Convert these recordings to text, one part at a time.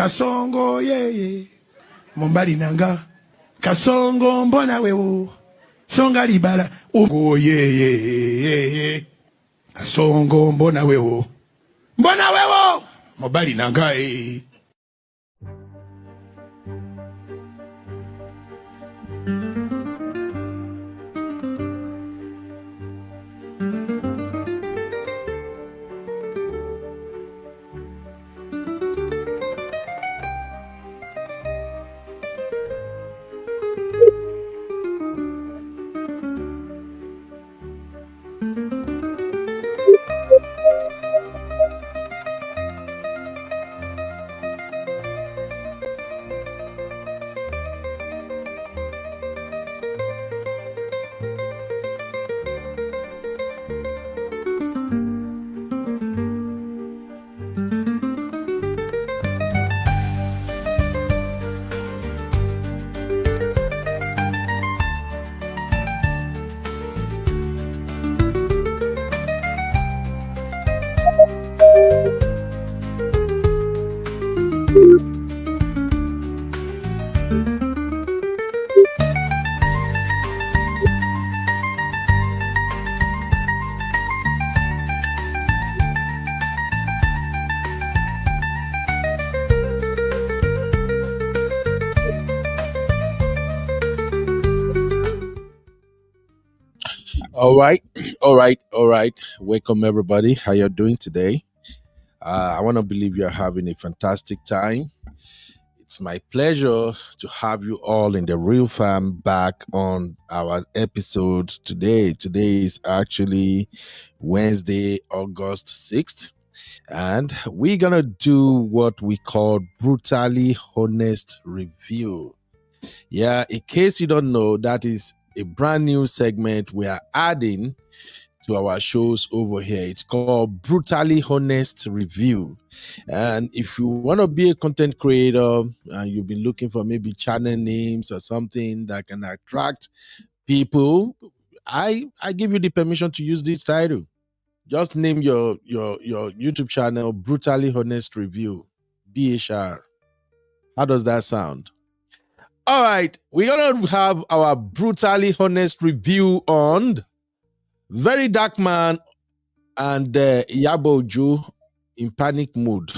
Kasongo ye Mombali nanga Kasongo mbona wewo Songa libala Ugo ye Kasongo mbona wewo Mombali nanga All right. Welcome everybody. How you're doing today? I want to believe you're having a fantastic time. It's my pleasure to have you all in the Real Fam back on our episode today. Today is actually Wednesday, August 6th. And we're going to do what we call brutally honest review. Yeah, in case you don't know, that is a brand new segment we are adding to our shows over here. It's called Brutally Honest Review. And if you want to be a content creator and you've been looking for maybe channel names or something that can attract people, I give you the permission to use this title. Just name your YouTube channel Brutally Honest Review, BHR. How does that sound? All right, we're going to have our brutally honest review on Verydarkman and Iyabo Ojo in panic mode.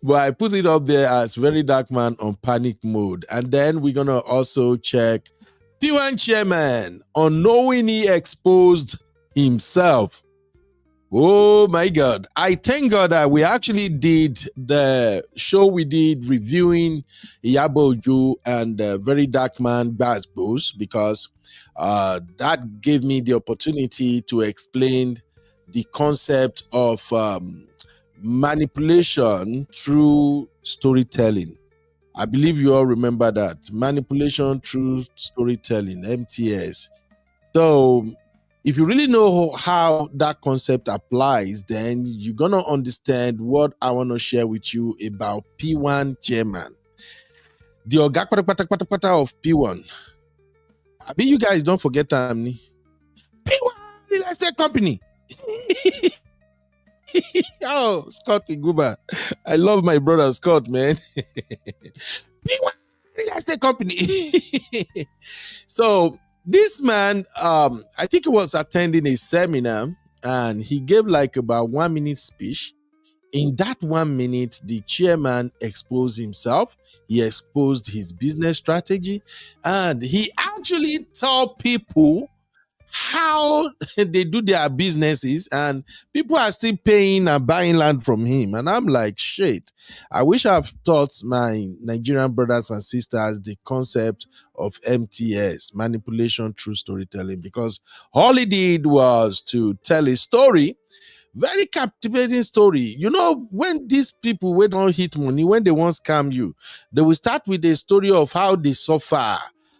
But I put it up there as Verydarkman on panic mode. And then we're going to also check P1 chairman unknowingly exposed himself. Oh my God. I thank God that we actually did the show we did reviewing Iyabo Ojo and Verydarkman Basbos, because that gave me the opportunity to explain the concept of manipulation through storytelling. I believe you all remember that. Manipulation through storytelling, MTS. So if you really know how that concept applies, then you're going to understand what I want to share with you about P1 chairman. The Oga Pata of P1. I mean, you guys don't forget P1 real estate company. Oh, Scott Iguba. I love my brother Scott, man. P1 real estate company. So this man, I think he was attending a seminar and he gave like about 1 minute speech. In that 1 minute, the chairman exposed himself. He exposed his business strategy and he actually told people how they do their businesses, and people are still paying and buying land from him. And I'm like, shit, I wish I've taught my Nigerian brothers and sisters the concept of MTS, manipulation through storytelling, because all he did was to tell a story, very captivating story. You know, when these people wey don't hit money, when they want to scam you, they will start with a story of how they suffer,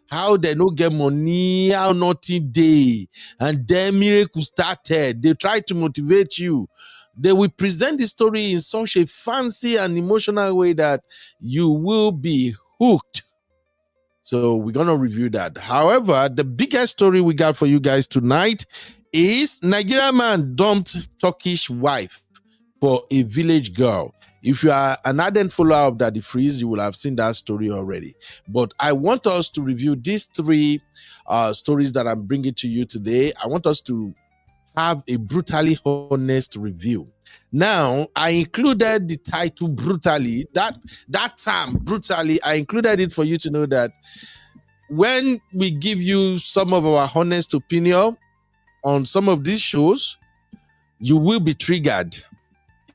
how they no get money, how nothing dey, and then miracle started. They try to motivate you. They will present the story in such a fancy and emotional way that you will be hooked. So we're going to review that. However, the biggest story we got for you guys tonight is Nigerian man dumped Turkish wife for a village girl. If you are an ardent follower of Daddy Freeze, you will have seen that story already. But I want us to review these three stories that I'm bringing to you today. I want us to have a brutally honest review. Now, I included the title brutally, that term brutally, I included it for you to know that when we give you some of our honest opinion on some of these shows, you will be triggered.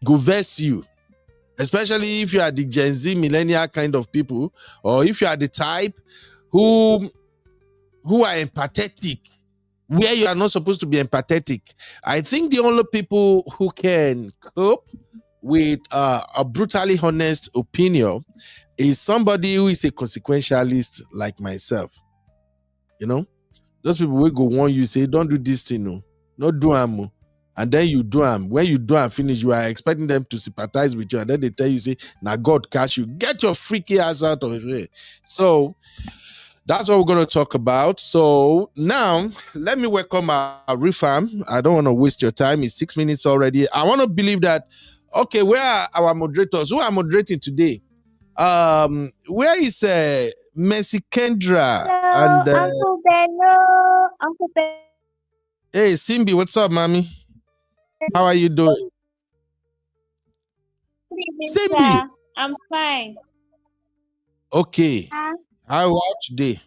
Go verse you, especially if you are the Gen Z millennial kind of people, or if you are the type who are empathetic where you are not supposed to be empathetic. I think the only people who can cope with a brutally honest opinion is somebody who is a consequentialist like myself. You know, those people will go warn you, say, don't do this thing, no, not do am, and then you do am. When you do am finish, you are expecting them to sympathize with you, and then they tell you, say, now God catch you, get your freaky ass out of here. So that's what we're going to talk about. So now, let me welcome our refam. I don't want to waste your time. It's 6 minutes already. I want to believe that, okay, where are our moderators? Who are moderating today? Where is Mercy Kendra? Hello, And Uncle Benno. Uncle Ben. Hey, Simbi, what's up, mommy? How are you doing? Good evening, Simbi. sir. I'm fine. Okay. How was today?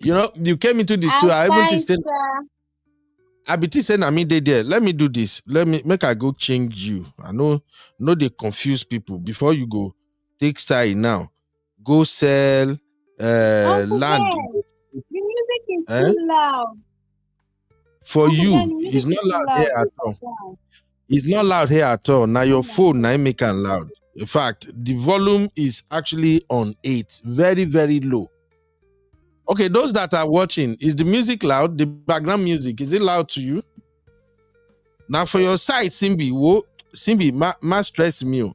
You know, you came into this too. I haven't seen. I be saying I mean they there. Let me do this. Let me make I go change you. I know they confuse people. Before you go, take style now. Go sell Uncle land. Ben, the music is too loud. For Uncle you, Ben, it's not loud here at all. It's not loud here at all. Now your phone now make it loud. In fact, the volume is actually on 8, very, very low. Okay, those that are watching, is the music loud? The background music, is it loud to you? Now for your side, Simbi, Simbi, ma stress me.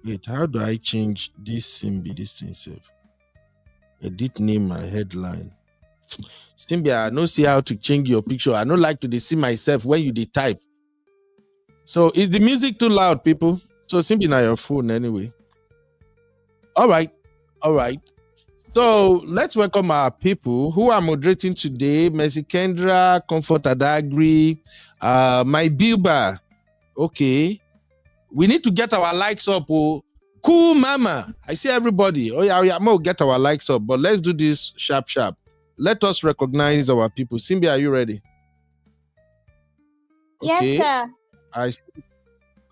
Wait, how do I change this Simbi, this thing self? Edit name my headline. Simbi, I don't see how to change your picture. I don't like to see myself when you type. So is the music too loud, people? So Simbi, now your phone anyway. All right. So let's welcome our people who are moderating today. Mercy Kendra, Comfort Adagri, my Bilba. Okay. We need to get our likes up. Oh. Cool mama. I see everybody. Oh yeah, I'm gonna get our likes up, but let's do this sharp. Let us recognize our people. Simbi, are you ready? Okay. Yes, sir. I see.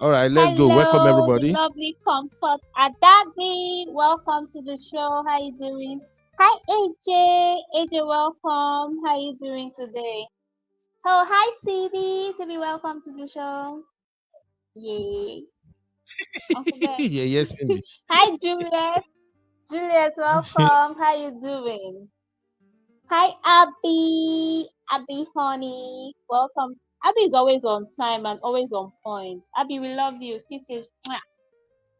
All right, let's go. Welcome everybody. The lovely Comfort Adagri. Welcome to the show. How you doing? Hi AJ. AJ, welcome. How you doing today? Oh, hi CD. CD, welcome to the show. Yay. Yes, Simbi. Hi Juliet. Juliet, welcome. How you doing? Hi Abby. Abby honey. Welcome. Abby is always on time and always on point. Abby, we love you. Kisses.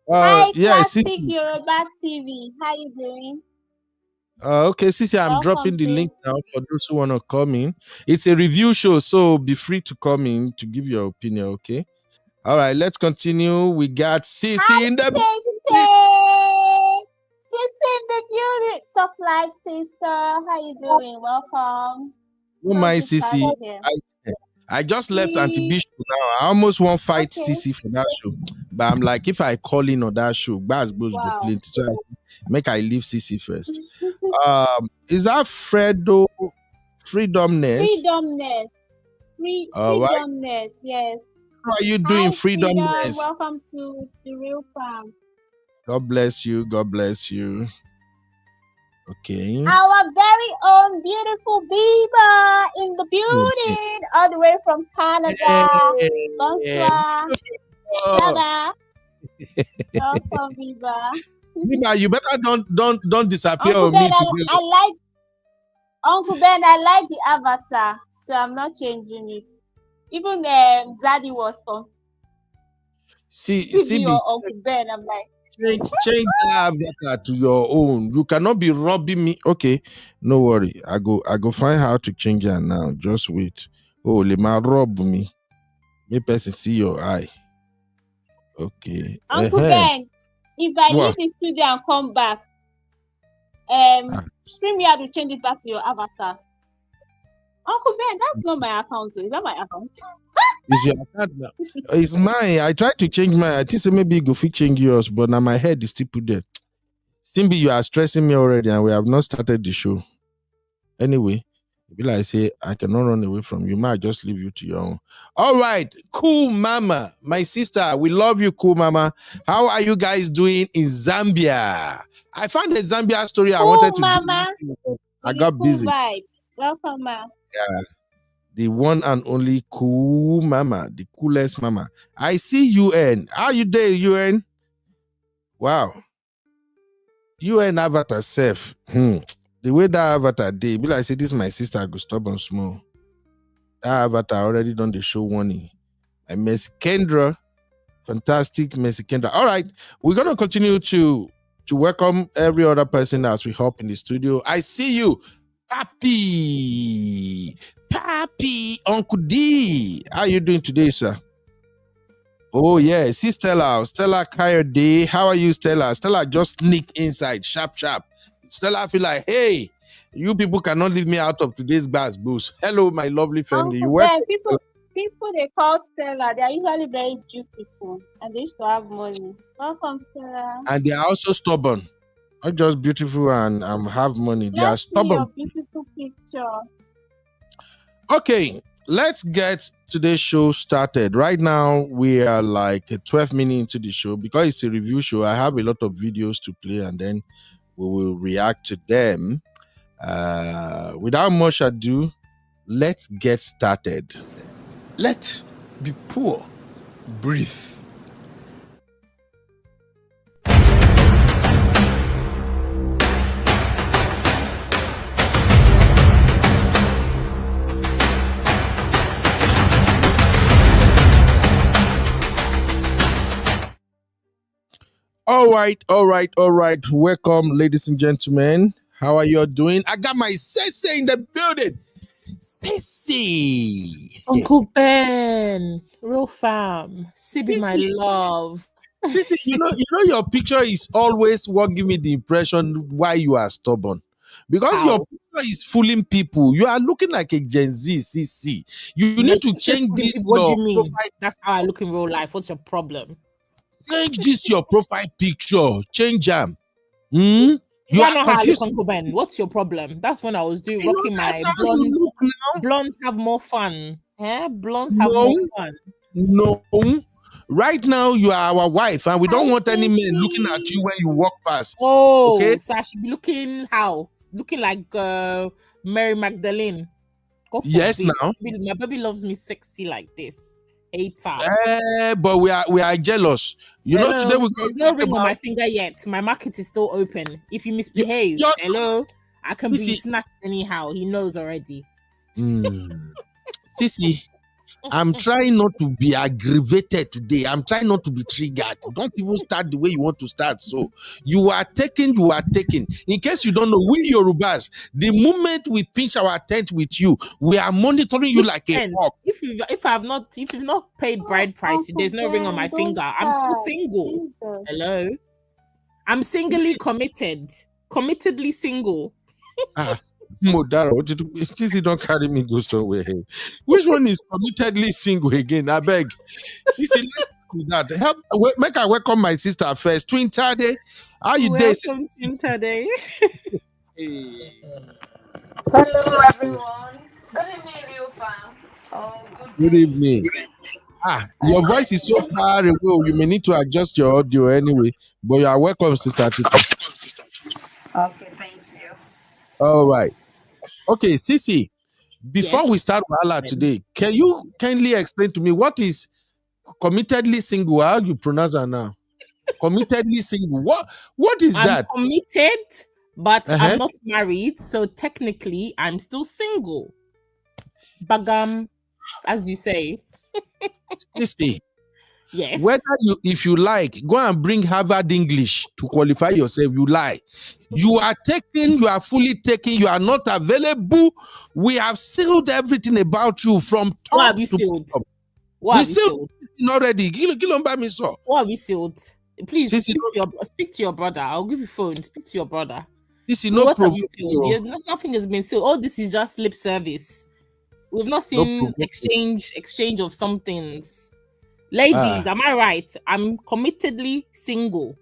Hi, Classic Yoruba TV. How you doing? Okay, Sisi, I'm dropping the link now for those who want to come in. It's a review show, so be free to come in to give your opinion, okay? All right, let's continue. We got Sisi in the building. Sisi in the building. Soft Life sister. How you doing? Welcome. Oh my Sisi. I just left Auntie Bishop now. I almost won't fight Sisi for that show. But I'm like, if I call in on that show, go plenty. So make I leave Sisi first. Is that Fredo Freedomness? Freedomness, yes. How are you doing, Freedomness? Welcome to the Real Farm. God bless you. God bless you. Okay. Our very own beautiful Biba in the building, all the way from Canada. Bonsoir. Dada. Welcome, Biba. Biba, you better don't disappear on me today. Uncle Ben, I like the avatar, so I'm not changing it. Even Zaddy was confused. See your Uncle Ben, I'm like, change the avatar to your own. You cannot be robbing me. Okay, no worry. I go find how to change it now. Just wait. Oh, lema rob me. Me person see your eye. Okay. Uncle Ben, if I leave What? the studio and come back, StreamYard will change it back to your avatar. Uncle Ben, that's not my account. Is that my account? Is your account now? It's mine. I tried to change mine. I think say maybe go fit change yours, but now my head is still put there. Simbi, you are stressing me already, and we have not started the show. Anyway, be like say I cannot run away from you. Might just leave you to your own. All right, cool mama, my sister. We love you, cool mama. How are you guys doing in Zambia? I found a Zambia story I wanted to mama. do. I got cool busy. Vibes. Welcome, ma. Yeah. The one and only cool mama, the coolest mama. I see UN. How you doing, UN? Wow. UN avatar self. The way that avatar did, be like say this my sister I go stubborn small. That avatar already done the show warning. And Messi Kendra, fantastic Messi Kendra. All right, we're gonna continue to welcome every other person as we hop in the studio. I see you, Papi, Uncle D. How are you doing today, sir? Oh yeah, see Stella Coyote. How are you, Stella? Stella just sneak inside, sharp. Stella feel like, hey, you people cannot leave me out of today's bass boost. Hello, my lovely family. Uncle Ben, people they call Stella, they are usually very beautiful and they used to have money. Welcome, Stella. And they are also stubborn. Not just beautiful and have money. They are stubborn. Your beautiful picture. Okay, let's get today's show started. Right now, we are like 12 minutes into the show. Because it's a review show, I have a lot of videos to play and then we will react to them. Without much ado, let's get started. Let be poor. Breathe. All right. Welcome, ladies and gentlemen. How are you doing? I got my Sese in the building. Sese. Uncle Ben, real fam, Sibi, my love. Sese, you know your picture is always what give me the impression why you are stubborn. Because your picture is fooling people. You are looking like a Gen Z, Sese. You need to change this. What do you mean? That's how I look in real life. What's your problem? Change this your profile picture. Change them. You are not how I look, Uncle Ben. What's your problem? That's when I was rocking my blondes. Blondes have more fun. Blondes have more fun. No. Right now, you are our wife, and we don't want any men looking at you when you walk past. Oh, okay? So I should be looking how? Looking like Mary Magdalene. Yes, now. My baby loves me sexy like this. But we are jealous. You know, today there's no ring on my finger yet. My market is still open. If you misbehave, I can be snatched anyhow. He knows already. Sisi, I'm trying not to be aggravated today. I'm trying not to be triggered. Don't even start the way you want to start. So you are taking. In case you don't know, we Yorubas, the moment we pinch our tent with you, we are monitoring you like a hawk. If you've not paid bride price, there's no ring on my finger. I'm still single. Jesus. Hello. I'm singly committed. Committedly single. Modara, don't carry me go somewhere. Which one is committedly single again? I beg. Sisi, let's do that. Make I welcome my sister first. Twin Tade, how you doing? Welcome, Twin Tade. Hello, everyone. Good evening, real fam. Oh, good evening. Your voice is so far away. You may need to adjust your audio anyway. But you are welcome, Sister Chika. Okay, thank you. All right. Okay, Sisi, before we start Wahala today, can you kindly explain to me what is committedly single? How you pronounce that now? Committedly single. What is that? I'm committed, but I'm not married, so technically I'm still single. Bagam, as you say. Sisi, Yes. Whether if you like, go and bring Harvard English to qualify yourself. You lie. You are fully taken. You are not available. We have sealed everything about you from top What have you to sealed? bottom. What have you sealed? Already. So. What have you sealed? Please Sissy, speak to your brother. I'll give you phone. Speak to your brother. Sissy, no What problem. have you sealed? Nothing has been sealed. All this is just lip service. We've not seen exchange of some things. Ladies, am I right? I'm committedly single.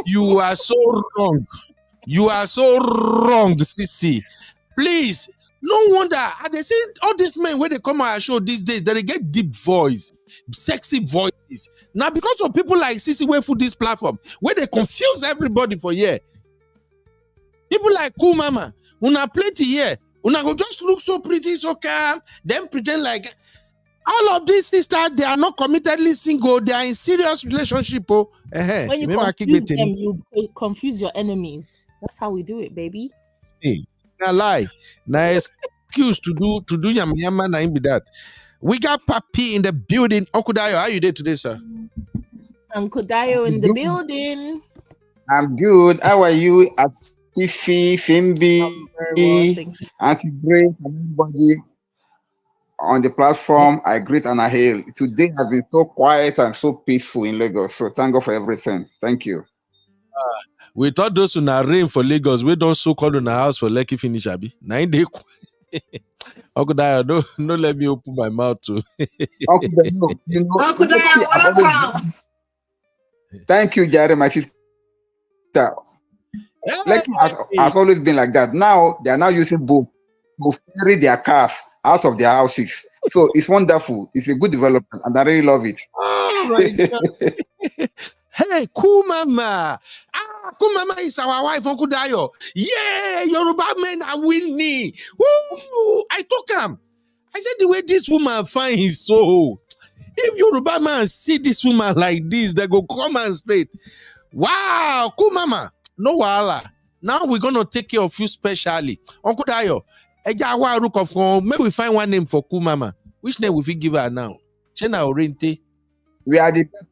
You are so wrong. You are so wrong, Sissy. Please, no wonder. They say all these men when they come on our show these days, they get deep voice, sexy voices. Now, because of people like Sissy wait for this platform, where they confuse everybody for year. People like Cool Mama, una plenty here. Una go just look so pretty, so calm, then pretend like all of these sisters, they are not committedly single, they are in serious relationship. Oh. When you confuse them, you confuse your enemies. That's how we do it, baby. Hey, now lie. Now excuse to do yama na be that. We got Papi in the building. Uncle Dayo, how you doing today, sir? Uncle Dayo in the building. I'm good. How are you? At Tiffy, Fimbi, Auntie Grace, and everybody on the platform. I greet and I hail. Today has been so quiet and so peaceful in Lagos. So thank God for everything. Thank you. We thought those who are rain for Lagos, we don't so called in our house for Lucky finish, Abi. 9 days. Uncle Dayo, no let me open my mouth too. Uncle Dayo, Uncle Dayo, welcome. Thank you, Jerry, my sister. Lucky has always been like that. Now they are now using boat to ferry their cars out of their houses. So it's wonderful. It's a good development, and I really love it. Oh my God. Hey, Cool Mama. Cool Mama is our wife, Uncle Dayo. Yeah, Yoruba men are winning. Woo! I took him. I said the way this woman fine is so. If Yoruba man see this woman like this, they go come and straight. Wow, Cool Mama. No wahala. Now we're gonna take care of you specially. Uncle Dayo, maybe we find one name for Cool Mama. Which name will we give her now? Chena Oriente. We are the best.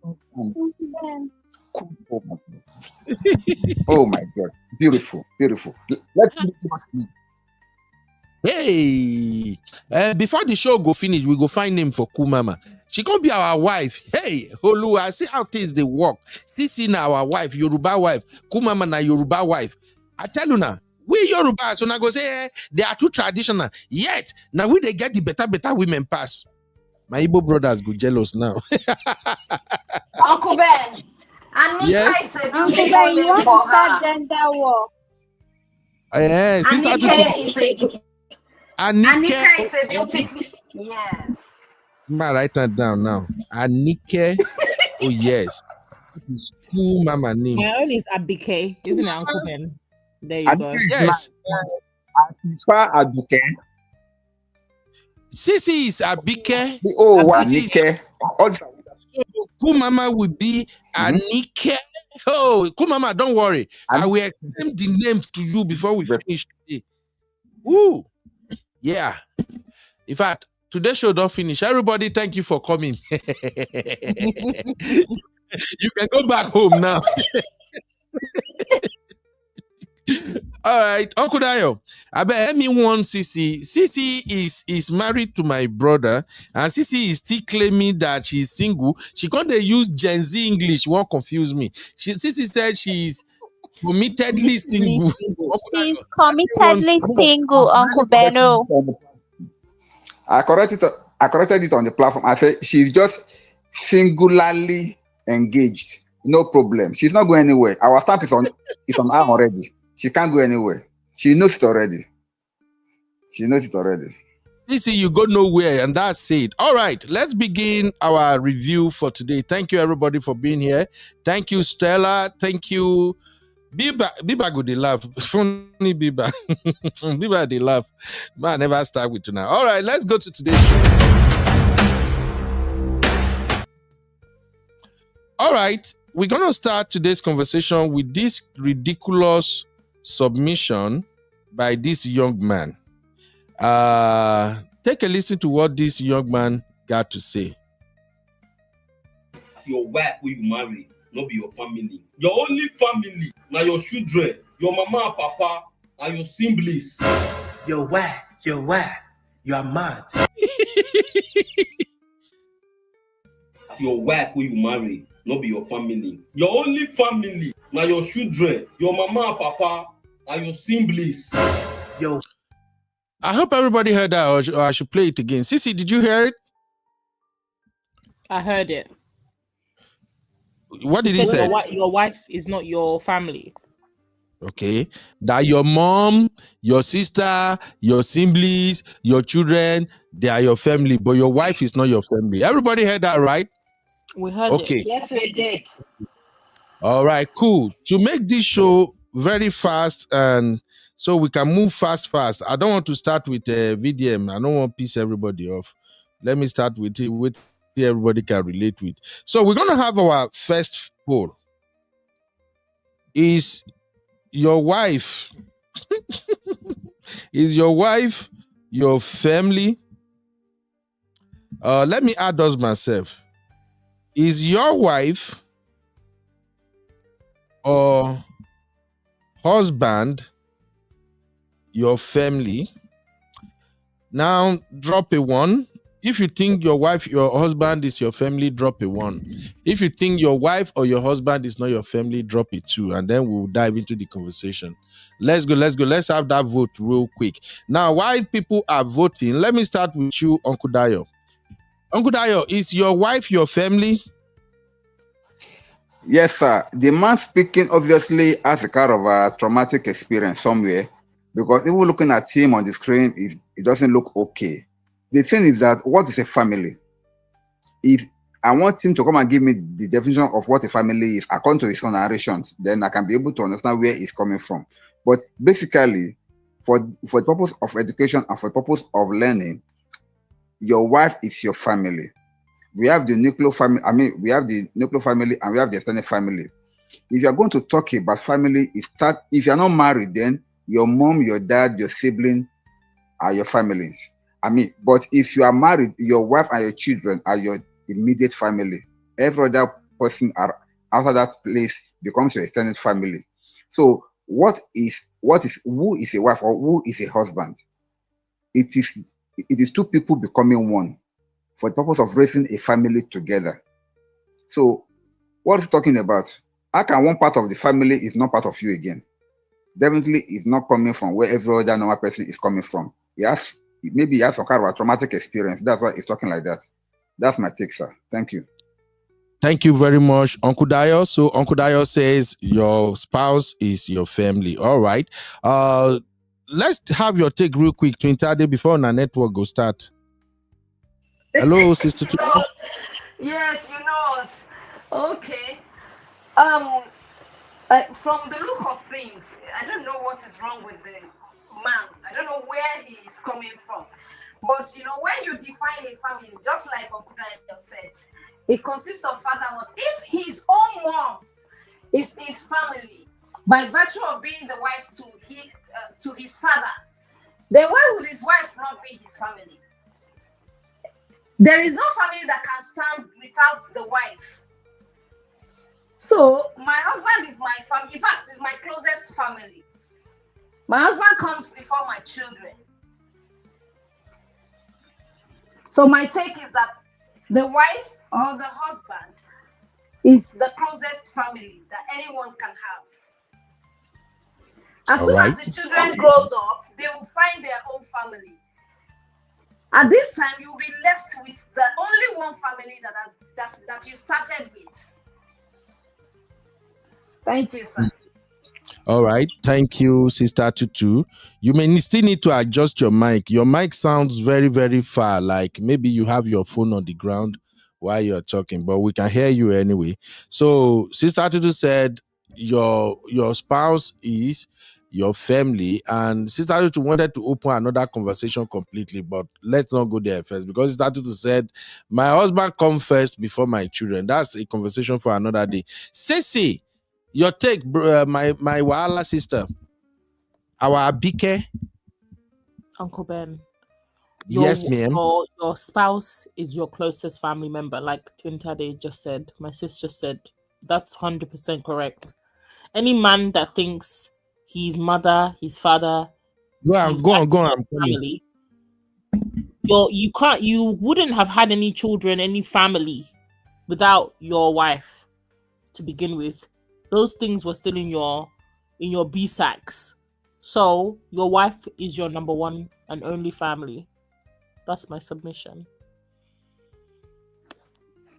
Oh my God. Beautiful, beautiful. Let's see. Hey, before the show go finish, we go find name for Cool Mama. She gonna be our wife. Hey, Olua, see how things they work. See now our wife, Yoruba wife. Cool Mama na Yoruba wife. I tell you now, we Yoruba, so now go say they are too traditional. Yet now we they get the better women pass. My Igbo brothers go jealous now. Uncle Ben, Anika is a beautiful name for her. Gender war. Anika is a beautiful. Yes. I'm gonna write that down now. Anike. Oh yes. It is Cool Mama name. My own is Abike, isn't it, Uncle Ben? There you go. Yes. Abike. Sissy is Abike. Oh, Anike. Cool Mama will be Anike. Oh, Cool Mama, don't worry. I will explain the names to you before we finish today. Woo! Yeah. In fact, today's show don't finish. Everybody, thank you for coming. You can go back home now. All right, Uncle Dayo. I bet me one Sissy. Sissy is married to my brother, and Sissy is still claiming that she's single. She can't use Gen Z English. Won't confuse me. Sissy said she's committedly single. She's committedly single, Uncle Beno. I corrected it on the platform. I said she's just singularly engaged. No problem. She's not going anywhere. Our stamp is on her already. She can't go anywhere. She knows it already. Sissy, you go nowhere, and that's it. All right, let's begin our review for today. Thank you, everybody, for being here. Thank you, Stella. Thank you. Biba go dey laugh. Funny Biba. Biba dey laugh. Man, I never start with tonight. All right, let's go to today's show. All right, we're going to start today's conversation with this ridiculous submission by this young man. Take a listen to what this young man got to say. Your wife who you marry, not be your family. Your only family, now your children, your mama and papa, and your siblings. Your wife, you are mad. Your wife who you marry, not be your family. Your only family, now your children, your mama and papa, and your siblings. I hope everybody heard that, or I should play it again. Sissy, did you hear it? I heard it. What did he say? Your wife is not your family. Okay. That your mom, your sister, your siblings, your children, they are your family, but your wife is not your family. Everybody heard that, right? We heard it. Yes, we did. All right, cool. To make this show very fast and so we can move fast. I don't want to start with VDM. I don't want to piss everybody off. Let me start with it, with everybody can relate with. So we're going to have our first poll. Is your wife your family? Let me add those myself. Is your wife or husband your family? Now drop a 1. If you think your wife, your husband is your family, drop a 1. If you think your wife or your husband is not your family, drop a 2, and then we'll dive into the conversation. Let's go. Let's have that vote real quick. Now, while people are voting, let me start with you, Uncle Dayo. Uncle Dayo, is your wife your family? Yes, sir. The man speaking obviously has a kind of a traumatic experience somewhere, because even looking at him on the screen, it doesn't look okay. The thing is that, what is a family? If I want him to come and give me the definition of what a family is according to his own narrations, then I can be able to understand where he's coming from. But basically, for the purpose of education and for the purpose of learning, your wife is your family. We have the nuclear family. We have the nuclear family and we have the extended family. If you are going to talk about family, if you are not married, then your mom, your dad, your sibling are your families. But if you are married, your wife and your children are your immediate family. Every other person outside that place becomes your extended family. So who is a wife or who is a husband? It is two people becoming one for the purpose of raising a family together. So what is talking about? How can one part of the family is not part of you again? Definitely is not coming from where every other normal person is coming from. Maybe he has some kind of a traumatic experience. That's why he's talking like that. That's my take, sir. Thank you. Thank you very much, Uncle Dayo. So Uncle Dayo says your spouse is your family. All right. Let's have your take real quick, Twintade, before our network go start. Hello, Sister Twintade. Yes, you know us. Okay. From the look of things, I don't know what is wrong with the man. I don't know where he is coming from. But when you define a family, just like Uncle Dayo said, it consists of father and mother. If his own mom is his family, by virtue of being the wife to his father, then why would his wife not be his family? There is no family that can stand without the wife. So my husband is my family. In fact, he's my closest family. My husband comes before my children. So my take is that the wife or the husband is the closest family that anyone can have. As soon as the children grows up, they will find their own family. At this time, you'll be left with the only one family that you started with. Thank you, sir. All right. Thank you, Sister Tutu. You may still need to adjust your mic. Your mic sounds very, very far. Like maybe you have your phone on the ground while you're talking, but we can hear you anyway. So Sister Tutu said your spouse is your family, and Sister Tutu wanted to open another conversation completely, but let's not go there first, because Sister Tutu said my husband comes first before my children. That's a conversation for another day. Sissy, your take, my Wahala sister, our Abike. Uncle Ben. Yes, ma'am. Your spouse is your closest family member, like Twintade just said. My sis just said that's 100% correct. Any man that thinks his mother, his father, Go on, his go on, wife go is on. not I'm coming. family, you wouldn't have had any children, any family without your wife to begin with. Those things were still in your B sacks. So your wife is your number one and only family. That's my submission.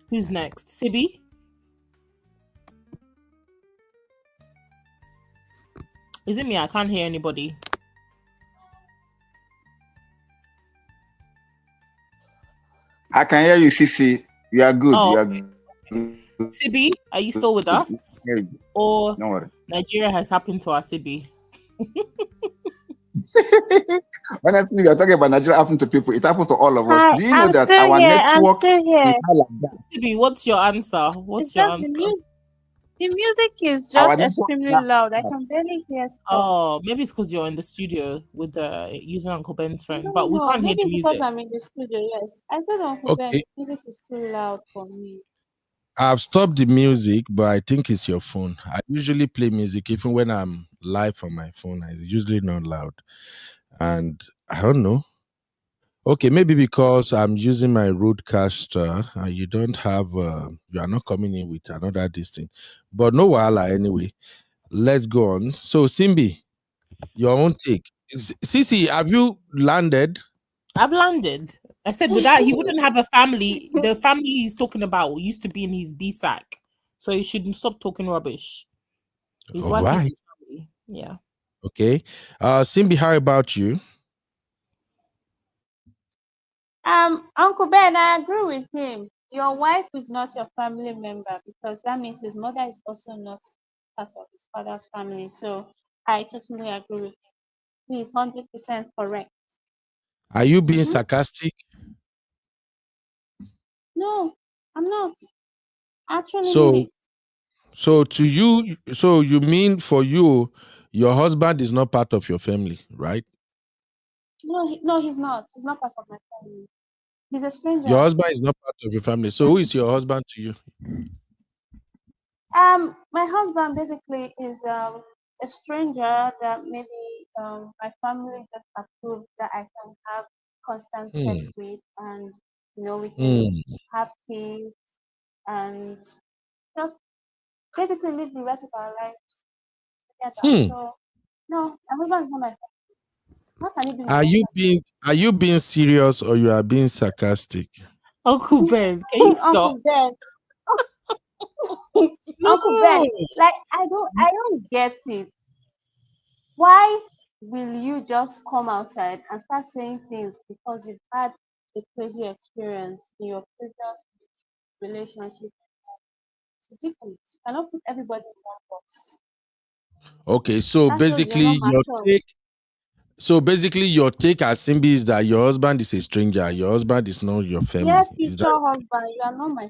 Who's next? Sibi? Is it me? I can't hear anybody. I can hear you, Sisi. You are good. Oh, You are okay. good. Sibi, are you still with us? Or Don't worry. Nigeria has happened to our Sibi? Honestly, we are talking about Nigeria happening to people. It happens to all of us. Hi, Do you know I'm that still our here. I'm network still is here. not like that? Sibi, what's your answer? It's just the music is Our just network extremely is not loud. I like that. can barely hear stuff. Oh, maybe it's because you're in the studio with using Uncle Ben's phone, but we No, can't hear maybe the it's because music. I'm in the studio. Yes, I said Uncle Ben, Okay. music is too loud for me. I've stopped the music, but I think it's your phone. I usually play music even when I'm live on my phone. It's usually not loud. And I don't know. Okay, maybe because I'm using my roadcaster and you don't have you are not coming in with another this thing. But no wala anyway. Let's go on. So Simbi, your own take. Sisi, have you landed? I've landed. I said without he wouldn't have a family. The family he's talking about used to be in his B sack. So he shouldn't stop talking rubbish. His All wife is right. his family. Yeah. Okay. Simbi, how about you? Uncle Ben, I agree with him. Your wife is not your family member because that means his mother is also not part of his father's family. So I totally agree with him. He is 100% correct. Are you being sarcastic? No, I'm not. I actually mean So it. so to you, so you mean for you, your husband is not part of your family, right? No, he's not. He's not part of my family. He's a Your stranger. husband is not part of your family. So who is your husband to you? My husband basically is a stranger that maybe my family just approved that I can have constant Hmm. sex with, and we can Hmm. have kids and just basically live the rest of our lives together. Hmm. So no, my husband is not my family. How can he be my Are you being serious or you are being sarcastic? Uncle Ben, can you stop? Uncle Ben? No. Uncle Ben, like I don't get it. Why will you just come outside and start saying things because you've had a crazy experience in your previous relationship? It's ridiculous. You cannot put everybody in one box. Okay, so That shows you're not basically mature. your take as Simbi is that your husband is a stranger. Your husband is not your Dear family. Is that future husband, you are not my family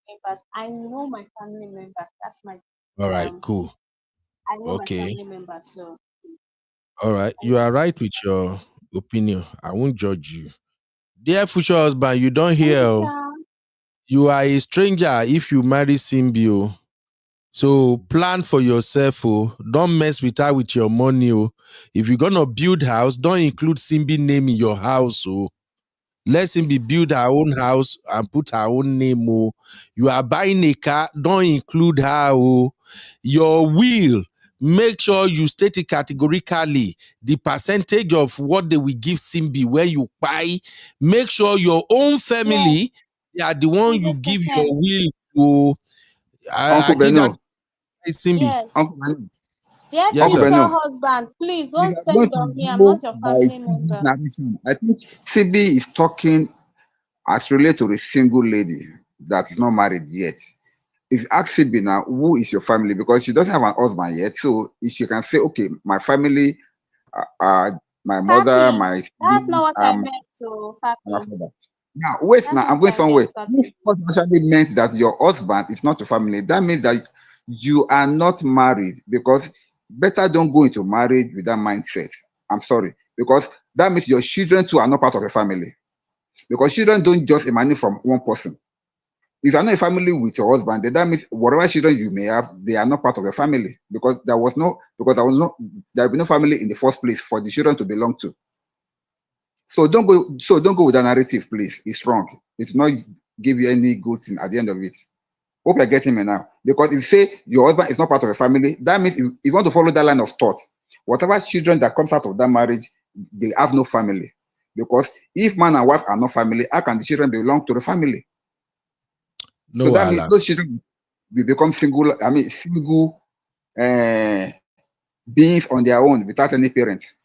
members. I know my family members. That's my all right? um Cool. I know my Okay. family members, so All right. I You are respect. right with your opinion. I won't judge you. Dear future husband, you don't Thank hear. you, Oh. sir. You are a stranger if you marry Symbio. So plan for yourself. Oh. Don't mess with her with your money. Oh. If you're gonna build house, don't include Simbi name in your house. Oh. Let Simbi build her own house and put her own name. Oh. You are buying a car, don't include her. Oh. Your will, make sure you state it categorically. The percentage of what they will give Simbi when you buy. Make sure your own Yes, family, they are the one you give your 100%. will to. I Uncle think that Beno, is Simbi. Yes. Uncle Beno, Dear Yes, Uncle sir. future Beno. husband, please If don't you are going spend to on me. I'm go not your by family Phoebe's member. narration, I think Phoebe is talking as related to a single lady that is not married yet. If you ask Phoebe now, who is your family? Because she doesn't have an husband yet, so if she can say, okay, my family, my mother, Papi, my that's not siblings, what I meant to my Papi. father. Now, wait, That's now not I'm what going I meant, somewhere. Papi. If what actually meant that your husband is not your family, that means that you are not married because better don't go into marriage with that mindset. I'm sorry. because that means your children too are not part of your family. Because children don't just emanate from one person. If you are not a family with your husband, then that means whatever children you may have, they are not part of your family because there will be no family in the first place for the children to belong to. So don't go with that narrative, please. It's wrong. It's not give you any good thing at the end of it. Hope you're getting me now. Because if you say your husband is not part of a family, that means if you want to follow that line of thought, whatever children that comes out of that marriage, they have no family. Because if man and wife are not family, how can the children belong to the family? No, so that means those children will become single beings on their own without any parents.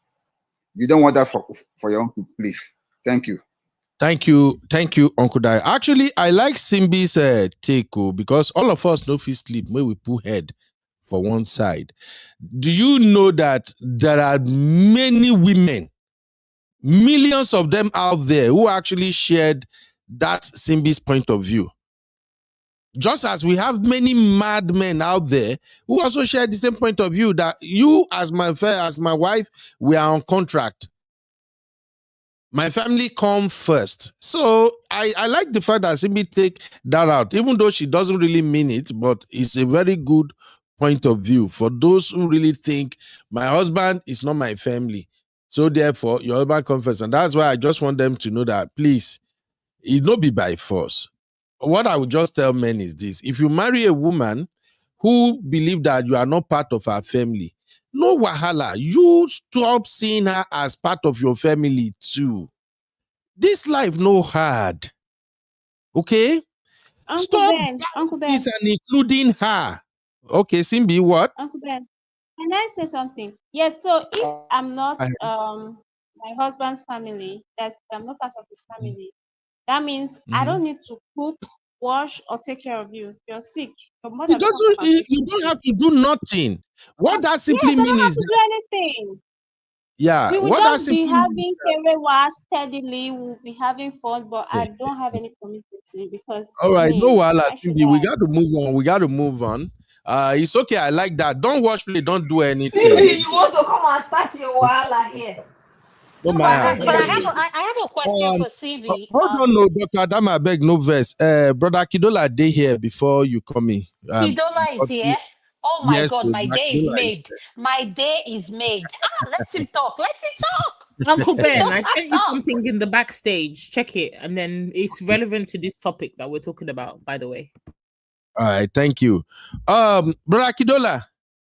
You don't want that for your own kids, please. Thank you. Thank you, Uncle Dai. Actually, I like Simbi's take because all of us know if we sleep when we put head for one side. Do you know that there are many women, millions of them out there who actually shared that Simbi's point of view? Just as we have many madmen out there who also share the same point of view that you, as my wife, we are on contract. My family come first. So I like the fact that Simbi take that out, even though she doesn't really mean it, but it's a very good point of view for those who really think my husband is not my family. So therefore, your husband comes first. And that's why I just want them to know that, please, it not be by force. What I would just tell men is this: if you marry a woman who believe that you are not part of her family, no wahala. You stop seeing her as part of your family too. This life no hard. Okay? Stop Uncle Ben, this and including her. Okay, Simbi, what? Uncle Ben, can I say something? Yes, so if I'm not my husband's family, that I'm not part of his family, that means I don't need to cook, wash, or take care of you. You're sick. Your mother It will come and take you don't have to do nothing. What that simply Yes, I don't means have is to that, do anything. yeah, We will what that just be simply means having kerewa steadily. We'll be having fun, but I don't have any commitment to you because all right, no wahala, why should Simbi. We I? got to move on. We got to move on. It's okay. I like that. Don't watch play. Don't do anything. You want to come and start your wahala here? No Come mind and her. But I manage. have a question for CB. Hold on, no, Dr. Adama, beg no verse. Brother Kidola, day here before you come in. Kidola is here. Oh my Yes, God, my Brother day is Kidola is made. My day is made. Let him talk. Let him talk. Uncle Let Ben, the I man sent you talk. something in the backstage. Check it, and then it's relevant to this topic that we're talking about, by the way. All right, thank you. Brother Kidola.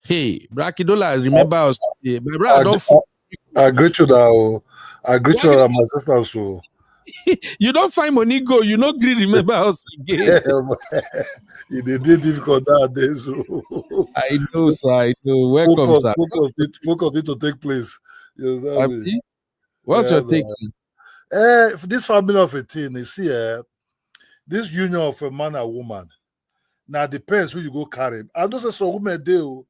Hey, Brother Kidola, remember us. My brother, don't I greet you now. I greet you my sister so. You don't find money go, you not agree remember us again. It did difficult nowadays. So. I know, sir. I know. Welcome, sir. Focus need to take place. You understand me? What's your take, sir? This family of a teen, you see, this union of a man and woman, now depends who you go carry. I don't say so women do.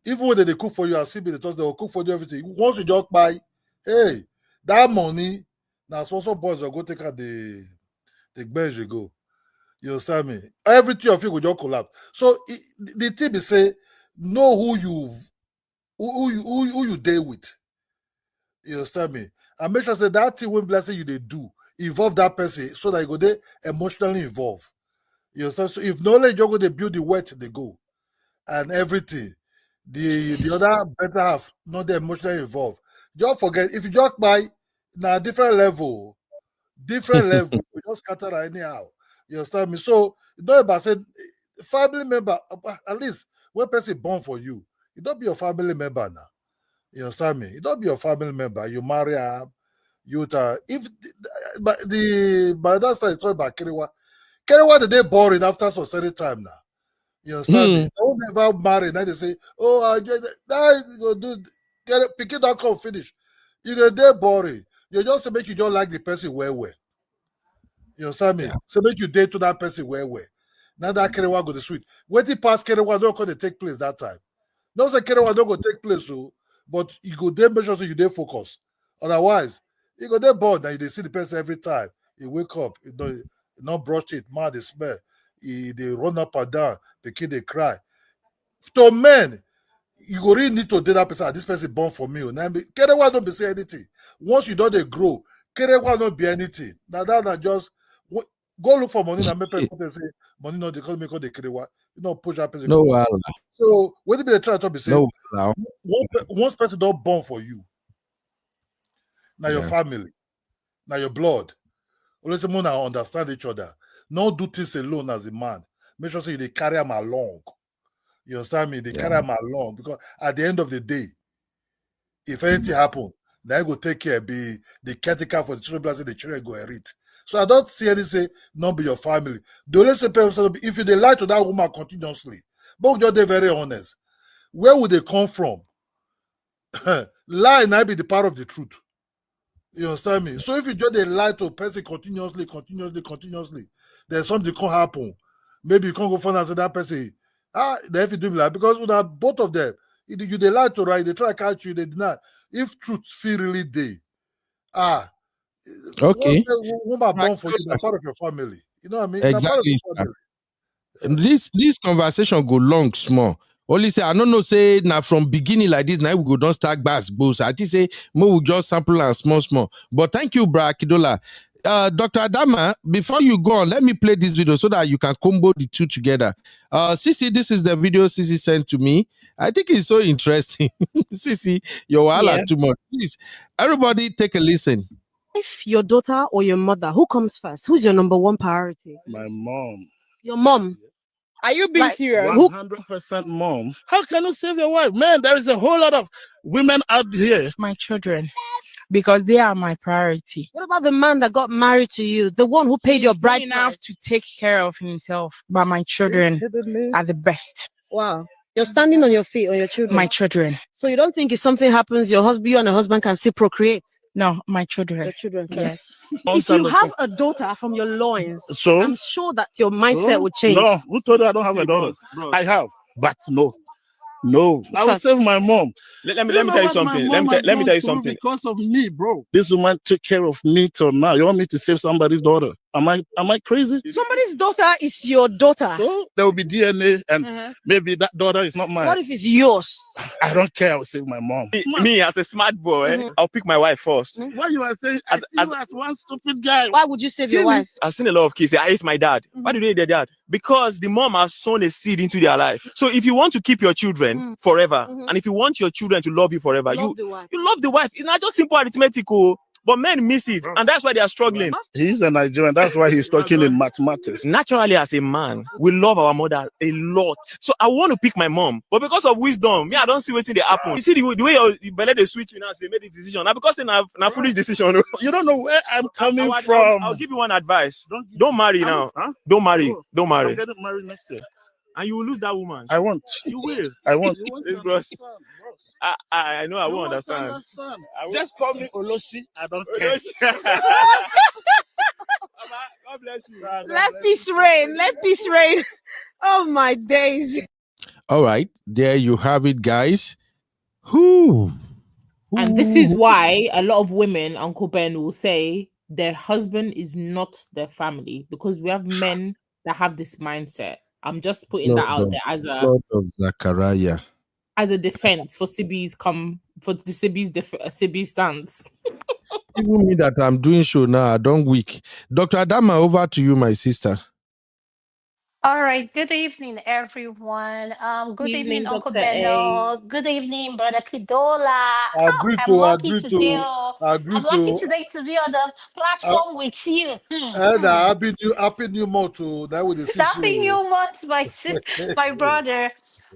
Even when they cook for you, I see they will cook for you everything. Once you just buy, hey, that money, now sponsor boys will go take out the bench you go. You understand me? Everything of you will just collapse. So the tip is say, know who you deal with. You understand me? And make sure say that thing when blessing you they do involve that person so that you go there emotionally involved. You understand? So if knowledge you're going to build the wet, they go and everything. The other better half not the emotionally involved. Don't forget if you just buy now different level, we just scatter anyhow. You understand me? So not about saying family member, at least when person born for you, it don't be your family member now. You understand me? It don't be your family member. You marry her, if by that time it's talking about Kerewa. Kerewa they boring after some certain time now. You understand me? Don't never marry. Now they say, oh, I just that go do get it, pick it up, come finish. You get there boring. You just make you don't like the person well. You understand me? Yeah. So make you date to that person well. Now that Kerewa go to sweet. Waiting past Kerewa don't going to take place that time. Not say Kerewa don't go take place, so but you go there make sure so you there focus. Otherwise, you go there bored and you see the person every time. You wake up, you not brush it, mad they smell. They run up and down, the kid they cry. To men, you go really need to date that person. This person born for me. Kerewa don't be say anything. Once you don't they grow, Kerewa don't be anything. Now that just go look for money and make people say money not because make all the Kerewa. You know, push that person. No, wow. So what did they try to be saying? No, wow. Once person don't born for you, now your family, now your blood. Always someone understand each other. Not do things alone as a man. Make sure say they carry them along. You understand me? They carry them along because at the end of the day, if anything happen, now you go take care, be the caretaker for the children, the children go and read. So I don't see any say, not be your family. The only say if you they lie to that woman continuously, but you're very honest. Where would they come from? Lie now be the part of the truth. You understand me? So if you just lie to a person continuously, there's something can happen. Maybe you can't go find out that person. Then if you do lie, because with both of them, you they lie to right, they try to catch you, they deny. If truth feel really day, okay. Woman born for you, they're part of your family. You know what I mean? Exactly. They're part of your family. This conversation go long small. Only say I don't know say now from beginning like this now we go don't start bass both. I think say more will just sample and small. But thank you, Bra Kidola. Dr. Adama, before you go on, let me play this video so that you can combo the two together. Sisi, this is the video Sisi sent to me. I think it's so interesting. Sisi, your wahala too much. Please, everybody take a listen. If your daughter or your mother, who comes first? Who's your number one priority? My mom. Your mom. Are you being serious? 100% mom. How can you save your wife? Man, there is a whole lot of women out here. My children, because they are my priority. What about the man that got married to you? The one who paid your bride enough to take care of himself, but my children are the best. Wow. You're standing on your feet on your children? My children. So you don't think if something happens, you and your husband can still procreate? No, my children. Your children first. Yes. If you have a daughter from your loins, so I'm sure that your mindset would change. No, who told you I don't have a daughter? I have, but no. I will save my mom. Let me tell you something. Let me tell you something. Because of me, bro. This woman took care of me till now. You want me to save somebody's daughter? Am I crazy? Somebody's daughter is your daughter. So there will be DNA, and maybe that daughter is not mine. What if it's yours? I don't care. I will save my mom. Me as a smart boy, I'll pick my wife first. Why you are saying as one stupid guy? Why would you save your wife? I've seen a lot of kids say, I hate my dad. Why do they hate their dad? Because the mom has sown a seed into their life. So if you want to keep your children forever, and if you want your children to love you forever, you love the wife. It's not just simple arithmetic, but men miss it, and that's why they are struggling. He's a Nigerian. That's why he's talking in mathematics. Naturally, as a man, we love our mother a lot. So I want to pick my mom, but because of wisdom, I don't see what's in the happen. You see the way your belly they switch now, so they made the decision. Now because it's a foolish decision. You don't know where I'm coming from. I'll give you one advice. Don't marry now. Don't marry. Don't marry. I'm getting married next year. And you will lose that woman. I won't. You will. I won't. I know I won't understand. Just call me Olosi. I don't care. God bless you. Let peace reign. Let peace reign. Oh my days. All right, there you have it, guys. Who? And this is why a lot of women, Uncle Ben, will say their husband is not their family, because we have men that have this mindset. I'm just putting that out there as a God of Zachariah. As a defense for Sibi's Sibi's stance. Even me that I'm doing show now, I don't weak. Dr. Adama, over to you, my sister. All right. Good evening, everyone. Good evening, Uncle Benno. Good evening, Brother Kidola. I'm lucky today to be on the platform with you. Happy new month. Happy new month, my sister, my brother.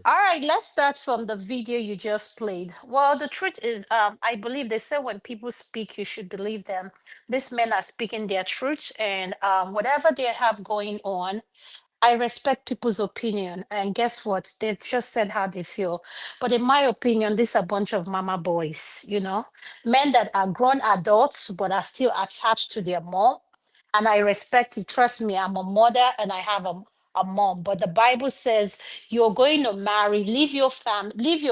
All right, let's start from the video you just played. Well, the truth is, I believe they say when people speak, you should believe them. These men are speaking their truth, and whatever they have going on, I respect people's opinion. And guess what? They just said how they feel. But in my opinion, this is a bunch of mama boys, men that are grown adults, but are still attached to their mom. And I respect it. Trust me, I'm a mother and I have a mom. But the Bible says you're going to marry, leave your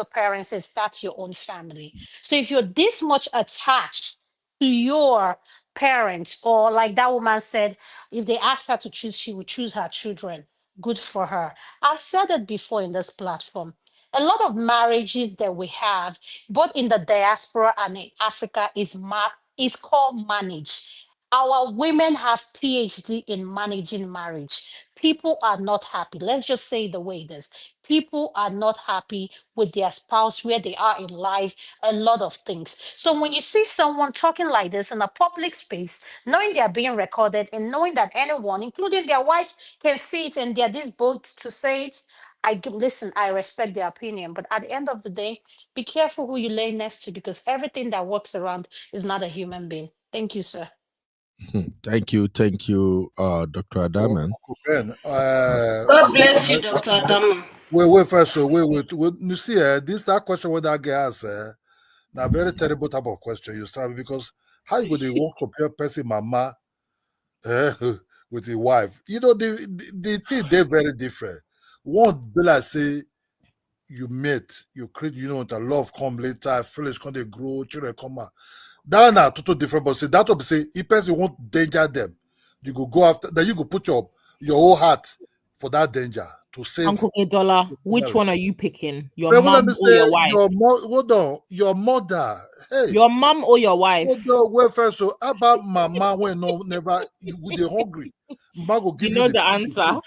parents and start your own family. So if you're this much attached to your parents, or like that woman said, if they ask her to choose, she would choose her children. Good for her. I've said it before in this platform. A lot of marriages that we have, both in the diaspora and in Africa, is called manage. Our women have PhD in managing marriage. People are not happy. Let's just say it the way it is. People are not happy with their spouse, where they are in life, a lot of things. So when you see someone talking like this in a public space, knowing they are being recorded and knowing that anyone, including their wife, can see it and they're this bold to say it, listen, I respect their opinion, but at the end of the day, be careful who you lay next to, because everything that walks around is not a human being. Thank you, sir. Thank you, Dr. Adaman. Ben, God bless you, Dr. Adama. wait, first, so wait. You see, that question what that guy asked, now very terrible type of question you start because how you would want compare person mama with the wife? You know, the thing they're very different. One be like say you met, you create, the love come later, feelings come they grow, children come out. That are total different, but say that will be say if person won't danger them, you go after, then you go put your whole heart for that danger to save. Uncle Dollar, which one are you picking? Your But mom or your wife? Hold on, your mother. Hey, your mom or your wife? Hold on, well, first, so how about mama when never you they hungry? Mama go give you know the answer.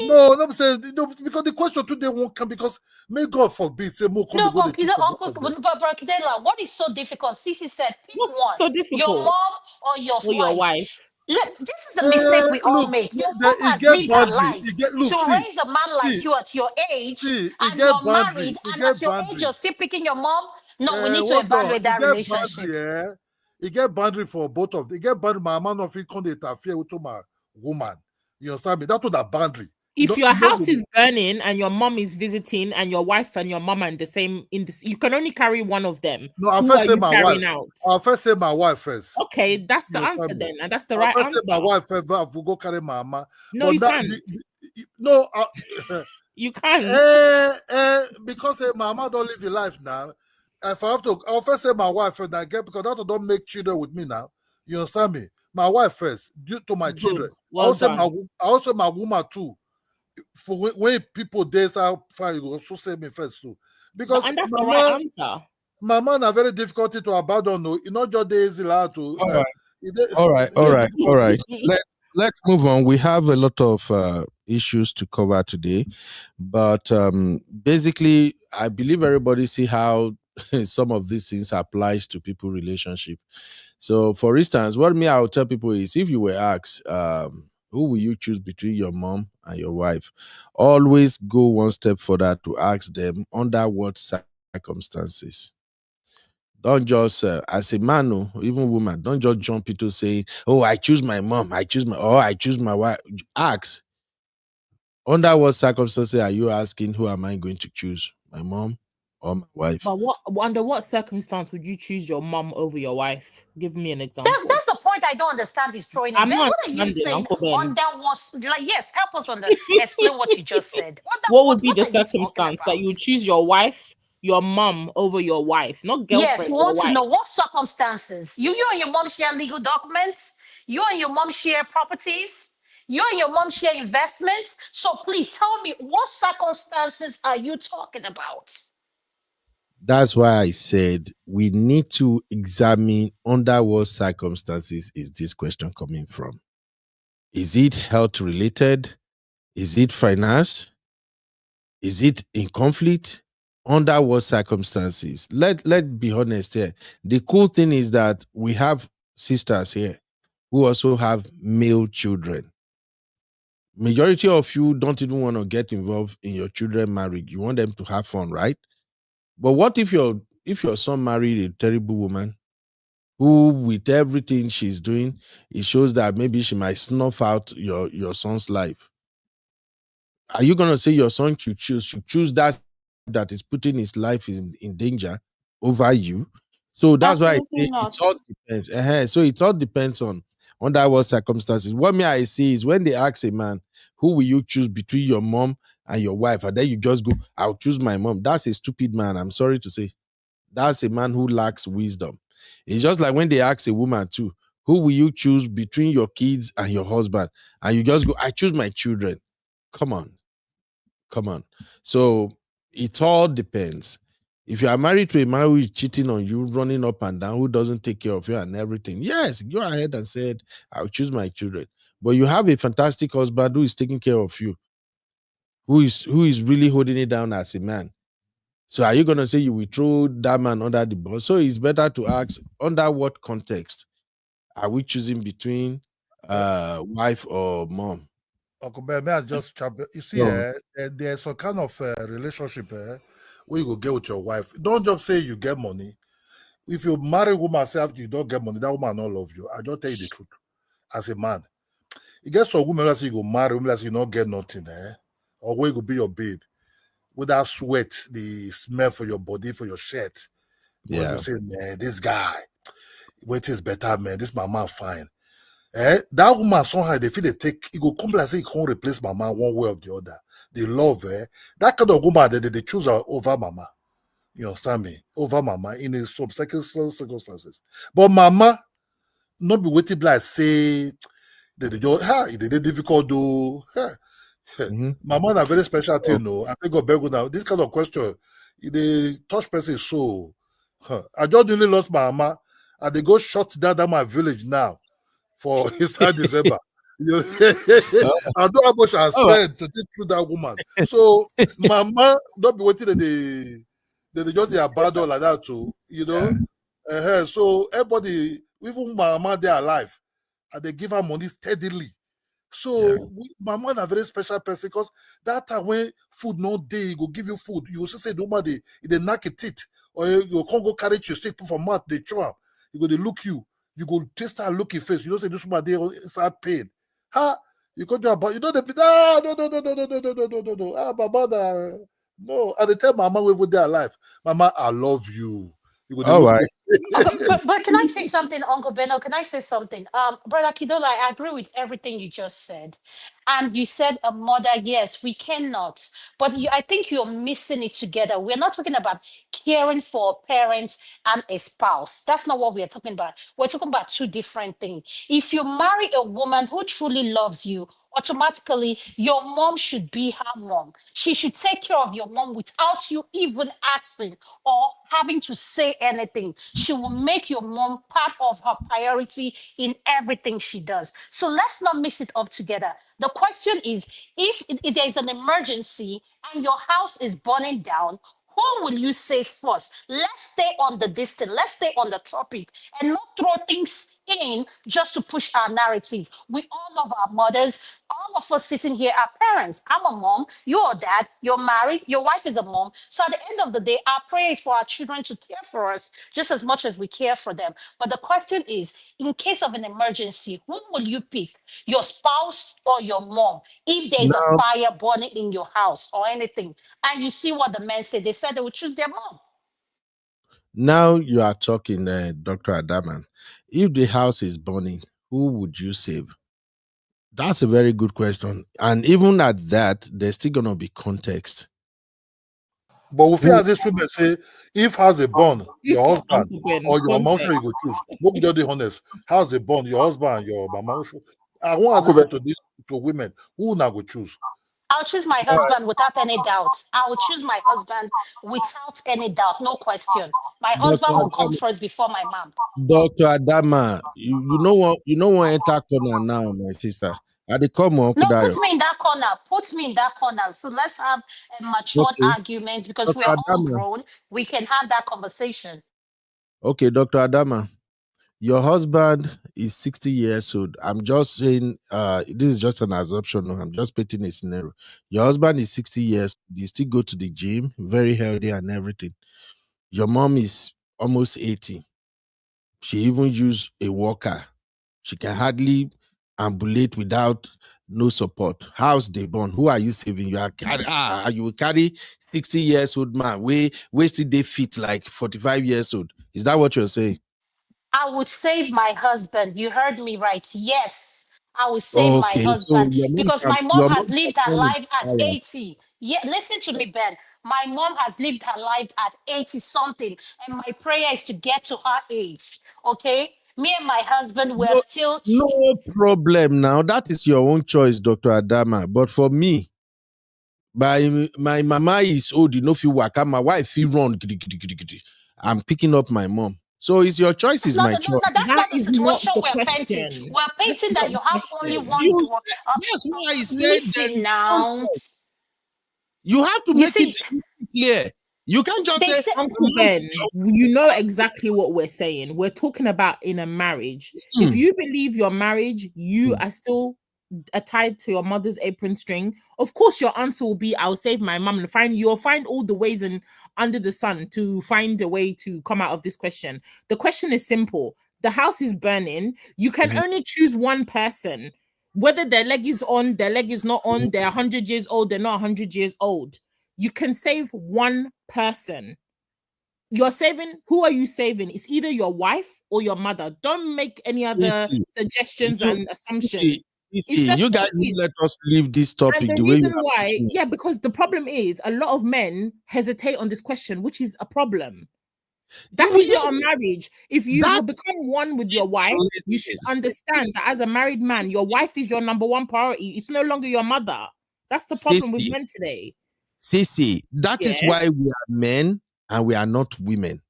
No, I'm saying no, because the question today won't come because may God forbid say more. No, but what is so difficult? Sisi said, pick What's one. so difficult? Your mom or your wife. Look, this is the mistake we all make. Your mom has lived her life to raise a man like you at your age, and you're married, and at your age, you're still picking your mom. No, we need to evaluate that relationship. You get boundary for both of them. You get boundary. My man of it can't interfere with my woman. You understand me? That's what that boundary. If your house is burning and your mom is visiting and your wife and your mom are you can only carry one of them. No, I'll first say my wife. I'll first say my wife first. Okay, that's the answer then, and that's the right answer. I'll first say my wife first. I will go carry my mama. No, you can't. No, you can't. Because my mama don't live your life now. If I have to, I'll first say my wife first. Because that don't make children with me now. You understand me? My wife first, due to my children. Well I also my woman too. For when people days how far you also say me first too, because and that's the right answer. Mama are very difficult to abandon. No, not just easy to. All right. Let's move on. We have a lot of issues to cover today, but basically, I believe everybody see how some of these things applies to people relationship. So, for instance, what I'll tell people is, if you were asked, who will you choose between your mom and your wife? Always go one step further to ask them under what circumstances. Don't just, as a man or even woman, don't just jump into saying, oh, I choose my mom, I choose my wife. Ask, under what circumstances are you asking, who am I going to choose, my mom or my wife? But under what circumstance would you choose your mom over your wife? Give me an example. That's the point I don't understand. He's throwing. I'm not what are you saying? Yes, help us explain what you just said. What would be the circumstance that you would choose your wife, your mom over your wife, not girlfriend? Yes, we want to know what circumstances. You and your mom share legal documents. You and your mom share properties. You and your mom share investments. So please tell me, what circumstances are you talking about? That's why I said we need to examine under what circumstances is this question coming from. Is it health related? Is it finance? Is it in conflict? Under what circumstances? Let's be honest here. The cool thing is that we have sisters here who also have male children. Majority of you don't even want to get involved in your children marriage. You want them to have fun, right? But what if your son married a terrible woman who, with everything she's doing, it shows that maybe she might snuff out your son's life? Are you gonna say your son should choose that is putting his life in danger over you? So that's why I say it all depends. So it all depends on under what circumstances. What I see is when they ask a man, who will you choose between your mom and your wife? And then you just go, I'll choose my mom. That's a stupid man. I'm sorry to say. That's a man who lacks wisdom. It's just like when they ask a woman too, who will you choose between your kids and your husband? And you just go, I choose my children. Come on. So It all depends. If you are married to a man who is cheating on you, running up and down, who doesn't take care of you and everything, yes, go ahead and say, I'll choose my children. But you have a fantastic husband who is taking care of you, who is really holding it down as a man. So are you going to say you will throw that man under the bus? So it's better to ask, under what context are we choosing between wife or mom? Uncle Ben, may I just chop? You see, there's some kind of relationship where you go get with your wife. Don't just say you get money. If you marry a woman, say after you don't get money, that woman don't love you. I just tell you the truth. As a man, you get some women that say you go marry, women that say you don't get nothing, or where you go be your babe. With that sweat, the smell for your body, for your shirt. When you say, man, this guy, wait is better, man. This mama fine. That woman somehow they feel they take it go come like say it can't replace mama one way or the other. They love that kind of woman they choose her over mama. You understand me? Over mama in some circumstances. But mama not be waiting like say they just they difficult though. Mama na very special thing, no. I think God now. This kind of question, they touch person so. I just really lost my mama and they go shut down my village now. For inside December. I don't know how much I spent to take through that woman. So mama don't be waiting that they just abandon like that too, you know. So everybody, even mama, they are alive and they give her money steadily. So mama is a very special person because that time when food no day, go give you food. You also say the woman they knock it teeth, or you can't go carry your stick from mouth, they chew up. You go they look you. You go taste her looking face. You don't say this woman they start pain. You go there, but you know no. Mama no. And they tell mama we their life. Mama, I love you. You go All right. But can I say something, Uncle Benno? Can I say something? Brother Kidola, I agree with everything you just said. And you said a mother, yes, we cannot. But I think you're missing it together. We're not talking about caring for parents and a spouse. That's not what we're talking about. We're talking about two different things. If you marry a woman who truly loves you, automatically your mom should be her mom. She should take care of your mom without you even asking or having to say anything. She will make your mom part of her priority in everything she does. So let's not mix it up together. The question is, if there is an emergency and your house is burning down, who will you save first? Let's stay on the distance. Let's stay on the topic and not throw things in just to push our narrative. We all love our mothers. All of us sitting here are parents. I'm a mom. You're a dad. You're married. Your wife is a mom. So at the end of the day, our prayer is for our children to care for us just as much as we care for them. But the question is, in case of an emergency, who will you pick? Your spouse or your mom? If there's a Now, fire burning in your house or anything, and you see what the men said, they said they would choose their mom. now you are talking, Dr. Adaman. If the house is burning, who would you save? That's a very good question. And even at that, there's still going to be context. But we feel as this women say, if house a bond, your husband or your mama, sure you go choose. What would you be honest? House a bond, your husband and your mama. I want to to this to women. Who now go choose? I'll choose my husband without any doubt. I will choose my husband without any doubt, no question. My husband will come first before my mom. Dr. Adama, you know what enter corner now, my sister. Are they come on No, Kudayo? put me in that corner. Put me in that corner. So let's have a matured argument because Dr. we're all Adama. grown. We can have that conversation. Okay, Dr. Adama, your husband is 60 years old. I'm just saying, this is just an assumption. I'm just painting a scenario. Your husband is 60 years. You still go to the gym, very healthy and everything. Your mom is almost 80. She even use a walker. She can hardly ambulate without no support. How's they born? Who are you saving? You will carry 60 years old man. Still they fit like 45 years old. Is that what you're saying? I would save my husband. You heard me right. Yes, I would save my husband because my mom has lived her life at 80. Yeah, listen to me, Ben. My mom has lived her life at 80 something, and my prayer is to get to her age. Okay? Me and my husband, we're still. No problem now. That is your own choice, Dr. Adama. But for me, My mama is old, you know, if you work, my wife feel run. I'm picking up my mom. So it's your choice, is my choice. That's That not the is not situation the we're painting. question. We're That's painting that not you the have only question. one door. That's why I said Listen now. you have to You make see, it clear. You can't just they say, say, Uncle Ben, you know exactly what we're saying. We're talking about in a marriage. If you believe your marriage, you are still tied to your mother's apron string. Of course, your answer will be, "I'll save my mom," and you'll find all the ways and under the sun to find a way to come out of this question. The question is simple. The house is burning. You can only choose one person. Whether their leg is on, their leg is not on, they're 100 years old, they're not 100 years old. You can save one person. You're saving, who are you saving? It's either your wife or your mother. Don't make any other suggestions and assumptions. It's just you what guys it is. let us leave this And topic the the way you reason are. why, yeah, because the problem is a lot of men hesitate on this question, which is a problem. That is not a marriage. If you have become one with your wife, you should understand that as a married man, your wife is your number one priority. It's no longer your mother. That's the problem with men today. Sissy, that is why we are men and we are not women.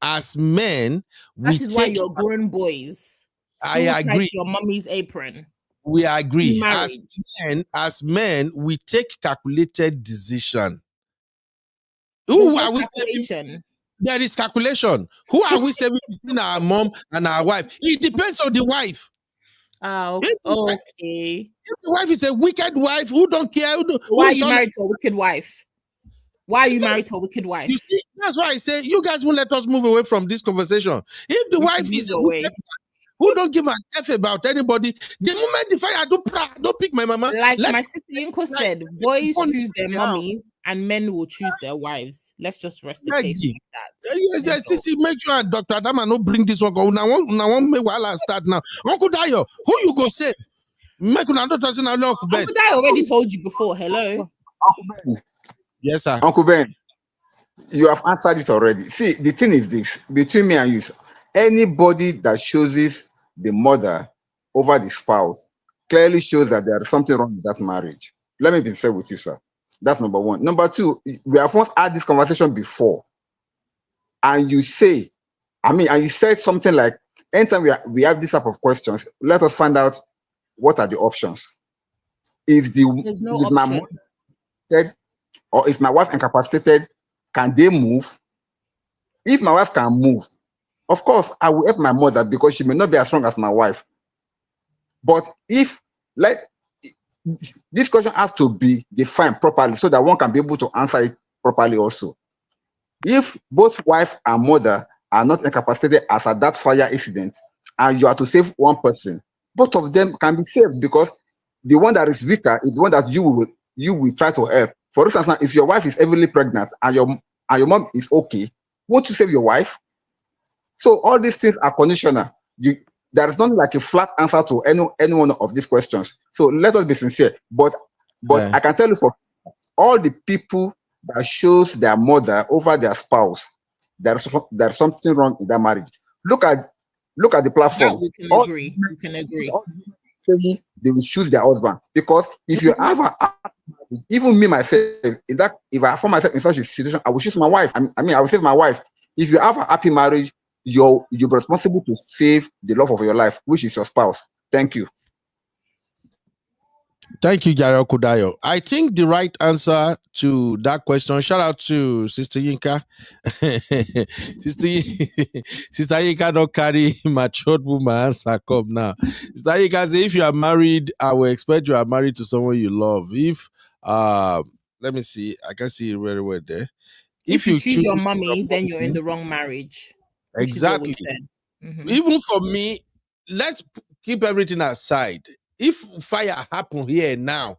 As men, that is why you're grown boys. Still I agree. tied to your mommy's apron. We agree. Married. As men, we take calculated decision. There's no calculation. There is calculation. Who are we saving between our mom and our wife? It depends on the wife. Oh, okay. If the wife is a wicked wife who don't care, why are you married to a wicked wife? Why are you married to a wicked wife? You see, that's why I say you guys won't let us move away from this conversation. If the wife is a wicked wife who don't give an F about anybody, the moment the fire don't pick my mama. Like my sister Yinko said, boys choose their mummies and men will choose their wives. Let's just rest the case like that. Yes, Sissy, make sure Dr. Adama no bring this one go. Now one make while I start now. Uncle Dayo, who you go save? Make Uncle Ben. Uncle Dayo already told you before. Hello. Uncle Ben. Yes, sir. Uncle Ben, you have answered it already. See, the thing is this, between me and you, anybody that chooses the mother over the spouse clearly shows that there is something wrong with that marriage. Let me be fair with you, sir. That's number one. Number two, we have once had this conversation before, and you say, and you said something like, anytime we have this type of questions, let us find out what are the options. If my mother said, or if my wife incapacitated, can they move? If my wife can move, of course, I will help my mother because she may not be as strong as my wife. But if, this question has to be defined properly so that one can be able to answer it properly also. If both wife and mother are not incapacitated as at that fire incident, and you are to save one person, both of them can be saved because the one that is weaker is the one that you will try to help. For instance, now, if your wife is heavily pregnant and your mom is okay, won't you save your wife? So all these things are conditional. There is not like a flat answer to any one of these questions. So let us be sincere. But I can tell you, for all the people that shows their mother over their spouse, there's something wrong in that marriage. Look at the platform. We can agree. We can agree. Saying they will choose their husband, because if you ever, even me myself, if I find myself in such a situation, I will choose my wife. I will save my wife. If you have a happy marriage, you're responsible to save the love of your life, which is your spouse. Thank you. Thank you, Jaro Kudayo. I think the right answer to that question, shout out to Sister Yinka. Sister Yinka don't carry matured woman answer come now. Sister Yinka say, if you are married, I will expect you are married to someone you love. If, let me see, I can see it very well there. If you choose your mommy, then you're in the wrong marriage. Exactly. Even for me, let's keep everything aside. If fire happen here now,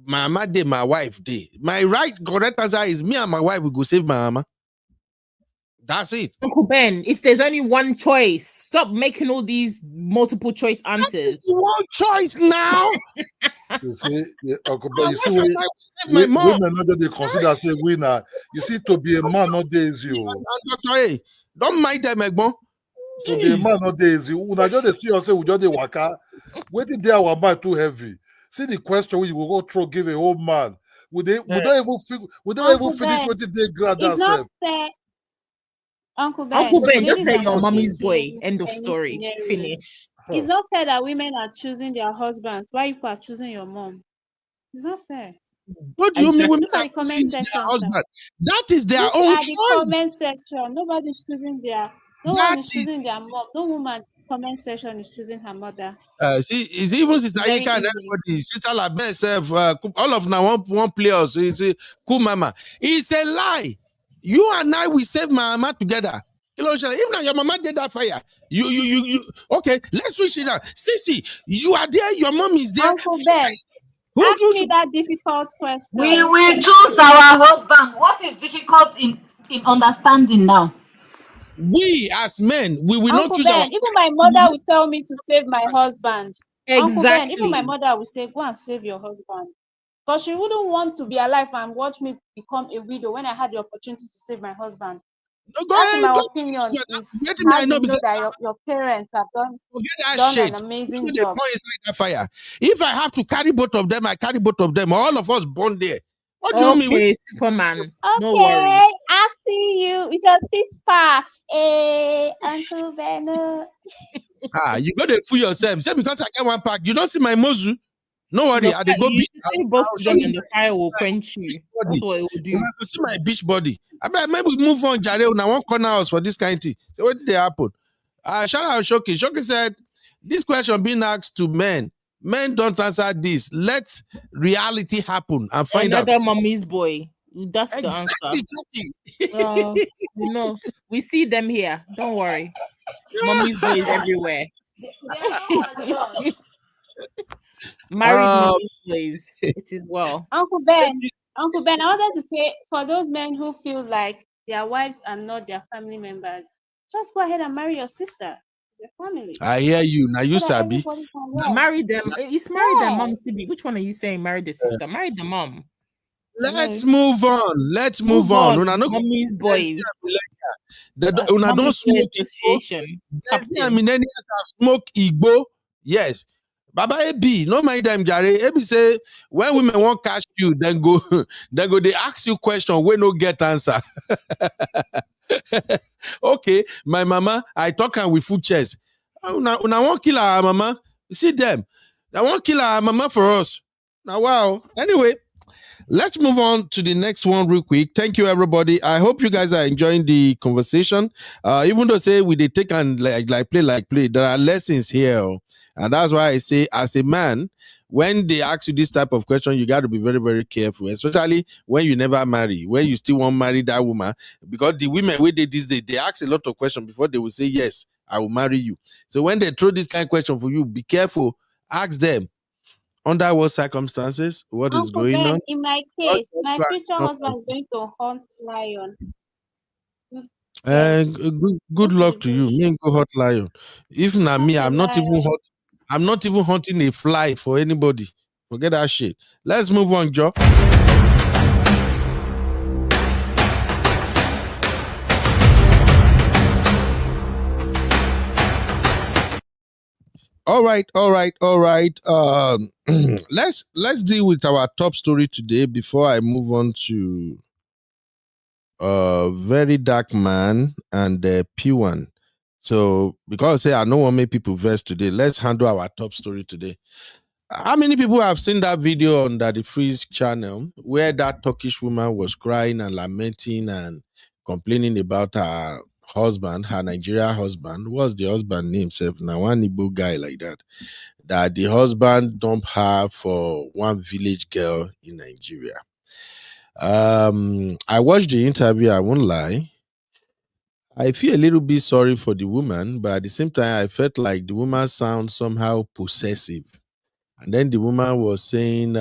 my mama day, my wife day, my correct answer is me and my wife will go save my mama. That's it. Uncle Ben, if there's only one choice, stop making all these multiple choice answers. One choice now. You see, Uncle Ben, you see, women not that they consider say winner. You see, to be a man not days you. Doctor, don't mind them, Egbon. To be a man not days you. Una just see yourself with the waka. Waiting there, our mind too heavy. See the question you will go throw, give a old man. We don't even finish what they grab It's that not self. fair. Uncle Uncle Ben, Ben, just ladies say are your not mommy's into boy. End of any story. scenarios. Finish. It's not fair that women are choosing their husbands while you are choosing your mom. It's not fair. What do you mean women Look at are the comment choosing their section, sir. husband? That is their Look own at the choice. comment section. Nobody's choosing their. No one is choosing their mom. No woman comment section is choosing her mother. See, it's even Sister Very Yika and easy. everybody, Sister Labe self, all of now one players. So it's a cool mama. It's a lie. You and I will save my mama together. Even now your mama did that fire. You. Okay, let's switch it out. Sissy, you are there. Your mom is there. Uncle Ben, ask me that difficult question. We will choose our husband. What is difficult in understanding now? We as men, we will not Uncle choose Ben, our. even my mother will tell me to save my husband. Uncle Ben, even my Exactly. mother will say, go and save your husband. Because she wouldn't want to be alive and watch me become a widow when I had the opportunity to save my husband. That, in my opinion, is how you know that your parents have done an amazing job. Inside that fire. If I have to carry both of them, I carry both of them. All of us born there. What do you mean? Okay, Superman. No Okay, worries. I see you with your six packs. Hey, Uncle Ben. You got to fool yourself. Say because I get one pack, you don't see my mozu. No worry, I go You beat. say both of them and the fire will quench you. That's what it will do. I go see my beach body. I bet maybe move on, Jare. Now one corner house for this kind of thing. So what did they happen? Shout out Shoki. Shoki said, this question being asked to men. Men don't answer this. Let reality happen and find out. Another mommy's boy. That's Exactly, the answer. We know. We see them here. Don't worry. Mommy's boys everywhere. Married mommy's boys. It is well. Uncle Ben, I wanted to say, for those men who feel like their wives are not their family members, just go ahead and marry your sister, your family. I hear you. Now you sabi. Marry them. It's marry them, mom. CB. Which one are you saying? Marry the sister. Marry the mom. Let's move on. Let's move on. Mommy's boys. Una don't smoke association. I mean, any smoke Igbo. Yes. Baba Ebi, no mind them, Jare. Ebi say, when women won't catch you, then go, they ask you question when no get answer. Okay, my mama, I talk and with food chest. Una won't kill our mama. You see them. They won't kill our mama for us. Now, wow. Anyway, let's move on to the next one real quick. Thank you, everybody. I hope you guys are enjoying the conversation. Even though say we they take and like play, there are lessons here. And that's why I say, as a man, when they ask you this type of question, you got to be very, very careful, especially when you never marry, when you still won't marry that woman. Because the women, where they this day, they ask a lot of questions before they will say, yes, I will marry you. So when they throw this kind of question for you, be careful. Ask them, under what circumstances, what is going on? In my case, my future husband is going to hunt lion. Good luck to you. Me go hot lion. If not me, I'm not even hunting a fly for anybody. Forget that shit. Let's move on, Joe. All right. Let's deal with our top story today before I move on to Verydarkman and P1. So because I know what many people verse today, let's handle our top story today. How many people have seen that video on the Freeze channel where that Turkish woman was crying and lamenting and complaining about her husband, her Nigeria husband? What's the husband name? Now one Igbo guy like that. That the husband dumped her for one village girl in Nigeria. I watched the interview, I won't lie. I feel a little bit sorry for the woman, but at the same time, I felt like the woman sounds somehow possessive. And then the woman was saying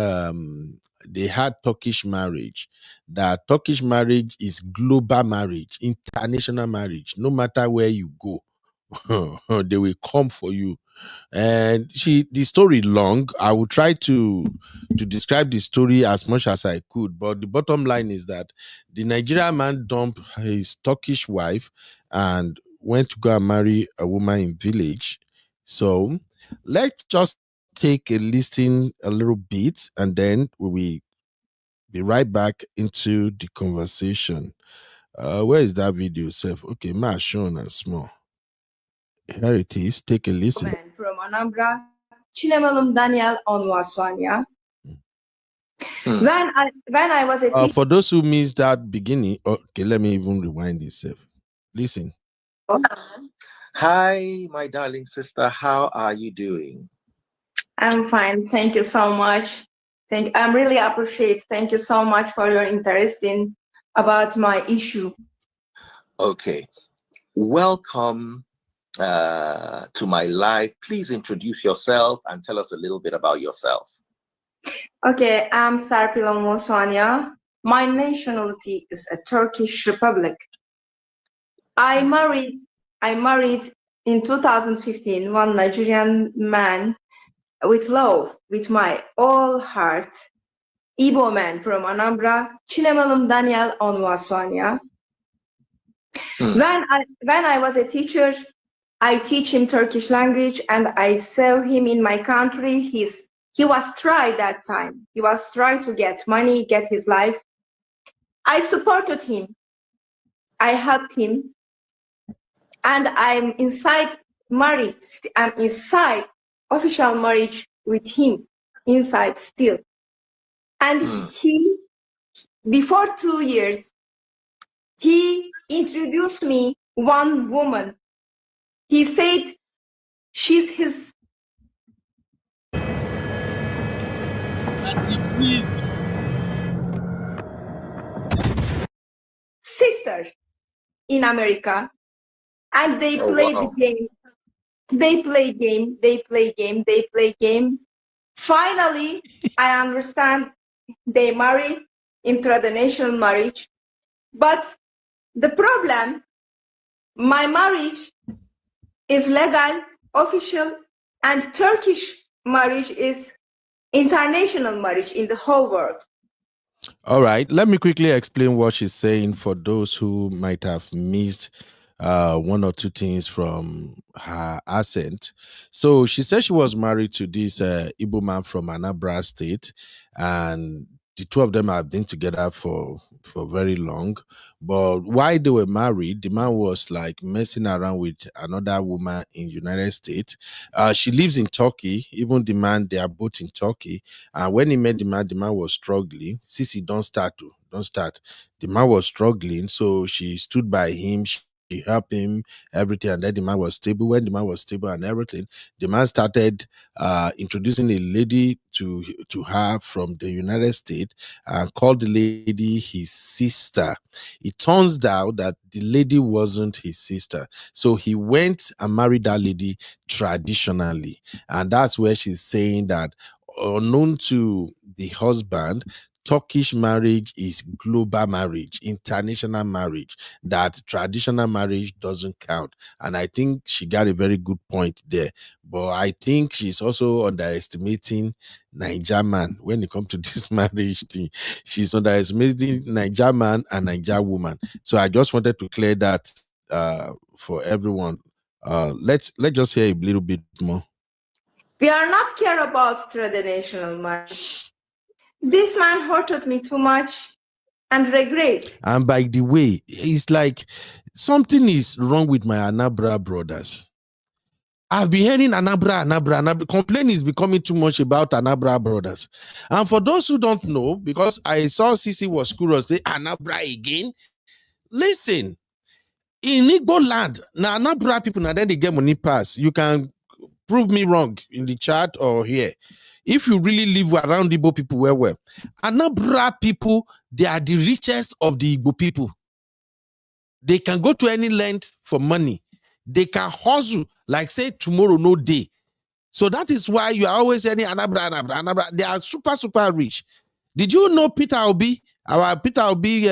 they had Turkish marriage. That Turkish marriage is global marriage, international marriage. No matter where you go, they will come for you. And the story long. I will try to describe the story as much as I could, but the bottom line is that the Nigerian man dumped his Turkish wife and went to go and marry a woman in village. So let's just take a listen a little bit, and then we be right back into the conversation. Where is that video, Seth? Okay, ma shown and small. Here it is. Take a listen. From Anambra, Chinemalum Daniel Onwaswanya. When I was a teacher. For those who missed that beginning, okay, let me even rewind this, Seth. Listen. Hi, my darling sister. How are you doing? I'm fine. Thank you so much. I really appreciate. Thank you so much for your interest in about my issue. Okay. Welcome to my live. Please introduce yourself and tell us a little bit about yourself. Okay, I'm Serpil Mosanya. My nationality is a Turkish Republic. I married in 2015 one Nigerian man with love, with my all heart. Igbo man from Anambra, Chinemalum Daniel Onwaswanya. When I was a teacher, I teach him Turkish language and I serve him in my country. He was tried that time. He was trying to get money, get his life. I supported him. I helped him. And I'm inside married. I'm inside official marriage with him, inside still. And he, before 2 years, he introduced me one woman. He said she's his sister in America. And they play the game. They play game. They play game. They play game. Finally, I understand they marry international marriage. But the problem, my marriage is legal, official, and Turkish marriage is international marriage in the whole world. All right, let me quickly explain what she's saying for those who might have missed one or two things from her accent. So she said she was married to this Igbo man from Anambra State, and the two of them have been together for very long. But while they were married, the man was like messing around with another woman in United States. She lives in Turkey. Even the man, they are both in Turkey. And when he met the man was struggling. Sisi, don't start. The man was struggling, so she stood by him. She helped him, everything, and then the man was stable. When the man was stable and everything, the man started introducing a lady to her from the United States and called the lady his sister. It turns out that the lady wasn't his sister, so he went and married that lady traditionally, and that's where she's saying that unknown to the husband, Turkish marriage is global marriage, international marriage, that traditional marriage doesn't count. And I think she got a very good point there. But I think she's also underestimating Niger man when it comes to this marriage thing. She's underestimating Niger man and Niger woman. So I just wanted to clear that for everyone. Let's just hear a little bit more. We are not care about traditional marriage. This man hurted me too much and regret. And by the way, it's like something is wrong with my Anambra brothers. I've been hearing Anambra. Complaint is becoming too much about Anambra brothers. And for those who don't know, because I saw Sisi was curious, say Anambra again. Listen, in Igbo land, now Anambra people, now then they get money pass. You can prove me wrong in the chat or here. If you really live around Igbo people well, Anambra people, they are the richest of the Igbo people. They can go to any length for money. They can hustle, like say tomorrow, no day. So that is why you are always hearing Anambra. They are super, super rich. Did you know Peter Obi, our Peter Obi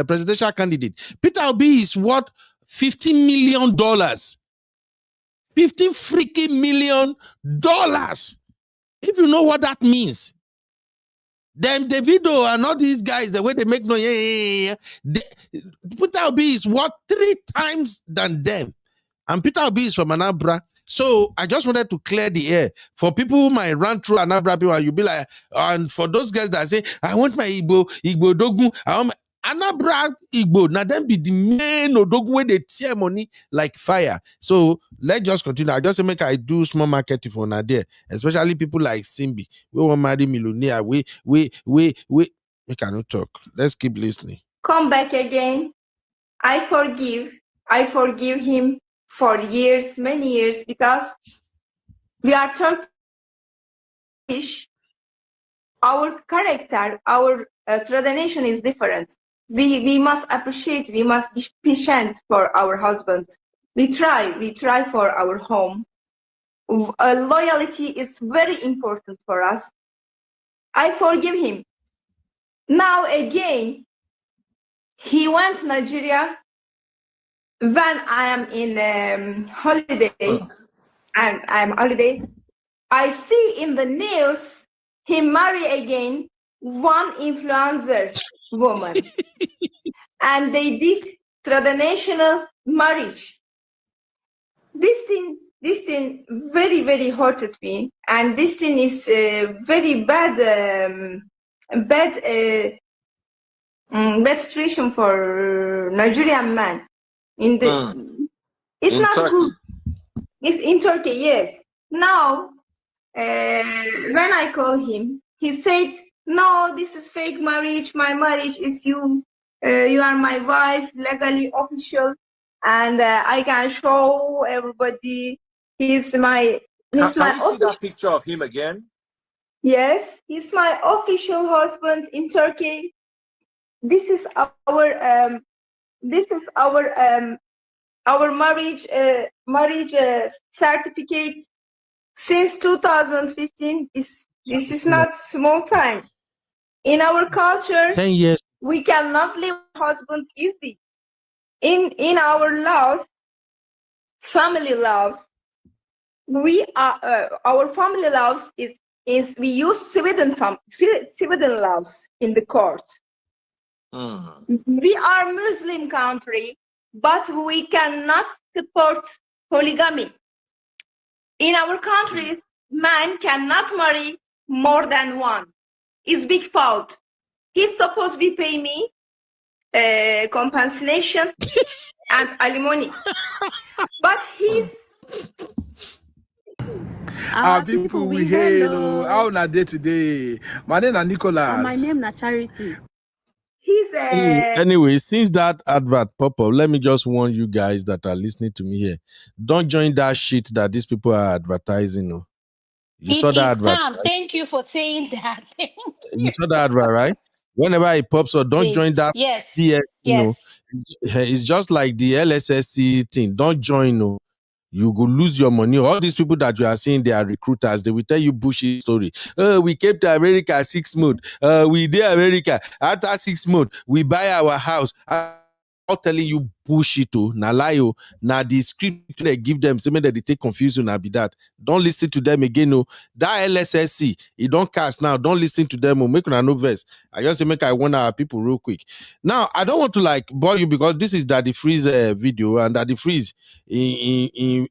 presidential candidate? Peter Obi is worth $50 million. $50 freaking $million. If you know what that means. Them Davido and all these guys, the way they make noise, Peter Obi is worth 3 times than them. And Peter Obi is from Anambra. So I just wanted to clear the air for people who might run through Anambra people and you'll be like, and for those guys that say, I want my Igbo Dogun, I want my Anambra Igbo, now then be the main Odogun where they tear money like fire. So let's just continue. I just make I do small marketing for Nadia, especially people like Simbi. We want marry millionaire. We cannot talk. Let's keep listening. Come back again. I forgive him for years, many years, because we are Turkish. Our character, our tradition is different. We must appreciate, we must be patient for our husbands. We try for our home. Loyalty is very important for us. I forgive him. Now again, he went to Nigeria when I am in holiday. I'm holiday. I see in the news he married again one influencer woman, and they did traditional marriage. This thing very, very hurted me, and this thing is very bad situation for Nigerian man. It's in not Turkey. good. It's in Turkey, yes. Now, when I call him, he said, "No, this is fake marriage. My marriage is you. You are my wife, legally official, and I can show everybody. He's my Can you see official." that picture of him again? Yes, he's my official husband in Turkey. This is our marriage certificate since 2015. This is not small time. In our culture, 10 years. we cannot leave husband easy. In our laws, family laws, we are our family laws is we use Sweden laws in the court. We are Muslim country, but we cannot support polygamy. In our country, man cannot marry more than one. It's big fault. He's supposed to be pay me compensation and alimony, but he's Our people we hail. How na day today? My name is Nicholas. And my name is Charity. He's Anyway, since that advert pop up, let me just warn you guys that are listening to me here. Don't join that shit that these people are advertising. No. You saw that advert. Scam. Right? Thank you for saying that. You saw that advert, right? Whenever it pops up, don't join that. Yes. PS, yes. It's just like the LSSC thing. Don't join. No. You go lose your money. All these people that you are seeing, they are recruiters. They will tell you bullshit story. We came to America 6 months. We did America. After 6 months, we buy our house. I'm not telling you bullshit. Na lie. Na the script they give them. Say that they take confusion. Na be that. Don't listen to them again. No. That LSSC, it don't cast now. Don't listen to them. Make una no verse. I just make I warn our people real quick. Now, I don't want to like bore you because this is Daddy Freeze video, and Daddy Freeze in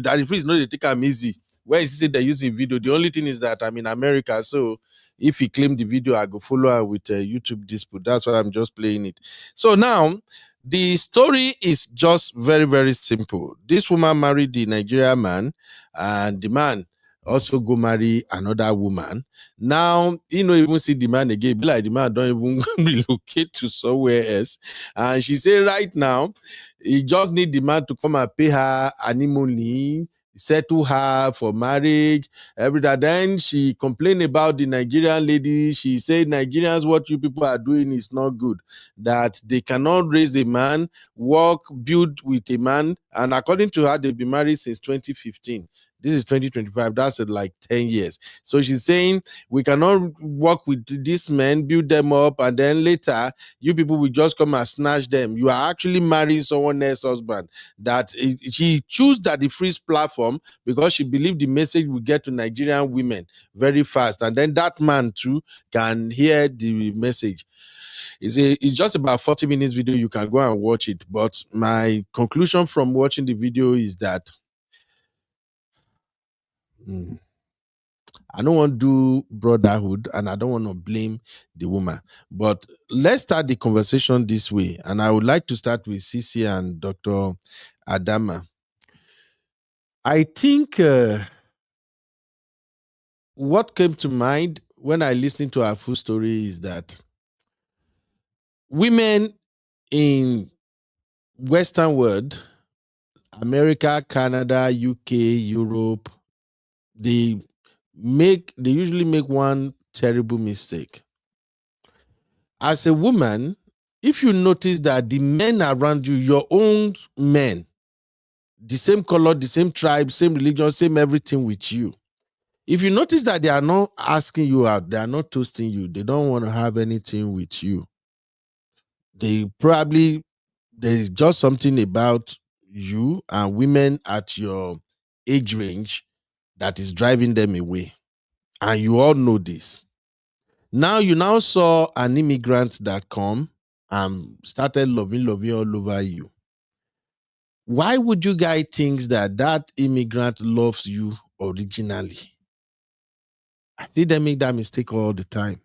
Daddy Freeze no they take am easy. Where is it they using video? The only thing is that I'm in America, so if he claim the video, I go follow her with YouTube dispute. That's why I'm just playing it. So now the story is just very, very simple. This woman married the Nigerian man, and the man also go marry another woman. Now, he don't even see the man again. Be like the man don't even relocate to somewhere else. And she say right now, he just need the man to come and pay her alimony, settle her for marriage, everything. Then she complained about the Nigerian lady. She said, Nigerians, what you people are doing is not good. That they cannot raise a man, work, build with a man. And according to her, they've been married since 2015. This is 2025. That's like 10 years. So she's saying we cannot work with these men, build them up, and then later you people will just come and snatch them. You are actually marrying someone else's husband. That she chose that the Freeze platform because she believed the message will get to Nigerian women very fast, and then that man too can hear the message. It's just about 40 minutes video. You can go and watch it. But my conclusion from watching the video is that Mm. I don't want to do brotherhood and I don't want to blame the woman. But let's start the conversation this way. And I would like to start with Sisi and Dr. Adama. I think what came to mind when I listened to our full story is that women in Western world, America, Canada, UK, Europe, they usually make one terrible mistake. As a woman, if you notice that the men around you, your own men, the same color, the same tribe, same religion, same everything with you, if you notice that they are not asking you out, they are not toasting you, they don't want to have anything with you, there's just something about you and women at your age range that is driving them away. And you all know this. Now you now saw an immigrant that come and started loving all over you. Why would you guys think that that immigrant loves you originally? I see them make that mistake all the time.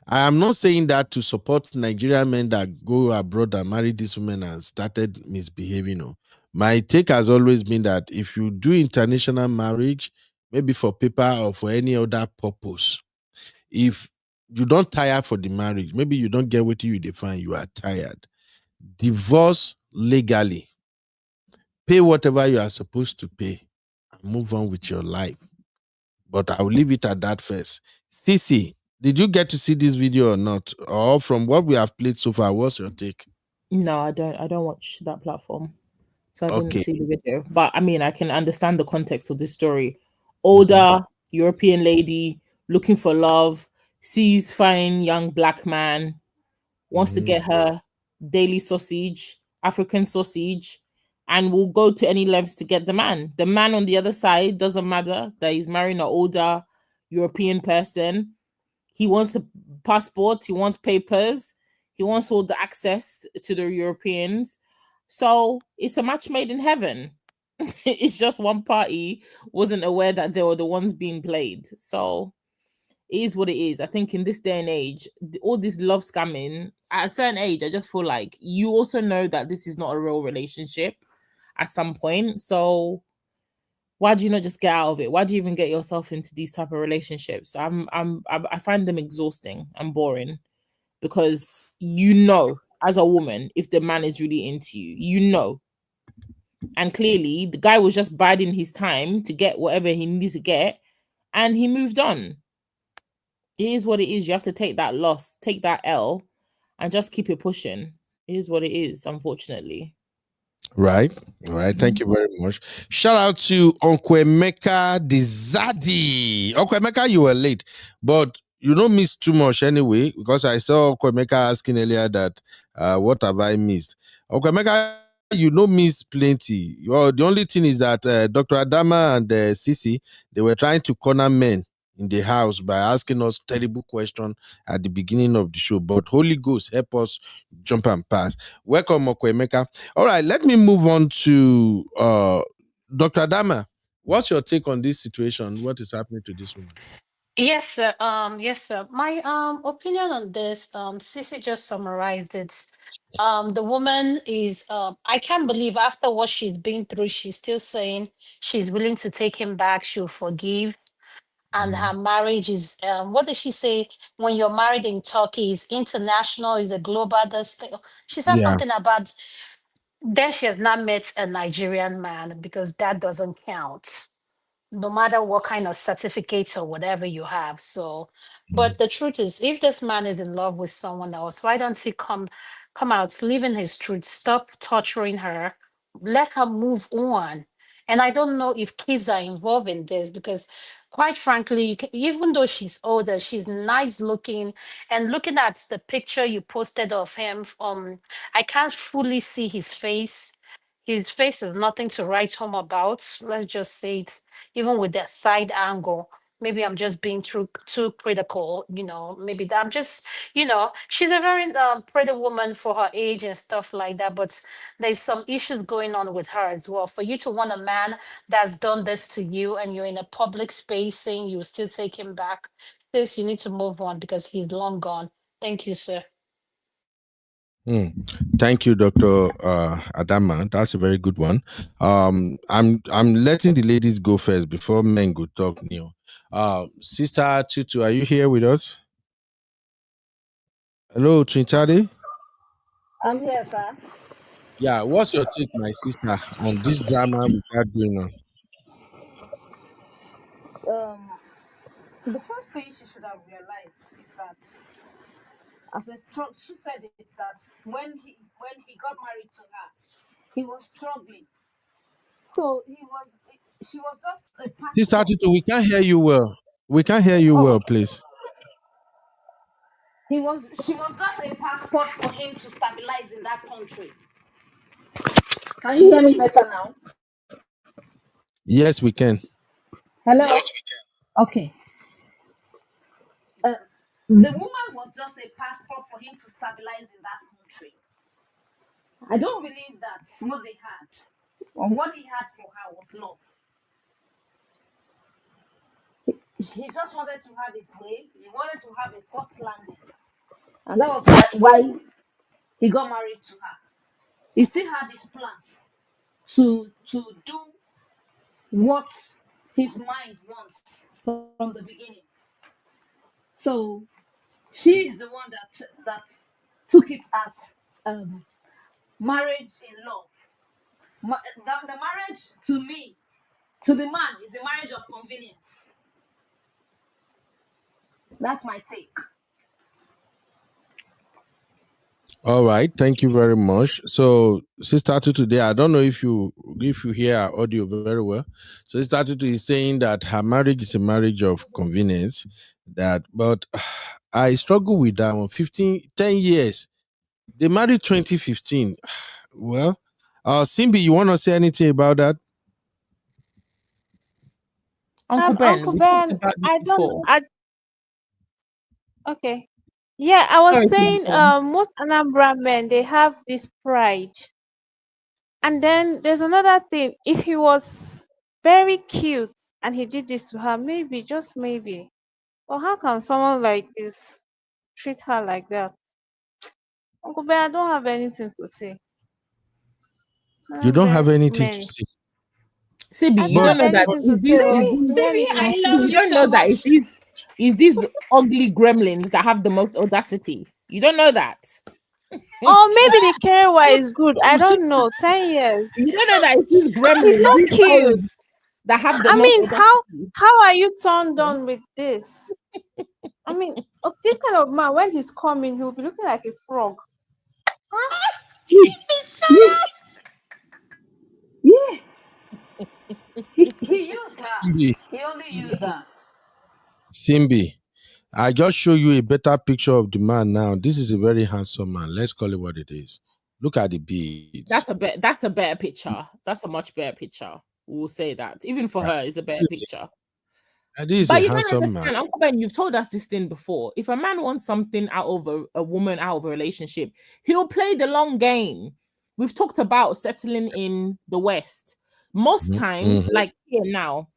I am not saying that to support Nigerian men that go abroad and marry these women and started misbehaving. No. My take has always been that if you do international marriage, maybe for paper or for any other purpose, if you don't tire for the marriage, maybe you don't get what you define, you are tired. Divorce legally. Pay whatever you are supposed to pay and move on with your life. But I will leave it at that first. Sisi, did you get to see this video or not? Or from what we have played so far, what's your take? No, I don't watch that platform. So I didn't Okay. see the video. But I mean, I can understand the context of this story. Older European lady looking for love, sees fine young black man, wants to get her daily sausage, African sausage, and will go to any lengths to get the man. The man on the other side, doesn't matter that he's marrying an older European person. He wants a passport, he wants papers, he wants all the access to the Europeans. So it's a match made in heaven. It's just one party wasn't aware that they were the ones being played. So it is what it is. I think in this day and age, all this love scamming, at a certain age, I just feel like you also know that this is not a real relationship at some point. So why do you not just get out of it? Why do you even get yourself into these type of relationships? I find them exhausting and boring because you know, as a woman, if the man is really into you, you know. And clearly the guy was just biding his time to get whatever he needs to get, and he moved on. It is what it is. You have to take that loss, take that L, and just keep it pushing. It is what it is, unfortunately. Right. All right. Thank you very much. Shout out to Uncle Emeka the Zaddy. Uncle Emeka, you were late, but you don't miss too much anyway, because I saw Uncle Emeka asking earlier that what have I missed? Uncle Emeka, you don't miss plenty. The only thing is that Dr. Adama and Sisi, they were trying to corner men in the house by asking us terrible question at the beginning of the show. But Holy Ghost help us jump and pass. Welcome, Uncle Emeka. All right, let me move on to Dr. Adama. What's your take on this situation? What is happening to this woman? Yes, sir. Yes, sir. My opinion on this, Sissy just summarized it. The woman is I can't believe after what she's been through, she's still saying she's willing to take him back, she'll forgive. And her marriage is what did she say? When you're married in Turkey, is international, is a global this thing. She said Yeah. something about then she has not met a Nigerian man because that doesn't count no matter what kind of certificates or whatever you have. So, but the truth is, if this man is in love with someone else, why don't he come out, live in his truth, stop torturing her, let her move on. And I don't know if kids are involved in this because, quite frankly, even though she's older, she's nice looking. And looking at the picture you posted of him, I can't fully see his face. His face is nothing to write home about. Let's just say it, even with that side angle. maybe I'm just being too critical, maybe I'm just, she's a very pretty woman for her age and stuff like that, but there's some issues going on with her as well. For you to want a man that's done this to you and you're in a public space saying you still take him back, this you need to move on because he's long gone. Thank you, sir. Thank you, Dr. Adama. That's a very good one. I'm letting the ladies go first before men go talk, Neil. Sister Tutu, are you here with us? Hello, Trinidad. I'm here, sir. Yeah, what's your take, my sister, on this drama we got going on? The first thing she should have realized is that as a strong, she said it's that when he got married to her, he was struggling. So she was just a Sister passport. Tutu, we can't hear you well. We can't hear you well, please. She was just a passport for him to stabilize in that country. Can you hear me better now? Yes, we can. Hello? Yes, we can. Okay. The woman was just a passport for him to stabilize in that country. I don't believe that what they had or what he had for her was love. He just wanted to have his way. He wanted to have a soft landing. And that was why he got married to her. He still had his plans to do what his mind wants from the beginning. So she is the one that took it as marriage in love. The marriage to me, to the man, is a marriage of convenience. That's my take. All right, thank you very much. So, Sister Tutu today, I don't know if you hear our audio very well. So, Sister Tutu is saying that her marriage is a marriage of convenience. But I struggle with that one. 10 years. They married 2015. Well, Simbi, you want to say anything about that? Uncle Ben, Uncle we talked Ben, about this I don't. before. Okay. Yeah, I was Sorry, saying, Simon. most Anambra men, they have this pride. And then there's another thing. If he was very cute and he did this to her, maybe, just maybe. Or how can someone like this treat her like that? Uncle Ben, I don't have anything to say. You don't have Anambra anything to men. say. Sibi, I you don't don't have know that anything to is say. this Siri, I love you you don't so know that much. is these ugly gremlins that have the most audacity. You don't know that. Or maybe the career is good. I don't know. 10 years. You don't know that it's these He's gremlins, not these cute. toads that have the I most mean, audacity. how are you turned on with this? I mean, this kind of man, when he's coming, he'll be looking like a frog. Huh? Yeah. He used her. Simbi, He only used her. Simbi, I just show you a better picture of the man now. This is a very handsome man. Let's call it what it is. Look at the beads. That's a better picture. That's a much better picture. We'll say that. Even for her, it's a better picture. This is But a you don't handsome understand, man. Uncle Ben, you've told us this thing before. If a man wants something out of a woman, out of a relationship, he'll play the long game. We've talked about settling in the West. Most time, like here now,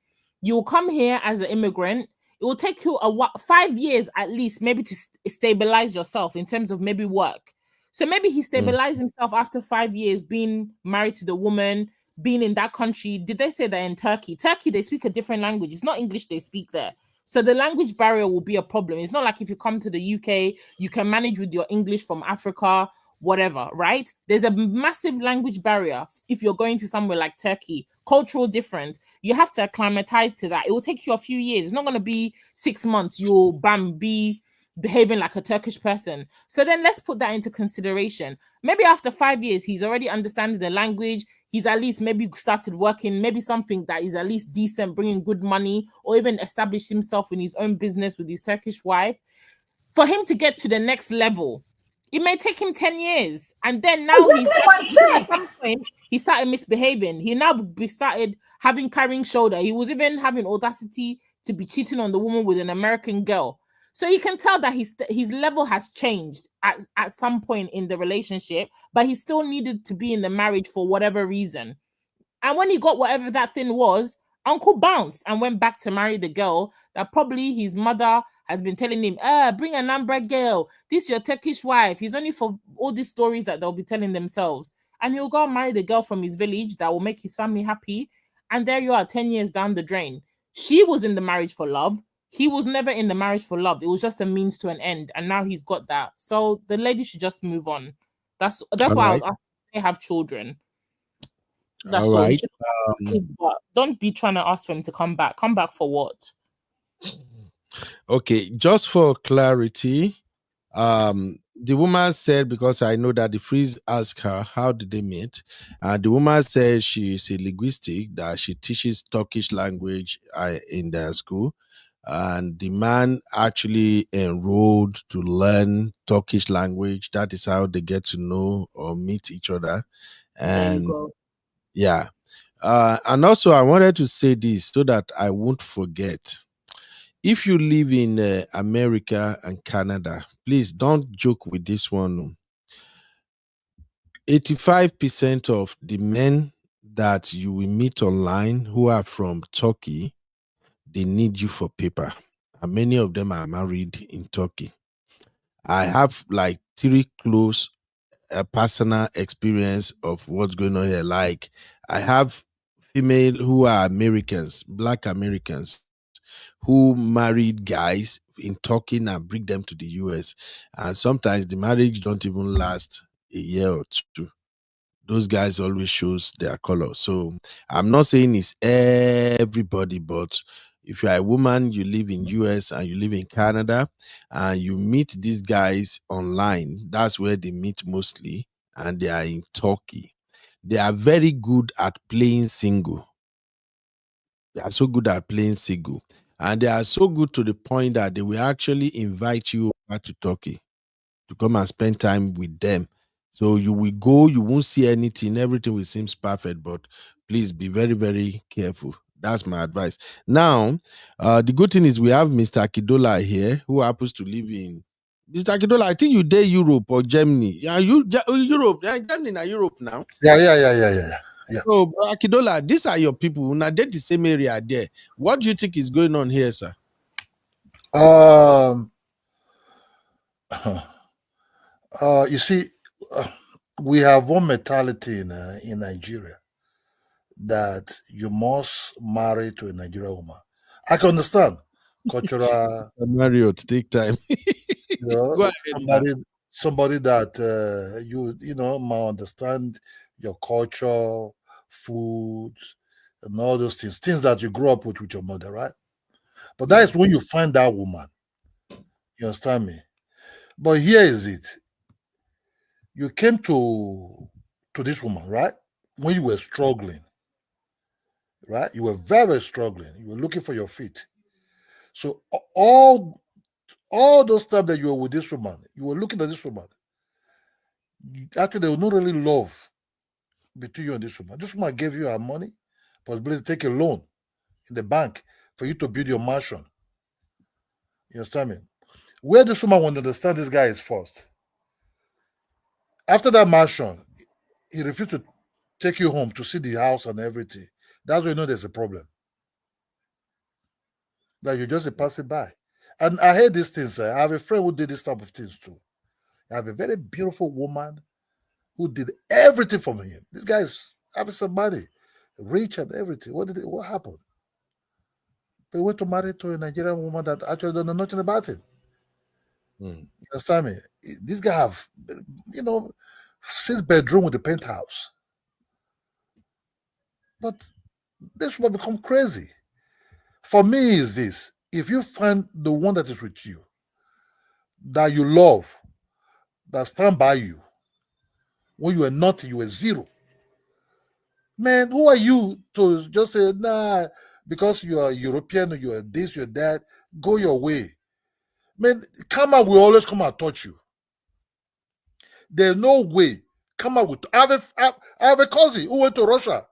you'll come here as an immigrant. It will take you 5 years at least, maybe to stabilize yourself in terms of maybe work. So maybe he stabilized himself after 5 years being married to the woman, being in that country. Did they say that in Turkey? Turkey, they speak a different language. It's not English they speak there. So the language barrier will be a problem. It's not like if you come to the UK, you can manage with your English from Africa, whatever, right? There's a massive language barrier if you're going to somewhere like Turkey. Cultural difference. You have to acclimatize to that. It will take you a few years. It's not going to be 6 months. You'll be behaving like a Turkish person. So then let's put that into consideration. Maybe after 5 years, he's already understanding the language. He's at least maybe started working, maybe something that is at least decent, bringing good money, or even established himself in his own business with his Turkish wife. For him to get to the next level, it may take him 10 years. And then now at some point, he started misbehaving. He now started carrying shoulder. He was even having audacity to be cheating on the woman with an American girl. So you can tell that his level has changed at some point in the relationship, but he still needed to be in the marriage for whatever reason. And when he got whatever that thing was, Uncle bounced and went back to marry the girl that probably his mother has been telling him, bring an Amber girl. This your Turkish wife. He's only for all these stories that they'll be telling themselves. And he'll go and marry the girl from his village that will make his family happy. And there you are, 10 years down the drain. She was in the marriage for love. He was never in the marriage for love. It was just a means to an end. And now he's got that. So the lady should just move on. That's All why I was right. asking if they have children. That's All all. You right. should have kids, but don't be trying to ask for him to come back. Come back for what? Okay, just for clarity, the woman said, because I know that the freeze asked her how did they meet, and the woman said she's a linguistic, that she teaches Turkish language in their school, and the man actually enrolled to learn Turkish language. That is how they get to know or meet each other. There you And go. yeah, and also I wanted to say this so that I won't forget. If you live in America and Canada, please don't joke with this one. 85% of the men that you will meet online who are from Turkey, they need you for paper. And many of them are married in Turkey. I have like 3 close personal experience of what's going on here. Like, I have female who are Americans, black Americans, who married guys in Turkey and bring them to the US. And sometimes the marriage don't even last a year or two. Those guys always shows their color. So I'm not saying it's everybody, but if you're a woman, you live in US and you live in Canada, and you meet these guys online, that's where they meet mostly, and they are in Turkey. They are very good at playing single. They are so good at playing single. And they are so good to the point that they will actually invite you over to Turkey to come and spend time with them. So you will go, you won't see anything, everything will seem perfect, but please be very, very careful. That's my advice. Now, the good thing is we have Mr. Akidola here, who happens to live in Mr. Akidola. I think you dare Europe or Germany. Yeah, Europe. Yeah, Germany na Europe now. Yeah. So, Akidola, these are your people. Now, they're the same area there. What do you think is going on here, sir? You see, we have one mentality in Nigeria that you must marry to a Nigerian woman. I can understand cultural. Mario, to take time. Go ahead, somebody that you know might understand your culture, food, and all those things that you grew up with your mother, right? But that is when you find that woman. You understand me? But here is it. You came to this woman, right? When you were struggling, right? You were very struggling. You were looking for your feet. So all those times that you were with this woman, you were looking at this woman. Actually, there was not really love between you and this woman. This woman gave you her money, possibility to take a loan in the bank for you to build your mansion. You understand me? Where this woman want to understand this guy is first. After that mansion, he refused to take you home to see the house and everything. That's when you know there's a problem. That you're just a passing by. And I heard these things. I have a friend who did this type of things too. I have a very beautiful woman who did everything for me. This guy is having some money, rich and everything. What happened? They went to marry to a Nigerian woman that actually don't know nothing about him. You understand me? This guy have, 6 bedroom with a penthouse. But this will become crazy. For me, is this: if you find the one that is with you, that you love, that stand by you, when you are nothing, you are zero. Man, who are you to just say, nah, because you are European or you are this, you are that, go your way. Man, karma will always come and touch you. There's no way. Karma will. I have a cousin who went to Russia.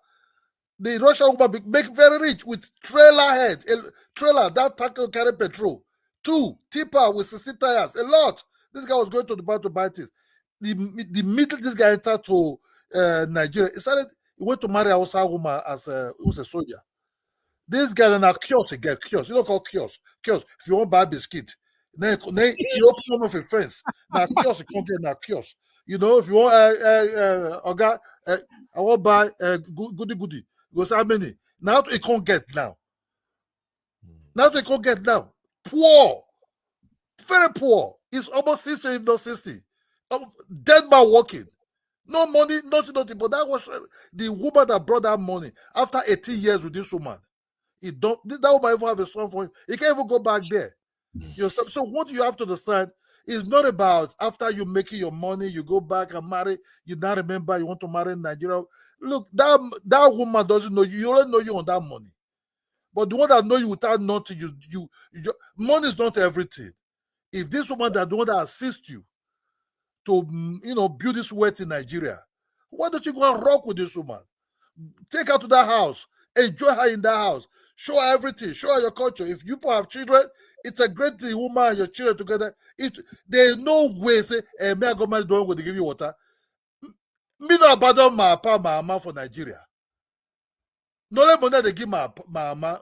The Russian woman make very rich with trailer head, a trailer that tackle carry petrol. 2 tipper with 60 tires, a lot. This guy was going to the bar to buy things. The middle this guy entered to Nigeria, he went to marry a Hausa woman who's a soldier. This guy in a kiosk again, kiosk. You don't call kiosk. Kiosk. If you want to buy biscuit, then you open one of a fence. Now kiosk, you can't get now kiosk. You know, if you want I want to buy goody. You go say how many? Now it can't get now. Now it can't get now. Poor. Very poor. It's almost 60, if not 60. Dead man walking. No money, nothing. But that was the woman that brought that money after 18 years with this woman. That woman even have a son for him. He can't even go back there. So what you have to understand is not about after you making your money, you go back and marry, you now remember you want to marry in Nigeria. Look, that woman doesn't know you. You only know you on that money. But the one that know you without nothing, money is not everything. If this woman that the one that assists you to build this wealth in Nigeria, why don't you go and rock with this woman? Take her to that house, enjoy her in that house, show her everything, show her your culture. If you have children, it's a great thing, woman and your children together. There's no way say, may I go marry the one where they give you water. Me not abandon my papa, my mama for Nigeria. No only money they give my mama,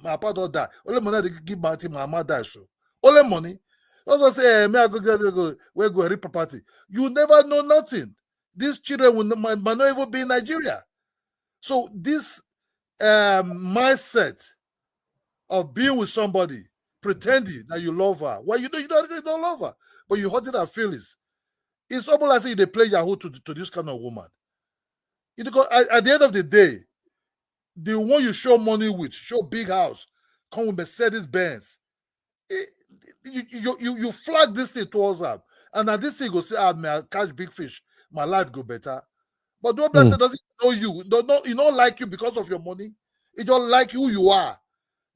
my papa don't die. Only money they give my mama die so. Only money. Also say, may I go reap property. You never know nothing. These children might not even be in Nigeria. So this mindset of being with somebody, pretending that you love her, well, you don't love her, but you hurting her feelings. It's almost like saying they play Yahoo to this kind of woman. Because at the end of the day, the one you show money with, show big house, come with Mercedes Benz, you flag this thing towards her, and now this thing go say, may I catch big fish, my life go better. But no blessing doesn't know you. He don't like you because of your money. He just like who you are.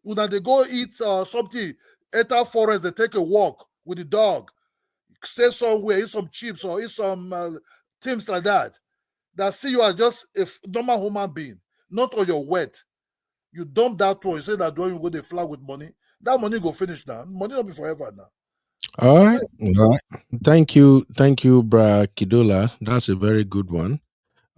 When they go eat something, enter forest, they take a walk with the dog, stay somewhere, eat some chips or eat some things like that. That see you as just a normal human being, not on your wet. You dump that one, you say that when you go they flag with money, that money go finish now. Money don't be forever now. All right. Thank you, Bra Kidola. That's a very good one.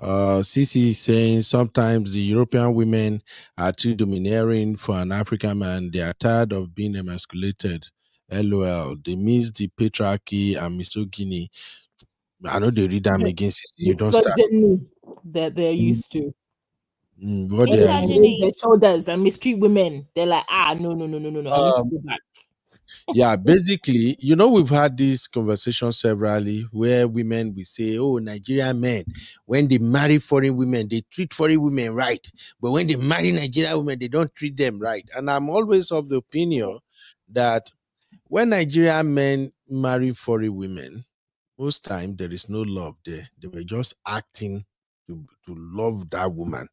Cici is saying sometimes the European women are too domineering for an African man. They are tired of being emasculated. LOL. They miss the patriarchy and misogyny. I know they read them again, Cici. You don't start. That they're used to. What When they they raise their shoulders and mistreat women, they're like, no. I need to go back. Yeah, basically, we've had this conversation severally where women will say, oh, Nigerian men, when they marry foreign women, they treat foreign women right. But when they marry Nigerian women, they don't treat them right. And I'm always of the opinion that when Nigerian men marry foreign women, most time there is no love there. They were just acting to love that woman.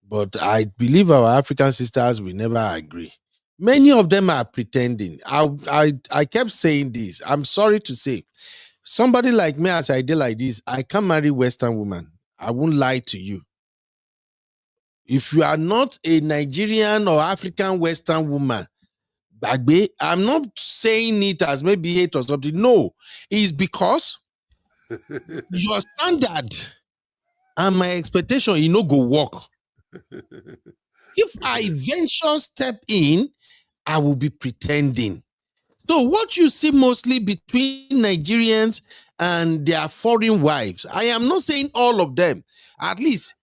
But I believe our African sisters will never agree. Many of them are pretending. I kept saying this. I'm sorry to say, somebody like me, as I did like this, I can't marry Western woman. I won't lie to you. If you are not a Nigerian or African Western woman, Bagbe, I'm not saying it as maybe hate or something. No, it's because your standard and my expectation, go work. If I venture step in, I will be pretending. So what you see mostly between Nigerians and their foreign wives, I am not saying all of them, at least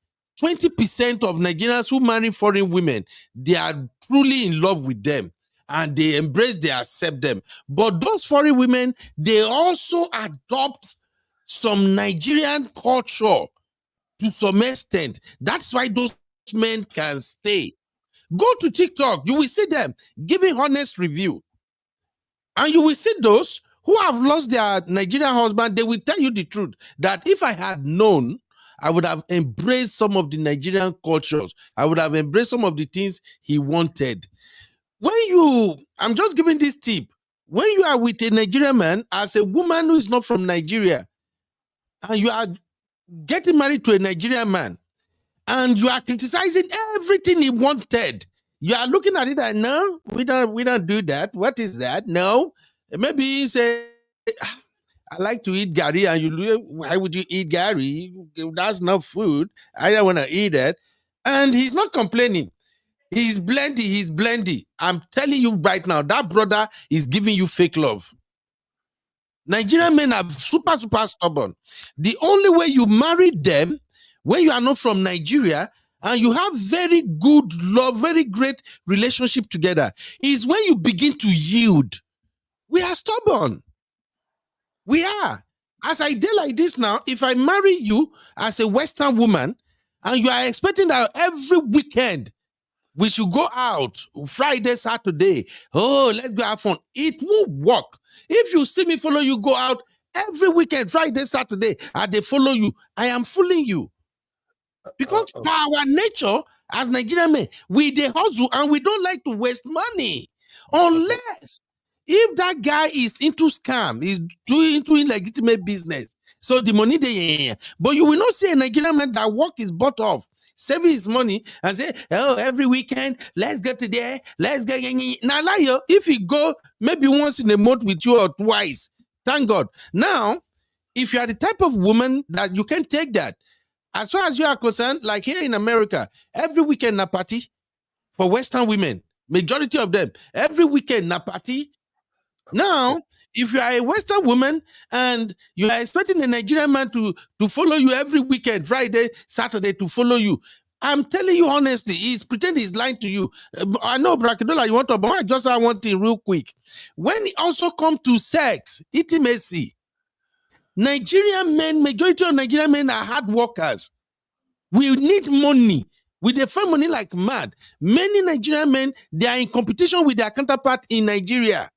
20% of Nigerians who marry foreign women, they are truly in love with them and they embrace, they accept them. But those foreign women, they also adopt some Nigerian culture to some extent. That's why those men can stay. Go to TikTok, you will see them giving honest review. And you will see those who have lost their Nigerian husband, they will tell you the truth, that if I had known, I would have embraced some of the Nigerian cultures. I would have embraced some of the things he wanted. I'm just giving this tip. When you are with a Nigerian man, as a woman who is not from Nigeria, and you are getting married to a Nigerian man, and you are criticizing everything he wanted. You are looking at it and no, we don't do that. What is that? No. Maybe he say, I like to eat gari, and why would you eat gari? That's not food. I don't want to eat it. And he's not complaining. He's blendy. I'm telling you right now, that brother is giving you fake love. Nigerian men are super stubborn. The only way you marry them when you are not from Nigeria and you have very good love, very great relationship together is when you begin to yield. We are stubborn. We are. As I did like this now, if I marry you as a Western woman and you are expecting that every weekend we should go out Friday, Saturday. Oh, let's go have fun. It won't work. If you see me follow you go out every weekend, Friday, Saturday, and they follow you, I am fooling you. Because by our nature as Nigerian men, we they hustle and we don't like to waste money. Unless if that guy is into scam, is doing illegitimate business. So the money they, but you will not see a Nigerian man that work his butt off, saving his money and say, oh, every weekend, let's get to there, let's get now. If he go maybe once in a month with you or twice, thank God. Now, if you are the type of woman that you can take that, as far as you are concerned, like here in America, every weekend na party for Western women, majority of them, every weekend na party. Now, if you are a Western woman and you are expecting a Nigerian man to follow you every weekend, Friday, Saturday, to follow you, I'm telling you honestly, he's pretending he's lying to you. I know, Brackedola, you want to, but I just have one thing real quick. When it also comes to sex, intimacy, Nigerian men, majority of Nigerian men are hard workers. We need money. We find money like mad. Many Nigerian men, they are in competition with their counterpart in Nigeria.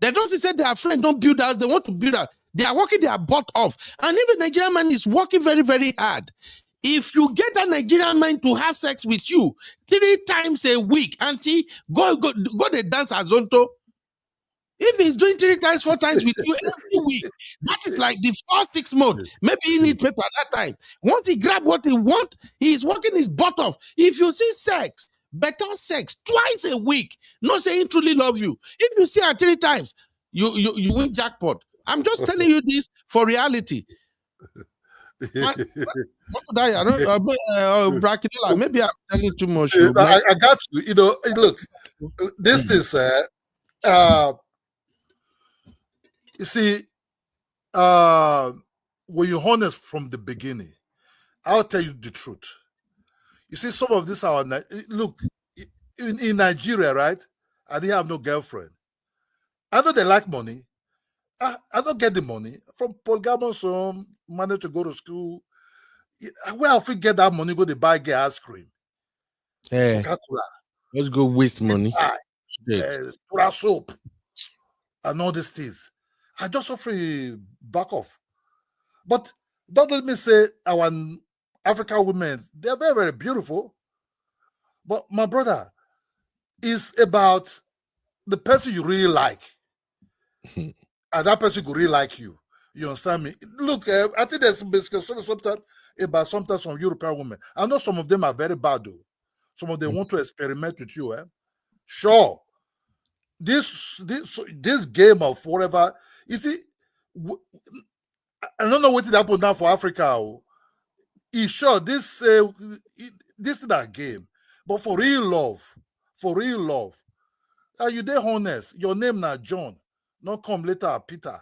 They don't say their friend don't build out, they want to build out. They are working their butt off. And if a Nigerian man is working very, very hard, if you get a Nigerian man to have sex with you 3 times a week, auntie, go they dance at Zonto. If he's doing 3 times, 4 times with you every week, that is like the first 6 months. Maybe he need paper at that time. Once he grab what he want, he's working his butt off. If you see sex, better sex twice a week, not saying truly love you. If you see her 3 times, you win jackpot. I'm just telling you this for reality. Maybe I'm telling too much. I got you. You know, look, this is you see, when you're honest from the beginning, I'll tell you the truth. You see, some of this are look in Nigeria, right? I didn't have no girlfriend. I know they like money. I don't get the money from polygamous home, managed to go to school. Where if we get that money, go to buy get ice cream. Hey, let's go waste money. Pura soap and all these things. I just offer back off. But don't let me say our African women, they're very, very beautiful. But my brother, it's about the person you really like. And that person could really like you. You understand me? Look, I think there's sometimes from European women. I know some of them are very bad though. Some of them want to experiment with you. Sure. This game of whatever, you see, I don't know what happened now for Africa. It's sure this is a game, but for real love, you dey honest. Your name na John, not come later Peter.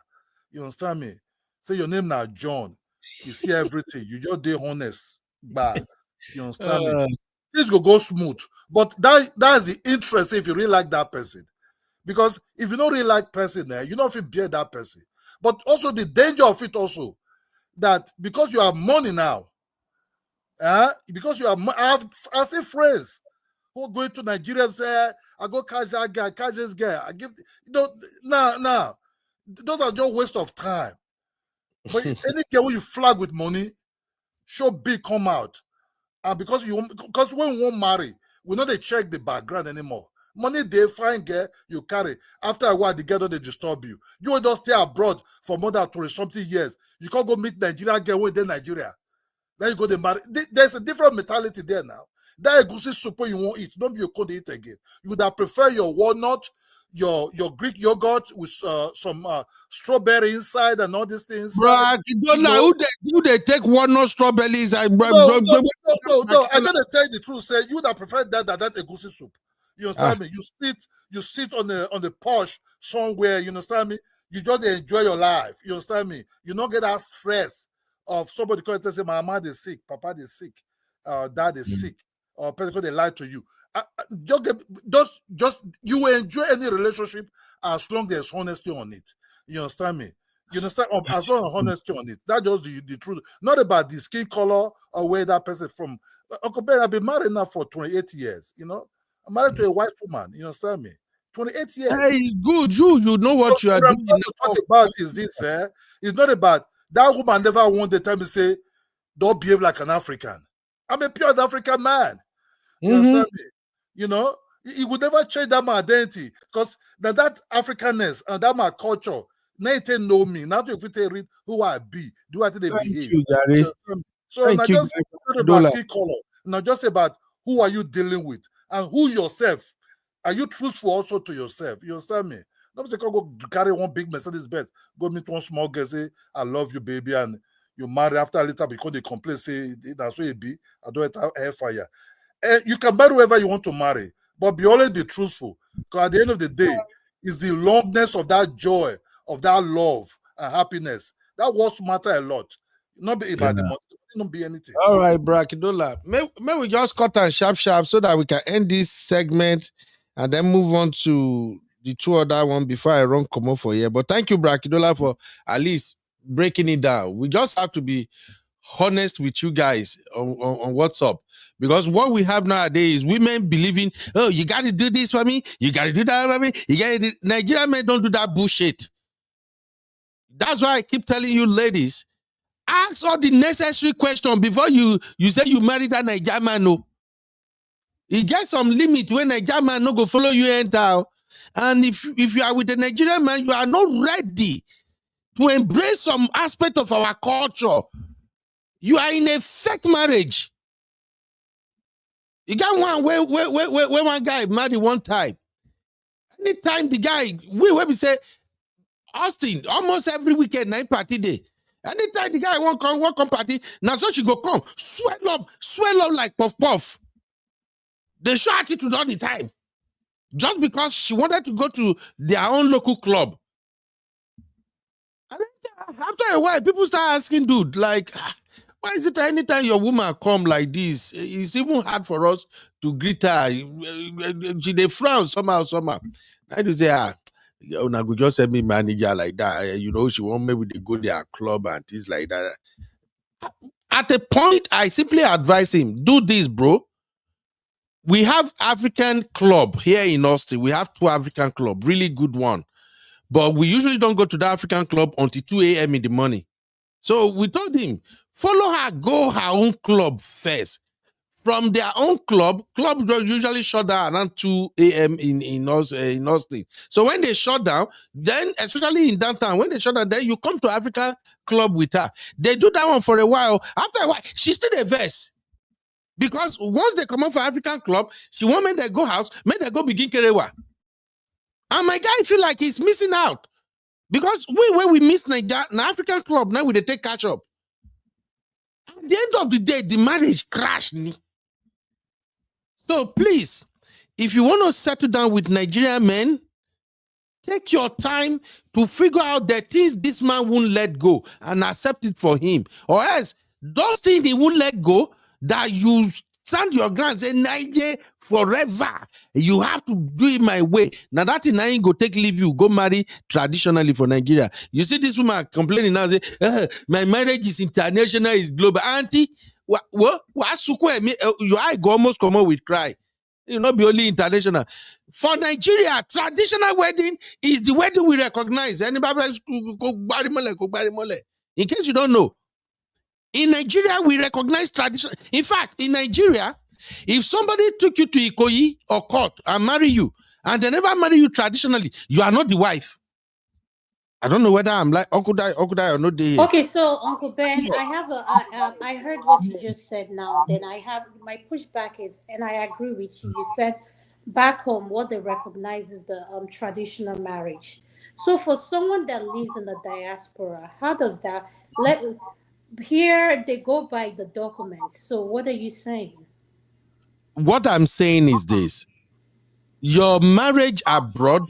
You understand me? Say your name na John. You see everything. You just dey honest, but you understand me? Things go smooth, but that's the interest if you really like that person. Because if you don't really like person, you don't feel bear that person. But also the danger of it also that because you have money now, because you have, I see friends who go into Nigeria and say, I go catch that guy, catch this guy. I give, nah. Those are just waste of time. But any girl when you flag with money, show big come out. And because when we won't marry, we know they check the background anymore. Money they find girl you carry. After a while, the girl don't disturb you. You will just stay abroad for more than 20-something years. You can't go meet Nigerian girl within Nigeria. Then you go to marry. There's a different mentality there now. That egusi soup you won't eat. Don't be a cold eat again. You would have prefer your walnut, your Greek yogurt with some strawberry inside and all these things. Bruh, who they take walnut strawberries? No. I gotta tell you the truth. Say you would have preferred that egusi soup. You understand me? You sit on the porch somewhere. You understand me? You just enjoy your life. You understand me? You don't get that stress of somebody calling and say, "My mama is sick, papa is sick, dad is sick," or because they lie to you. Just you will enjoy any relationship as long as there's honesty on it. You understand me? You understand? As long as honesty on it. That's just the truth. Not about the skin color or where that person from. Uncle Ben, I've been married now for 28 years. You know, I'm married to a white woman. You understand me? 28 years. Hey, good. You know what you are doing. What to talk about is this, it's not about that woman never one day time to say, don't behave like an African. I'm a pure African man. You understand me? You know, he would never change that my identity because that Africanness and that my culture, now they know me. Now if they read who I be, do I think they behave. You, Gary. So not just about skin color, not just about who are you dealing with and who yourself. Are you truthful also to yourself? You understand me? Nobody say go carry one big Mercedes Benz, go meet one small girl, say, I love you, baby, and you marry after later because they complain, say, that's what it be. I don't have hair fire. You can marry whoever you want to marry, but always be truthful. Because at the end of the day, it's the longness of that joy, of that love and happiness. That was matter a lot. Not be about the money, not be anything. All right, Brakidola. May we just cut and sharp so that we can end this segment and then move on to the two other one before I run come up for here. But thank you, Brakidola, for at least breaking it down. We just have to be honest with you guys on what's up. Because what we have nowadays is women believing, oh, you got to do this for me, you got to do that for me, you got to do... Nigerian men don't do that bullshit. That's why I keep telling you, ladies, ask all the necessary questions before you say you marry that Nigerian man. No. He gets some limit when Nigerian man no go follow you enter. And if you are with a Nigerian man, you are not ready to embrace some aspect of our culture. You are in a fake marriage. You got one where one guy married one time. Anytime the guy, we say, Austin, almost every weekend, 9 party day. Anytime the guy won't come party, now so she go come, swell up like puff. They show attitude all the time. Just because she wanted to go to their own local club. And then after a while, people start asking, dude, like, why is it anytime your woman come like this, it's even hard for us to greet her? They frown somehow. I do say, now go just send me manager like that. You know, she want maybe they go to their club and things like that. At a point, I simply advise him, do this, bro. We have African club here in Austin. We have 2 African club, really good one. But we usually don't go to the African club until 2 a.m. in the morning. So we told him, follow her, go her own club first. From their own clubs usually shut down around 2 a.m. in Austin. So when they shut down, then especially in downtown, when they shut down, then you come to African club with her. They do that one for a while. After a while, she still a verse. Because once they come out for African club, she want me to go house, make they go begin kerewa. And my guy feel like he's missing out. Because when we miss an African club, now we they take catch up. At the end of the day, the marriage crashed. So please, if you want to settle down with Nigerian men, take your time to figure out the things this man won't let go and accept it for him. Or else, those things he won't let go, that you stand your ground and say, Nigeria forever. You have to do it my way. Now that thing I ain't go take leave you, go marry traditionally for Nigeria. You see this woman complaining now, say, my marriage is international, is global. Auntie, what your eye go almost come out with cry. You not be only international. For Nigeria, traditional wedding is the wedding we recognize. Anybody else in case you don't know. In Nigeria, we recognize tradition. In fact, in Nigeria, if somebody took you to Ikoyi or court and marry you, and they never marry you traditionally, you are not the wife. I don't know whether I'm like Uncle Die or not there. Okay, so Uncle Ben, I have I heard what you just said now. Then I have my pushback is, and I agree with you. You said back home what they recognize is the traditional marriage. So for someone that lives in the diaspora, how does that let here they go by the documents? So what are you saying? What I'm saying is this: your marriage abroad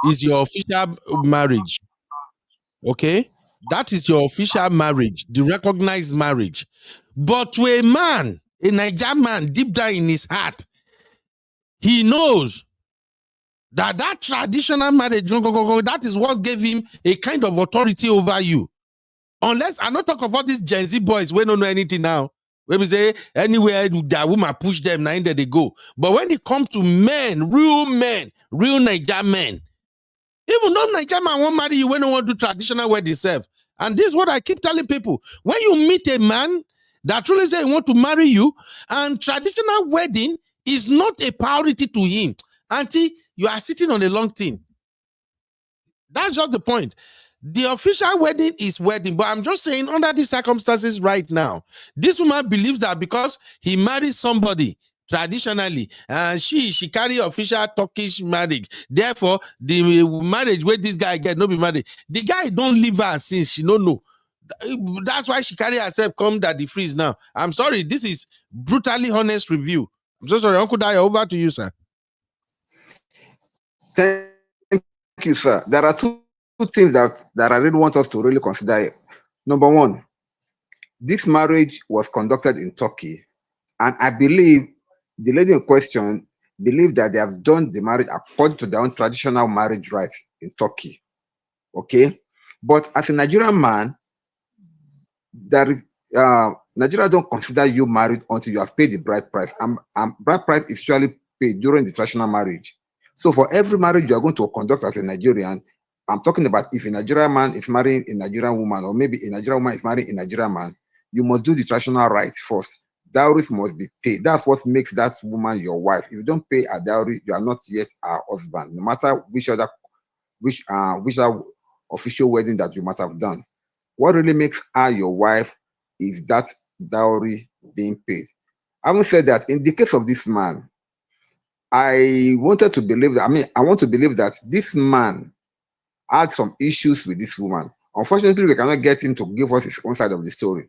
is your official marriage. Okay, that is your official marriage, the recognized marriage. But to a man, a Nigerian man, deep down in his heart, he knows that traditional marriage, that is what gave him a kind of authority over you. Unless I not talk about these Gen Z boys, we don't know anything now. When we say anywhere that woman push them, now there they go. But when it comes to men, real Nigerian men, even though Nigerian man won't marry you when they want to do traditional wedding self. And this is what I keep telling people. When you meet a man that truly say he want to marry you, and traditional wedding is not a priority to him, auntie, you are sitting on a long thing. That's just the point. The official wedding is wedding, but I'm just saying under these circumstances right now, this woman believes that because he married somebody traditionally, and she carry official Turkish marriage, therefore the marriage where this guy get no be married. The guy don't leave her since she don't know. That's why she carry herself come that the freeze now. I'm sorry, this is brutally honest review. I'm so sorry, Uncle Daya, over to you, sir. Thank you, sir. There are two things that I really want us to really consider. Number one, this marriage was conducted in Turkey, and I believe the lady in question believe that they have done the marriage according to their own traditional marriage rights in Turkey. Okay, but as a Nigerian man, that is, Nigeria don't consider you married until you have paid the bride price. Bride price is usually paid during the traditional marriage. So for every marriage you are going to conduct as a Nigerian, I'm talking about if a Nigerian man is marrying a Nigerian woman, or maybe a Nigerian woman is marrying a Nigerian man, you must do the traditional rights first. Dowries must be paid. That's what makes that woman your wife. If you don't pay a dowry, you are not yet her husband, no matter which other official wedding that you must have done. What really makes her your wife is that dowry being paid. Having said that, in the case of this man, I want to believe that this man had some issues with this woman. Unfortunately, we cannot get him to give us his own side of the story.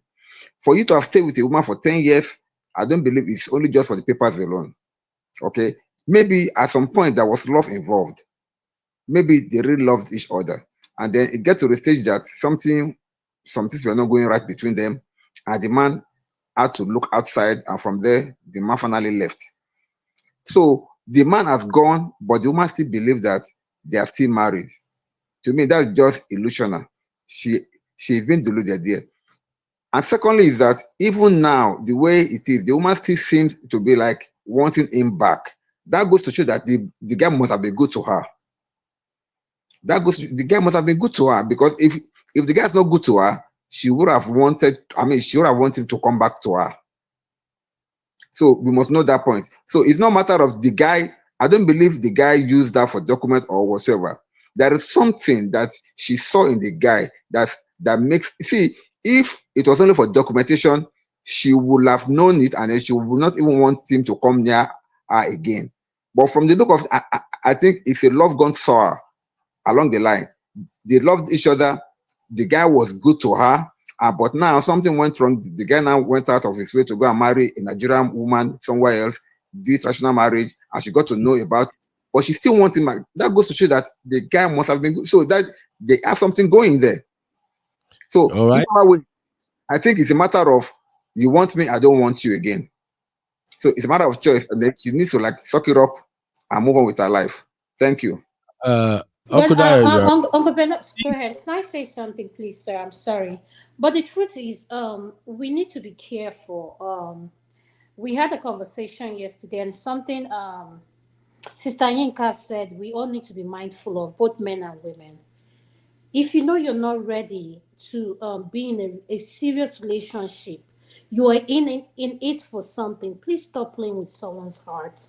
For you to have stayed with a woman for 10 years, I don't believe it's only just for the papers alone. Okay? Maybe at some point there was love involved. Maybe they really loved each other. And then it gets to the stage that some things were not going right between them. And the man had to look outside. And from there, the man finally left. So the man has gone, but the woman still believes that they are still married. To me, that's just illusional. She's been deluded there. And secondly, is that even now, the way it is, the woman still seems to be like wanting him back. That goes to show that the guy must have been good to her. The guy must have been good to her, because if the guy is not good to her, she would have wanted him to come back to her. So we must know that point. So it's not a matter of the guy. I don't believe the guy used that for document or whatsoever. There is something that she saw in the guy that makes, see, if it was only for documentation, she would have known it, and then she would not even want him to come near her again. But from the look of, I think it's a love gone sour along the line. They loved each other. The guy was good to her. But now something went wrong. The guy now went out of his way to go and marry a Nigerian woman somewhere else, did traditional marriage, and she got to know about it. But she still wants him. That goes to show that the guy must have been good. So that they have something going there. So all right. I think it's a matter of, you want me, I don't want you again. So it's a matter of choice, and then she needs to suck it up and move on with her life. Thank you. Uncle Ben, go ahead. Can I say something, please, sir? I'm sorry, but the truth is, we need to be careful. We had a conversation yesterday, and something Sister Yinka said we all need to be mindful of, both men and women. If you know you're not ready to be in a serious relationship, you are in it for something. Please stop playing with someone's heart.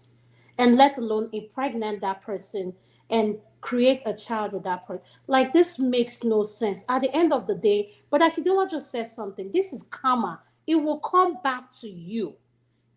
and let alone impregnate that person and create a child with that person. Like, this makes no sense. At the end of the day, but Akidola just said something. This is karma. It will come back to you.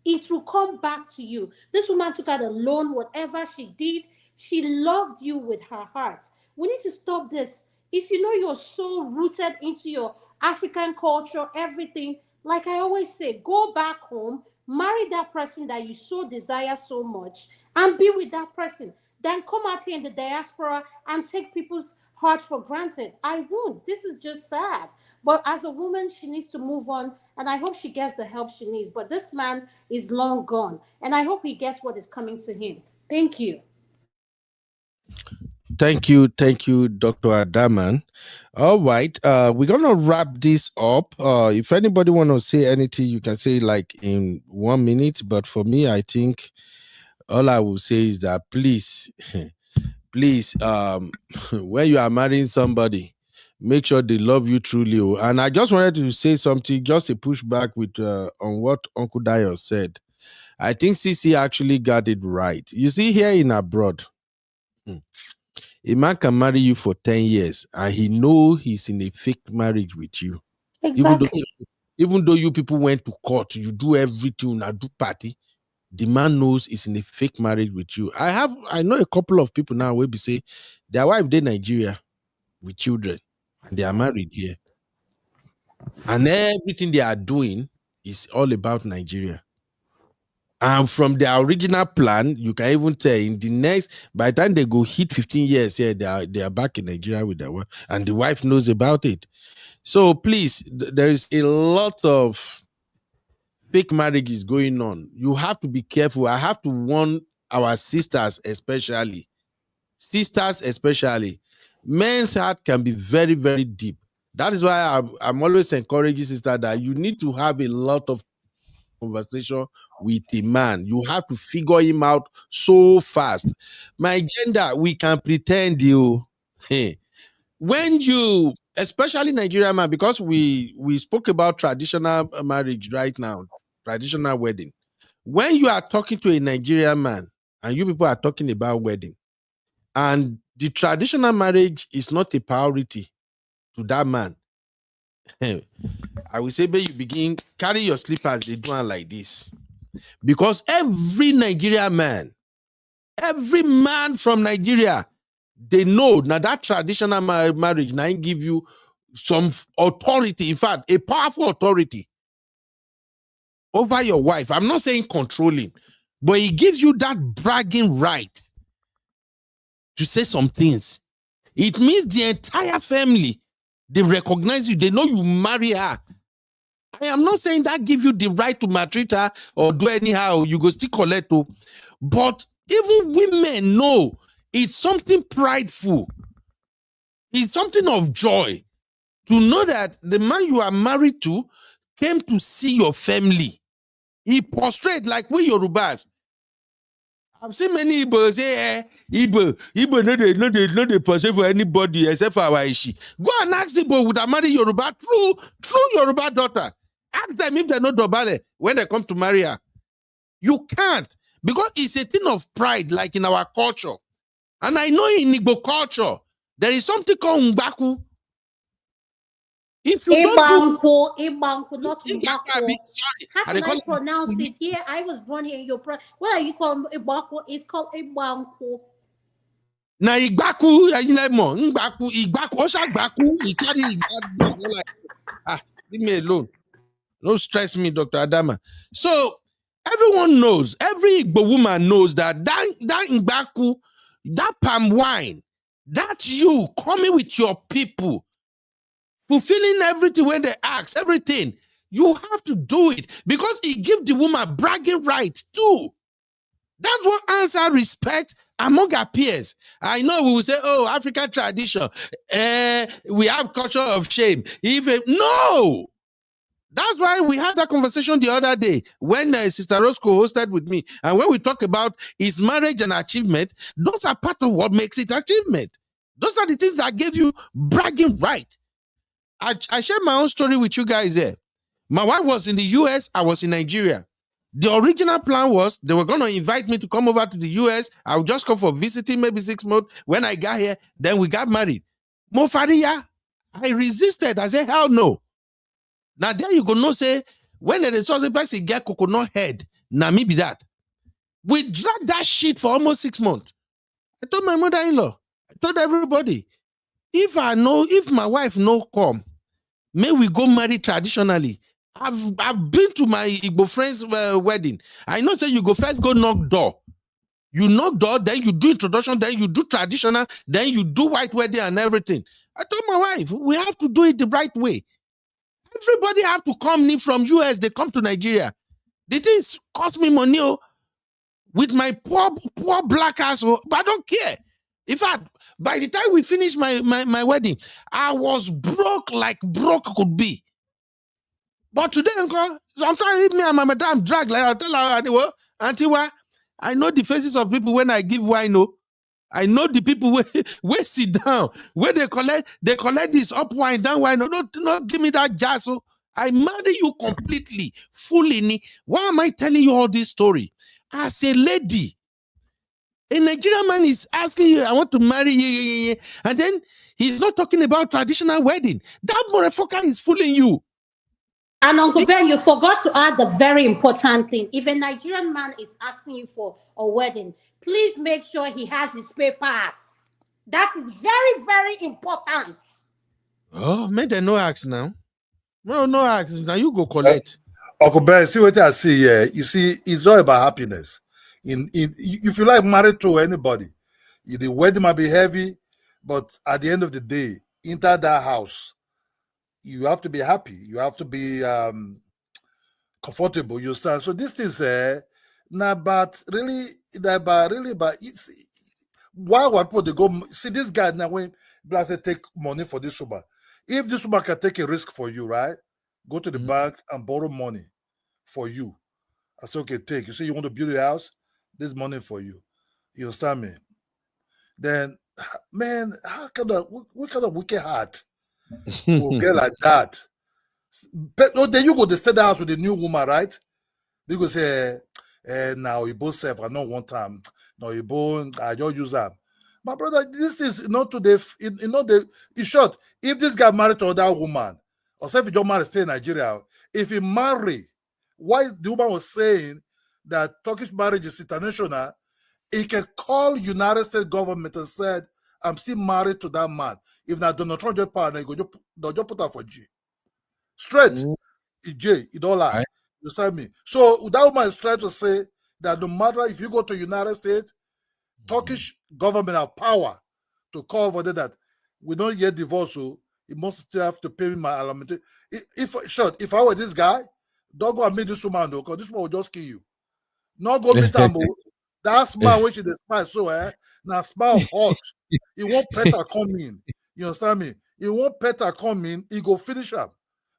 It will come back to you. This woman took out a loan, whatever she did, she loved you with her heart. We need to stop this. If you know you're so rooted into your African culture, everything, like I always say, go back home, marry that person that you so desire so much, and be with that person. Then come out here in the diaspora and take people's heart for granted. I won't. This is just sad. But as a woman, she needs to move on, and I hope she gets the help she needs. But this man is long gone, and I hope he gets what is coming to him. Thank you. Thank you, Dr. Adaman. All right, we're gonna wrap this up. If anybody want to say anything, you can say like in 1 minute. But for me, I think all I will say is that please, please, when you are marrying somebody, make sure they love you truly. And I just wanted to say something, just to push back with on what Uncle Dio said. I think CC actually got it right. You see, here in abroad, a man can marry you for 10 years and he know he's in a fake marriage with you. Exactly. Even though you people went to court, you do everything, I do party, the man knows he's in a fake marriage with you. I know a couple of people now will be say their wife they Nigeria with children and they are married here. And everything they are doing is all about Nigeria. And from their original plan, you can even tell in the next, by the time they go hit 15 years here, they are back in Nigeria with their wife, and the wife knows about it. So please, there is a lot of fake marriages going on. You have to be careful. I have to warn our sisters, especially. Men's heart can be very, very deep. That is why I'm always encouraging sisters that you need to have a lot of conversation with a man. You have to figure him out so fast. My gender, we can pretend you. When you, especially Nigerian man, because we spoke about traditional marriage right now, traditional wedding. When you are talking to a Nigerian man and you people are talking about wedding, and the traditional marriage is not a priority to that man, I will say, you begin carry your slippers, they do it like this. Because every Nigerian man, every man from Nigeria, they know now that traditional marriage now give you some authority, in fact, a powerful authority over your wife. I'm not saying controlling, but it gives you that bragging right to say some things. It means the entire family, they recognize you, they know you marry her. I am not saying that gives you the right to maltreat her or do anyhow, you go still collect to. But even women know it's something prideful. It's something of joy to know that the man you are married to came to see your family. He prostrate like we Yorubas. I've seen many Igbo say, Igbo no prostrate for anybody except for our Ishi. Go and ask Igbo would have married Yoruba, true Yoruba daughter. Ask them if they're not Dobale when they come to marry her. You can't, because it's a thing of pride, like in our culture. And I know in Igbo culture, there is something called Mbaku. If you don't do Ibanku, not Mbako. How can I pronounce it here? I was born here in your what are you calling Ibanku? It's called Ibanku. Na Igbaku, Igbaku, Osagbaku, he carry Igbaku. Leave me alone. No stress me, Dr. Adama. So everyone knows, every Igbo woman knows that Igbaku, that palm wine, that you coming with your people, fulfilling everything when they ask, everything, you have to do it because it gives the woman bragging right too. That's what answer respect among our peers. I know we will say, oh, African tradition, we have culture of shame. No. That's why we had that conversation the other day when Sister Roscoe hosted with me. And when we talk about is marriage an achievement, those are part of what makes it achievement. Those are the things that give you bragging right. I shared my own story with you guys there. My wife was in the US, I was in Nigeria. The original plan was they were going to invite me to come over to the US. I would just come for visiting, maybe 6 months. When I got here, then we got married. Mofaria, I resisted. I said, hell no. Now there you go, no say, when the resource person get coconut head, now me be that. We dragged that shit for almost 6 months. I told my mother-in-law, I told everybody, if my wife no come, may we go marry traditionally. I've been to my Igbo friend's wedding. I know say you go first go knock door. You knock door, then you do introduction, then you do traditional, then you do white wedding and everything. I told my wife, we have to do it the right way. Everybody have to come in from US, they come to Nigeria. The things cost me money with my poor black ass, but I don't care. In fact, by the time we finished my wedding, I was broke like broke could be. But today, sometimes if me and my madam drag, like I'll tell her, Auntie, I know the faces of people when I give wine. I know the people where sit down, where they collect this up wine, down wine. Not give me that jazz. So I marry you completely, fully. Why am I telling you all this story? As a lady, a Nigerian man is asking you, I want to marry you, and then he's not talking about traditional wedding. That motherfucker is fooling you. And Uncle Ben, you forgot to add the very important thing. If a Nigerian man is asking you for a wedding, please make sure he has his papers. That is very, very important. Oh, man, they no ask now. No ask. Now you go collect. Uncle Ben, see what I see here. You see, it's all about happiness. If you like married to anybody, the wedding might be heavy, but at the end of the day, enter that house, you have to be happy. You have to be comfortable. You understand? So this is but why would people they go see this guy now when Black say take money for this woman? If this woman can take a risk for you, right? Go to the bank and borrow money for you. I say, okay, take. You say you want to build a house, this money for you. You understand me? Then, man, what kind of wicked heart will get like that? But no, then you go to stay the house with a new woman, right? They go say, now you both self, I know one time. No, you both, I just use them. My brother, this is not to the, in short, if this guy married to another woman, or say if he just married stay in Nigeria, if he marry, why the woman was saying that Turkish marriage is international, he can call United States government and said, I'm still married to that man. If not Donald Trump just power, they'll just put her for G. Straight. J, you don't lie. Right. You understand me? So that woman is trying to say that no matter if you go to United States, Turkish government have power to call for that we don't get divorced, so he must still have to pay me my alimony. If I were this guy, don't go and meet this woman though, because this one will just kill you. Not go meet her, that smile when she the smile so now smile hot. He won't pet her come in. You understand me? He won't pet her come in, he go finish her.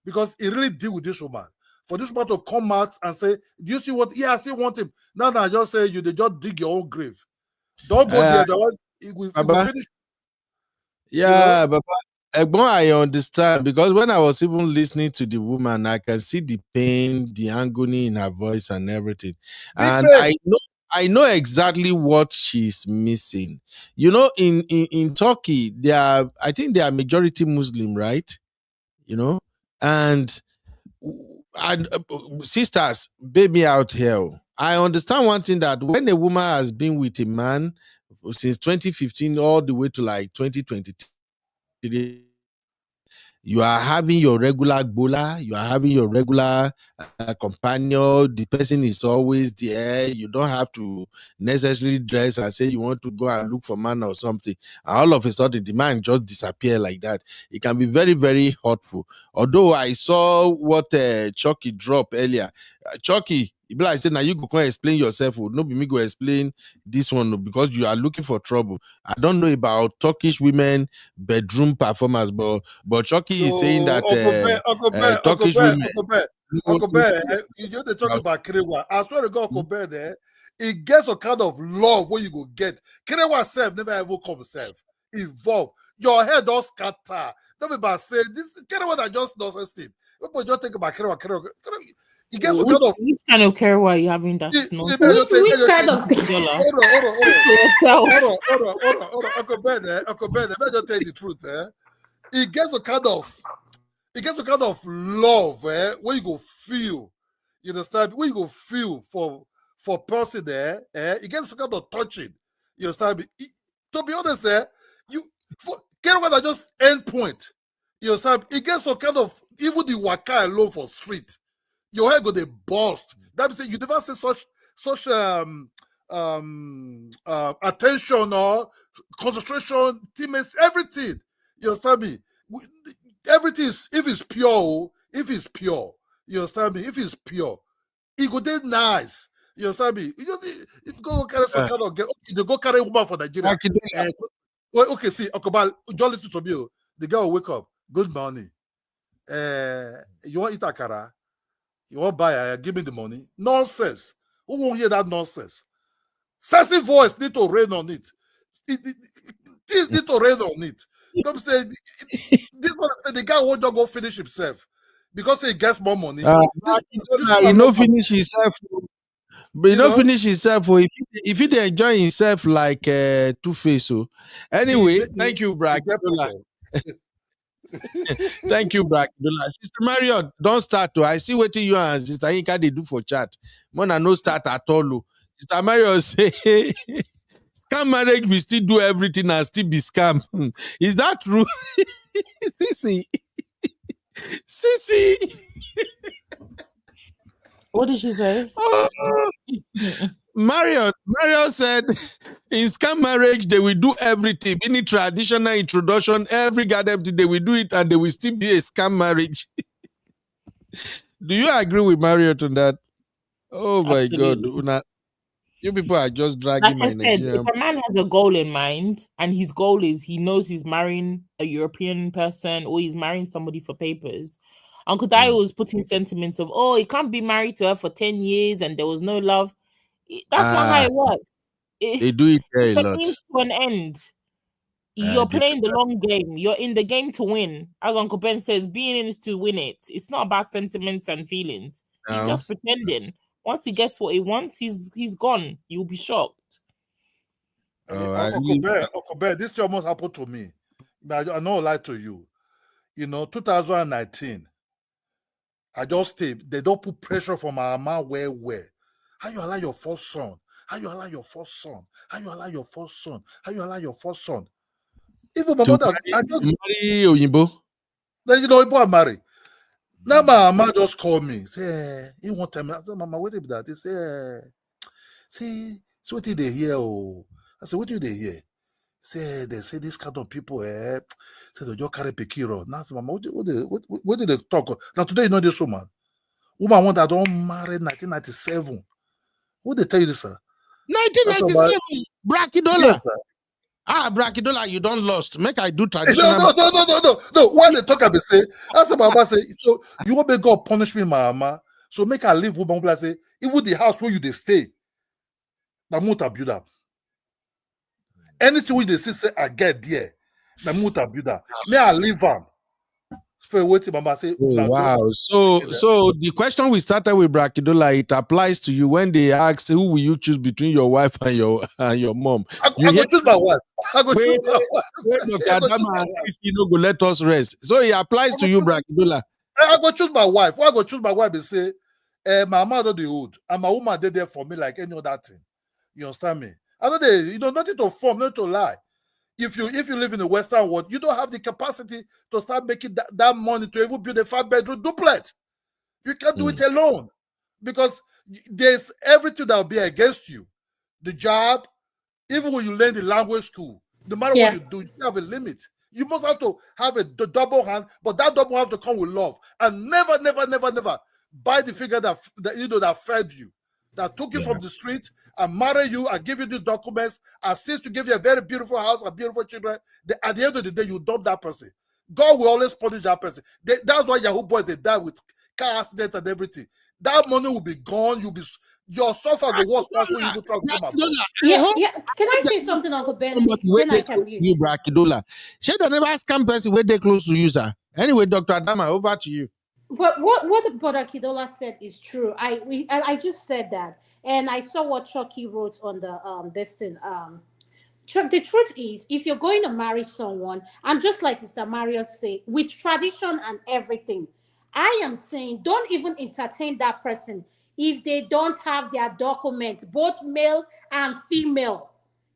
Because he really deal with this woman. For this woman to come out and say, do you see what? Yeah, I still want him. Now I just say they just dig your own grave. Don't go there, otherwise it will finish. Yeah, you know? But I understand, because when I was even listening to the woman, I can see the pain, the agony in her voice and everything. And I know exactly what she's missing. You know, in Turkey, I think they are majority Muslim, right? You know, and sisters, baby out here. I understand one thing, that when a woman has been with a man since 2015 all the way to like 2023, you are having your regular gbola, you are having your regular companion. The person is always there. You don't have to necessarily dress and say you want to go and look for man or something. And all of a sudden, the man just disappear like that. It can be very, very hurtful. Although I saw what Chucky dropped earlier. Chucky, I said, now you go explain yourself. No, be me go explain this one, because you are looking for trouble. I don't know about Turkish women bedroom performance, but Chucky is saying that Turkish women. Uncle Bear, you know they talk about Kerewa. I swear to God, Uncle Bear there, it gets a kind of love where you go get. Kerewa self never ever come self. evolve. Your head don't scatter. Don't be about say this kind of what I just nonsense thing. People just think about Kerewa. You get some kind of which kind of Kerewa are you having that's which kind of hold on. Uncle Ben, let me just tell you the truth. It gets a kind of love where you go feel. You understand? Where you go feel for person there, it gets a kind of touching. You understand? To be honest, Kerewa are just end point. You understand? It gets some kind of even the waka alone for street. Your head go they burst. That means you never see such attention or concentration, teammates, everything. You understand me? Everything is if it's pure, you understand me? If it's pure, it go dey nice. You understand me? You just go carry some kind of you go carry a woman for Nigeria. Well, okay, see, Okoba, just listen to me. The girl will wake up. Good morning. You want eat akara? You want buy? Give me the money. Nonsense. Who won't hear that nonsense? Sassy voice need to rain on it. Things need to rain on it. Don't say this one. Say the guy won't just go finish himself because he gets more money. He no finish himself. But he don't finish himself. If he dey enjoy himself like Two-Face. So anyway, thank you, Brakidola. Thank you, Brakidola. Sister Mario, don't start. I see what you and Sister Inka they do for chat. Mona no start at all. Sister Mario say scam marriage we still do everything and still be scam. Is that true? Sissy. What did she say? Mario said in scam marriage they will do everything. Any traditional introduction, every goddamn thing they will do it and they will still be a scam marriage. Do you agree with Mario on that? Oh my Absolutely. God. You people are just dragging Like I my said, Nigerian. if a man has a goal in mind and his goal is he knows he's marrying a European person or he's marrying somebody for papers, Uncle Dio was putting sentiments of, oh, he can't be married to her for 10 years and there was no love. That's not how it works. They do it there a It's a lot. means to an end. You're playing the long game. You're in the game to win. As Uncle Ben says, being in is to win it. It's not about sentiments and feelings. He's No. just pretending. Once he gets what he wants, he's gone. You'll be shocked. Uncle Ben, this thing almost happened to me. I know lie to you. 2019. I just stayed. They don't put pressure from my mama where. How you allow your first son? How you allow your first son? How you allow your first son? How you allow your first son? Even my mother, I just marry Oyinbo. Then Oyinbo I marry. Now my mama just called me. Say, he want time. I said, Mama, what is that? They say, see, what did they hear? Oh, I said, what did they hear? They say this kind of people, say they just carry Pekiro. Now, Mama, what did they talk? Now today, you know this woman. Woman that don't marry 1997. Who they tell you this, sir? 1997, Brakidola. Yes, sir. Brakidola, you don't lost. Make I do traditional. No. Why they talk about say? That's what Mama say. So you want me God punish me, Mama? So make I leave woman like say, even the house where you they stay, the muta build up. Anything we they say I get there, the muta build up. May I leave them? Wait, Mama say. Oh, wow. So the question we started with Brakidola, it applies to you when they ask who will you choose between your wife and your mom. I go choose my wife. I go choose my wife. Dr. Adama and Chrissy no go let us rest. So it applies to you, Brakidola. I go choose my wife. Why I go choose my wife and say, my mother the old, and my woman did there for me like any other thing. You understand me? I know they, nothing to form, nothing to lie. If you live in the Western world, you don't have the capacity to start making that money to even build a 5-bedroom duplex. You can't do it alone because there's everything that will be against you. The job, even when you learn the language school, no matter what you do, you still have a limit. You must have to have the double hand, but that double have to come with love. And never buy the figure that fed you, that took you from the street and marry you and give you these documents, assist to give you a very beautiful house and beautiful children. At the end of the day, you dump that person. God will always punish that person. That's why Yahoo boys, they die with car accidents and everything. that money will be gone. Your suffer the worst possible. You will try to come abroad. Yeah. Can I say something, Uncle Ben? Then I can mute. You Brakidola. She don't never scam person where they close to you, sir. Anyway, Dr. Adama, over to you. But what Brother Kidola said is true. I just said that, and I saw what Chucky wrote on the this thing. Chuck, the truth is, if you're going to marry someone, and just like Mr. Mario said, with tradition and everything, I am saying don't even entertain that person if they don't have their documents, both male and female.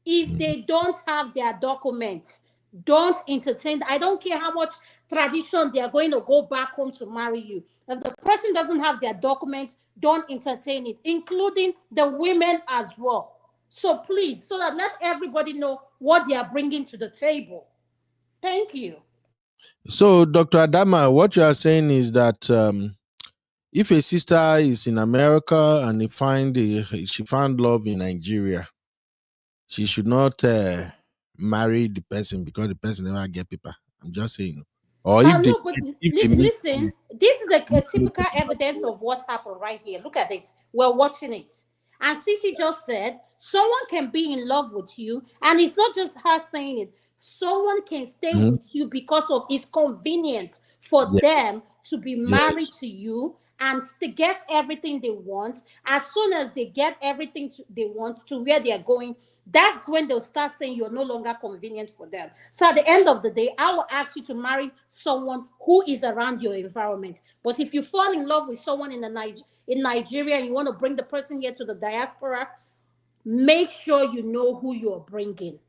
If they don't have their documents, don't entertain. I don't care how much tradition they are going to go back home to marry you. If the person doesn't have their documents, don't entertain it, including the women as well. So please, so that let everybody know what they are bringing to the table. Thank you. So, Dr. Adama, what you are saying is that if a sister is in America and she found love in Nigeria, she should not marry the person because the person never get paper. I'm just saying. Or if they, No, but listen, this is a typical evidence of what happened right here. Look at it. We're watching it. And Sisi just said, someone can be in love with you, and it's not just her saying it. Someone can stay with you because of it's convenient for them to be married to you and to get everything they want. As soon as they get everything they want to where they are going, that's when they'll start saying you're no longer convenient for them. So at the end of the day, I will ask you to marry someone who is around your environment. But if you fall in love with someone in Nigeria and you want to bring the person here to the diaspora, make sure you know who you're bringing.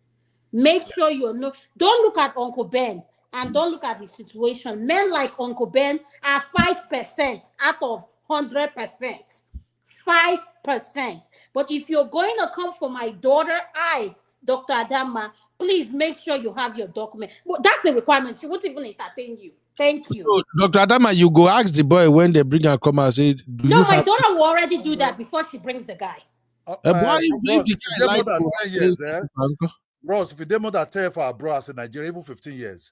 Make sure you know. Don't look at Uncle Ben and don't look at his situation. Men like Uncle Ben are 5% out of 100%. 5%. But if you're going to come for my daughter, Dr. Adama, please make sure you have your document. Well, that's a requirement. She won't even entertain you. Thank you. So, Dr. Adama, you go ask the boy when they bring her come and say, no, my daughter will already do that before she brings the guy. Ross, if you did more than 10 years, Ross, if you did more than 10 for our brothers in Nigeria, even 15 years,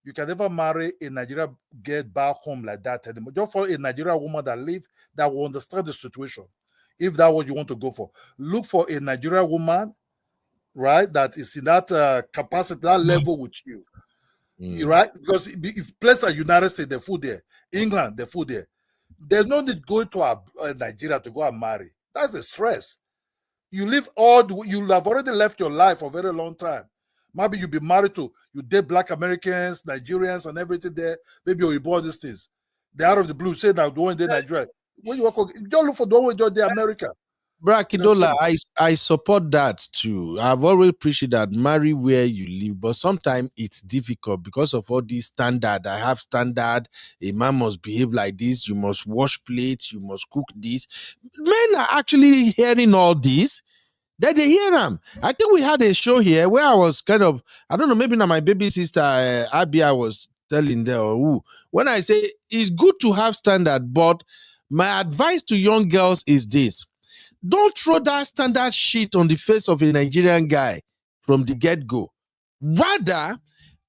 you can never marry a Nigerian get back home like that anymore. Just for a Nigerian woman that will understand the situation. If that's what you want to go for, look for a Nigerian woman, right, that is in that capacity, that level with you, right? Because if places like United States, the food there, England, the food there, there's no need going to Nigeria to go and marry. That's a stress. You live you have already left your life for a very long time. Maybe you be married to, you date Black Americans, Nigerians, and everything there. Maybe you bought these things. They're out of the blue. Say that the one in Nigeria. When you don't look for the one in America. Brakidola, I support that too. I've always appreciated that marry where you live, but sometimes it's difficult because of all these standard. I have standard. A man must behave like this. You must wash plates. You must cook this. Men are actually hearing all this. Then they hear them. I think we had a show here where I was kind of, I don't know, maybe now my baby sister Abby, I was telling them, when I say it's good to have standard, but my advice to young girls is this: don't throw that standard shit on the face of a Nigerian guy from the get-go. Rather,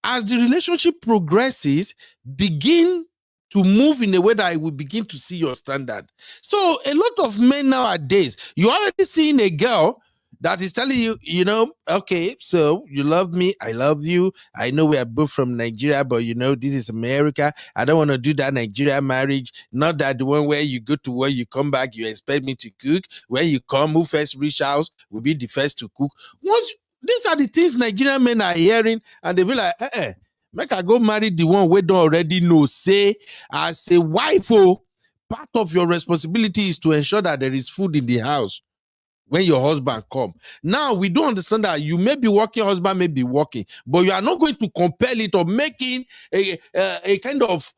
as the relationship progresses, begin to move in a way that I will begin to see your standard. So a lot of men nowadays, you're already seeing a girl that is telling you, okay, so you love me, I love you. I know we are both from Nigeria, but this is America. I don't want to do that Nigeria marriage. Not that the one where you go to work, you come back, you expect me to cook. When you come, who first reach house will be the first to cook. These are the things Nigerian men are hearing, and they be like, make I go marry the one we don't already know. Say, as a wife, part of your responsibility is to ensure that there is food in the house when your husband come. Now, we don't understand that you may be working, husband may be working, but you are not going to compel it or making a kind of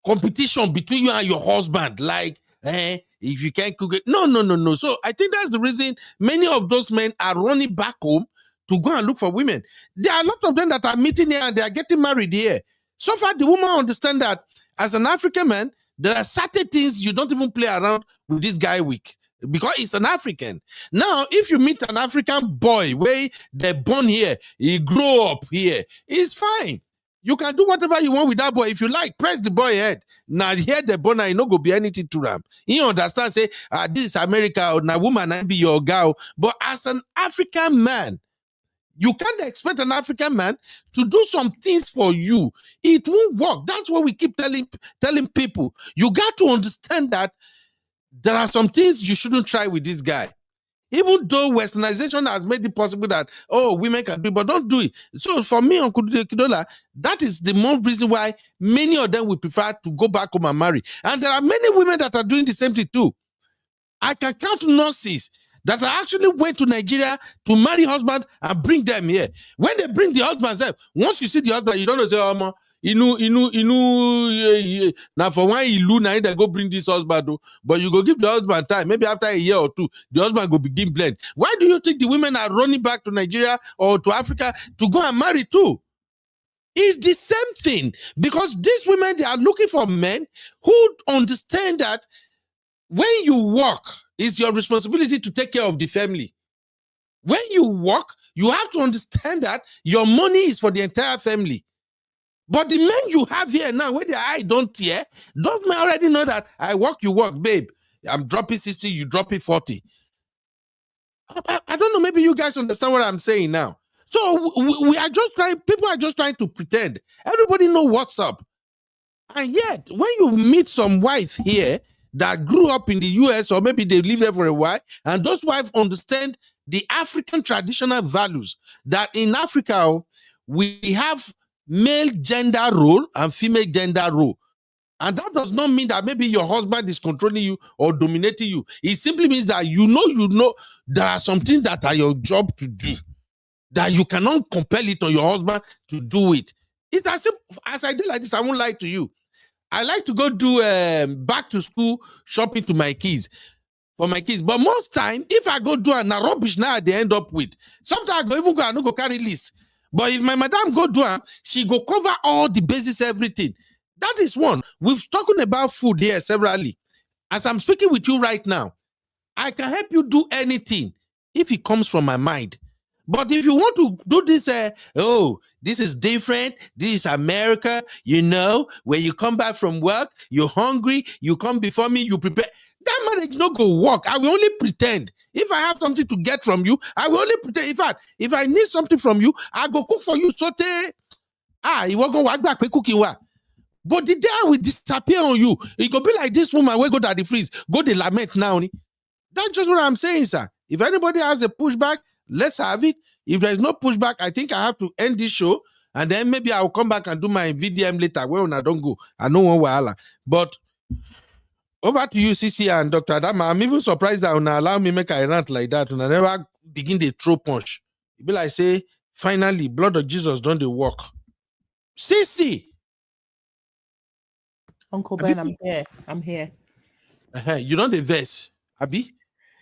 competition between you and your husband. Like, if you can't cook it. No. So I think that's the reason many of those men are running back home to go and look for women. There are a lot of them that are meeting here and they are getting married here. So far, the woman understand that as an African man, there are certain things you don't even play around with this guy with, because he's an African. Now, if you meet an African boy where they're born here, he grow up here, it's fine. You can do whatever you want with that boy. If you like, press the boy head. Now here the boy, now you no go be anything to them. He understand, say, this is America, or now woman I be your girl. But as an African man, you can't expect an African man to do some things for you. It won't work. That's what we keep telling people. You got to understand that there are some things you shouldn't try with this guy. Even though westernization has made it possible that, women can do it, but don't do it. So for me, Uncle Kidola, that is the more reason why many of them would prefer to go back home and marry. And there are many women that are doing the same thing too. I can count nurses that are actually went to Nigeria to marry husband and bring them here. When they bring the husband, once you see the husband, you don't know, say, now for one ilu, now they go bring this husband, but you go give the husband time. Maybe after a year or two, the husband go begin blend. Why do you think the women are running back to Nigeria or to Africa to go and marry too? It's the same thing, because these women, they are looking for men who understand that when you work, it's your responsibility to take care of the family. When you work, you have to understand that your money is for the entire family. But the men you have here now, where their eye don't tear, don't men already know that I work, you work, babe. I'm dropping 60, you dropping 40. I don't know, maybe you guys understand what I'm saying now. So we are just trying, people are just trying to pretend. Everybody know what's up. And yet, when you meet some whites here that grew up in the US, or maybe they live there for a while, and those wives understand the African traditional values, that in Africa, we have male gender role and female gender role. And that does not mean that maybe your husband is controlling you or dominating you. It simply means that you know there are some things that are your job to do, that you cannot compel it on your husband to do it. It's as simple as I did like this. I won't lie to you. I like to go do back to school shopping to my kids. For my kids, but most time, if I go do a rubbish now, they end up with. Sometimes I go even go, I no go carry list. But if my madam go do her, she go cover all the basis, everything. That is one. We've talking about food here severally. As I'm speaking with you right now, I can help you do anything if it comes from my mind. But if you want to do this, this is different, this is America, when you come back from work, you're hungry, you come before me, you prepare. That marriage no go work. I will only pretend. If I have something to get from you, I will only pretend. In fact, if I need something from you, I go cook for you. You won't go work back cooking. But the day I will disappear on you, it could be like this woman will go to the freeze, go the lament now. That's just what I'm saying, sir. If anybody has a pushback, let's have it. If there's no pushback, I think I have to end this show, and then maybe I'll come back and do my VDM later. Well, I don't go. I know one wahala. But over to you, CC and Dr. Adama. I'm even surprised that when allow me make a rant like that, when I never begin the throw punch. It be like say, finally, blood of Jesus done the work. CC. Uncle Ben, I'm here. I'm here. You don't the verse, Abi?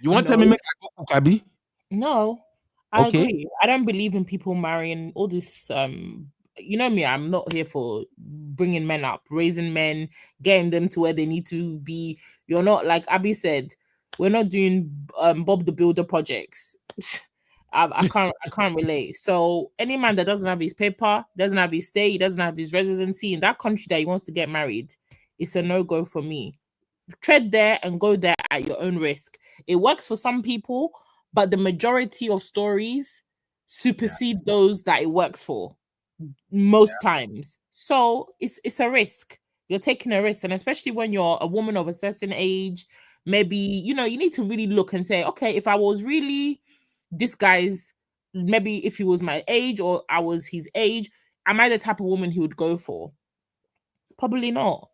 You want to tell me make I go cook, Abi? No, I agree. I don't believe in people marrying all this. You know me, I'm not here for bringing men up, raising men, getting them to where they need to be. You're not, like Abby said, we're not doing Bob the Builder projects. I can't relate. So any man that doesn't have his paper, doesn't have his stay, doesn't have his residency in that country that he wants to get married, it's a no-go for me. Tread there and go there at your own risk. It works for some people, but the majority of stories supersede those that it works for most times. So it's a risk. You're taking a risk, and especially when you're a woman of a certain age, maybe you need to really look and say, okay, if I was really this guy's, maybe if he was my age or I was his age, am I the type of woman he would go for? Probably not.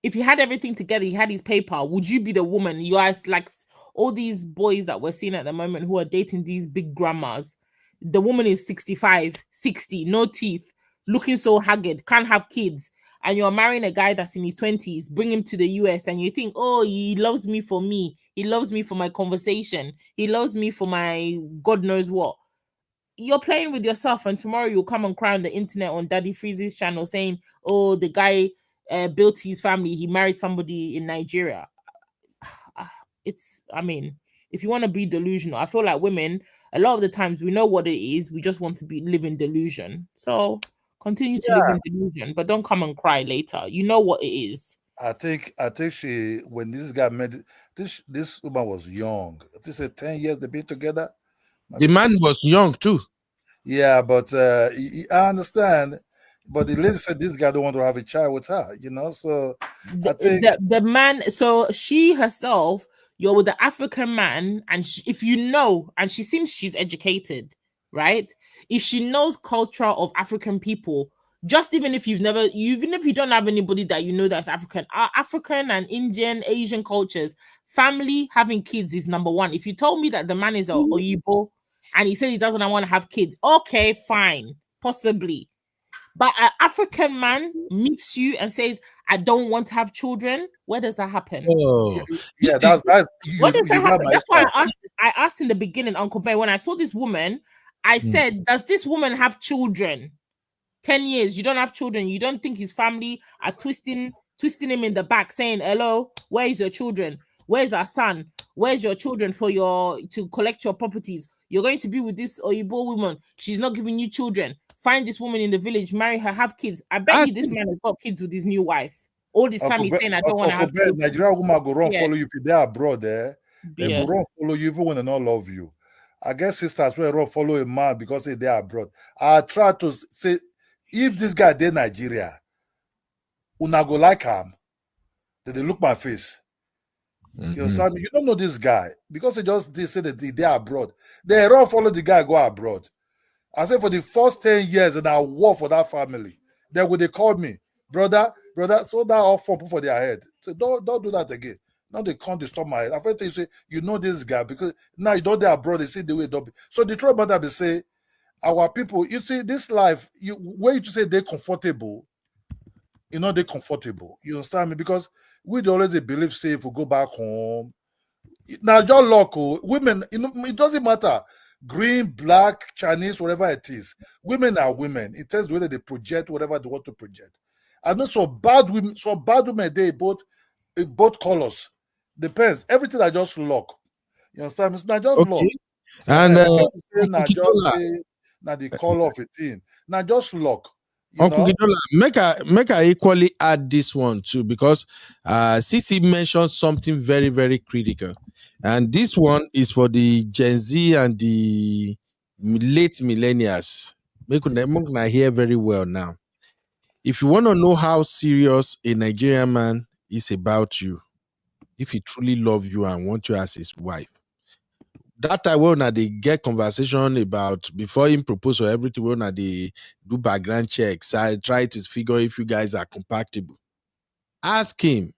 If he had everything together, he had his paper, would you be the woman? You guys, like all these boys that we're seeing at the moment who are dating these big grandmas, the woman is 65, 60, no teeth, looking so haggard, can't have kids, and you're marrying a guy that's in his 20s, bring him to the US, and you think, oh, he loves me for me. He loves me for my conversation. He loves me for my God knows what. You're playing with yourself, and tomorrow you'll come and cry on the internet on Daddy Freeze's channel saying, oh, the guy built his family, he married somebody in Nigeria. If you want to be delusional, I feel like women, a lot of the times we know what it is, we just want to live in delusion. So Continue to live in delusion, but don't come and cry later. You know what it is. I think she, when this guy met this woman was young. I think say 10 years they've been together. The man was young too. Yeah, but I understand. But the lady said this guy don't want to have a child with her, you know. So I think The man, so she herself, you're with the African man, and if you know, and she seems she's educated, right? If she knows culture of African people, just even if even if you don't have anybody that you know that's African, African and Indian, Asian cultures, family having kids is number one. If you told me that the man is a Oyibo and he said he doesn't want to have kids, okay, fine, possibly. But an African man meets you and says, I don't want to have children. Where does that happen? Oh, yeah, that's where does that happen? That's why I asked in the beginning, Uncle Ben, when I saw this woman, I said, does this woman have children? 10 years, you don't have children. You don't think his family are twisting him in the back, saying, hello, where is your children? Where's our son? Where's your children to collect your properties? You're going to be with this Oyibo woman. She's not giving you children. Find this woman in the village, marry her, have kids. I bet you this man has got kids with his new wife. All this time he's saying, I don't want to have children. Nigerian woman go run follow you if they're abroad there. They go run follow you even when they don't love you. I guess sisters will run follow a man because they're abroad. I try to say, if this guy dey Nigeria, una go like him. They look my face. You understand me? You don't know this guy because they say that they are abroad. They run follow the guy go abroad. I say for the first 10 years and I work for that family. Then when they call me, brother, so that all phone put for their head. So don't do that again. Now they can't disturb my head. I first you say, you know this guy because now you don't they abroad, they see the way don't be. So the truth about that they say, our people, you see, this life, where you say they're comfortable, you know they're comfortable. You understand me? Because we always believe say if we go back home. Now your local women, you know, it doesn't matter. Green, black, Chinese, whatever it is. Women are women. It tells whether they project whatever they want to project. I know so bad women, they both colors. Depends. Everything I just lock. You understand me? It's not just lock. And now the color of a thing. Now just lock. Uncle Gidola, make I equally add this one too, because CC mentioned something very, very critical. And this one is for the Gen Z and the late millennials. Make I hear very well now. If you want to know how serious a Nigerian man is about you, if he truly loves you and wants you as his wife, that time when they get conversation about before him propose or everything, when they do background checks, I try to figure if you guys are compatible. Ask him,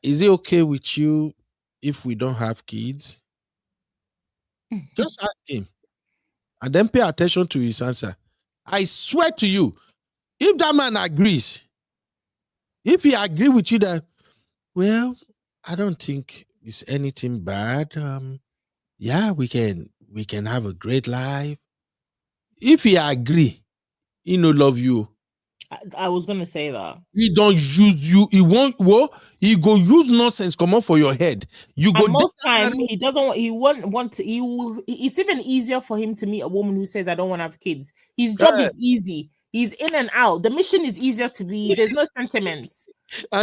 is it okay with you if we don't have kids? Just ask him and then pay attention to his answer. I swear to you, if that man agrees, if he agree with you that, well, I don't think it's anything bad. Yeah, we can have a great life. If he agree, he no love you. I was gonna say that. He don't use you. He won't. Well, he go use nonsense come up for your head. You go. And most time he doesn't. He won't want to. He will. It's even easier for him to meet a woman who says, "I don't want to have kids." His job is easy. He's in and out. The mission is easier to be. There's no sentiments.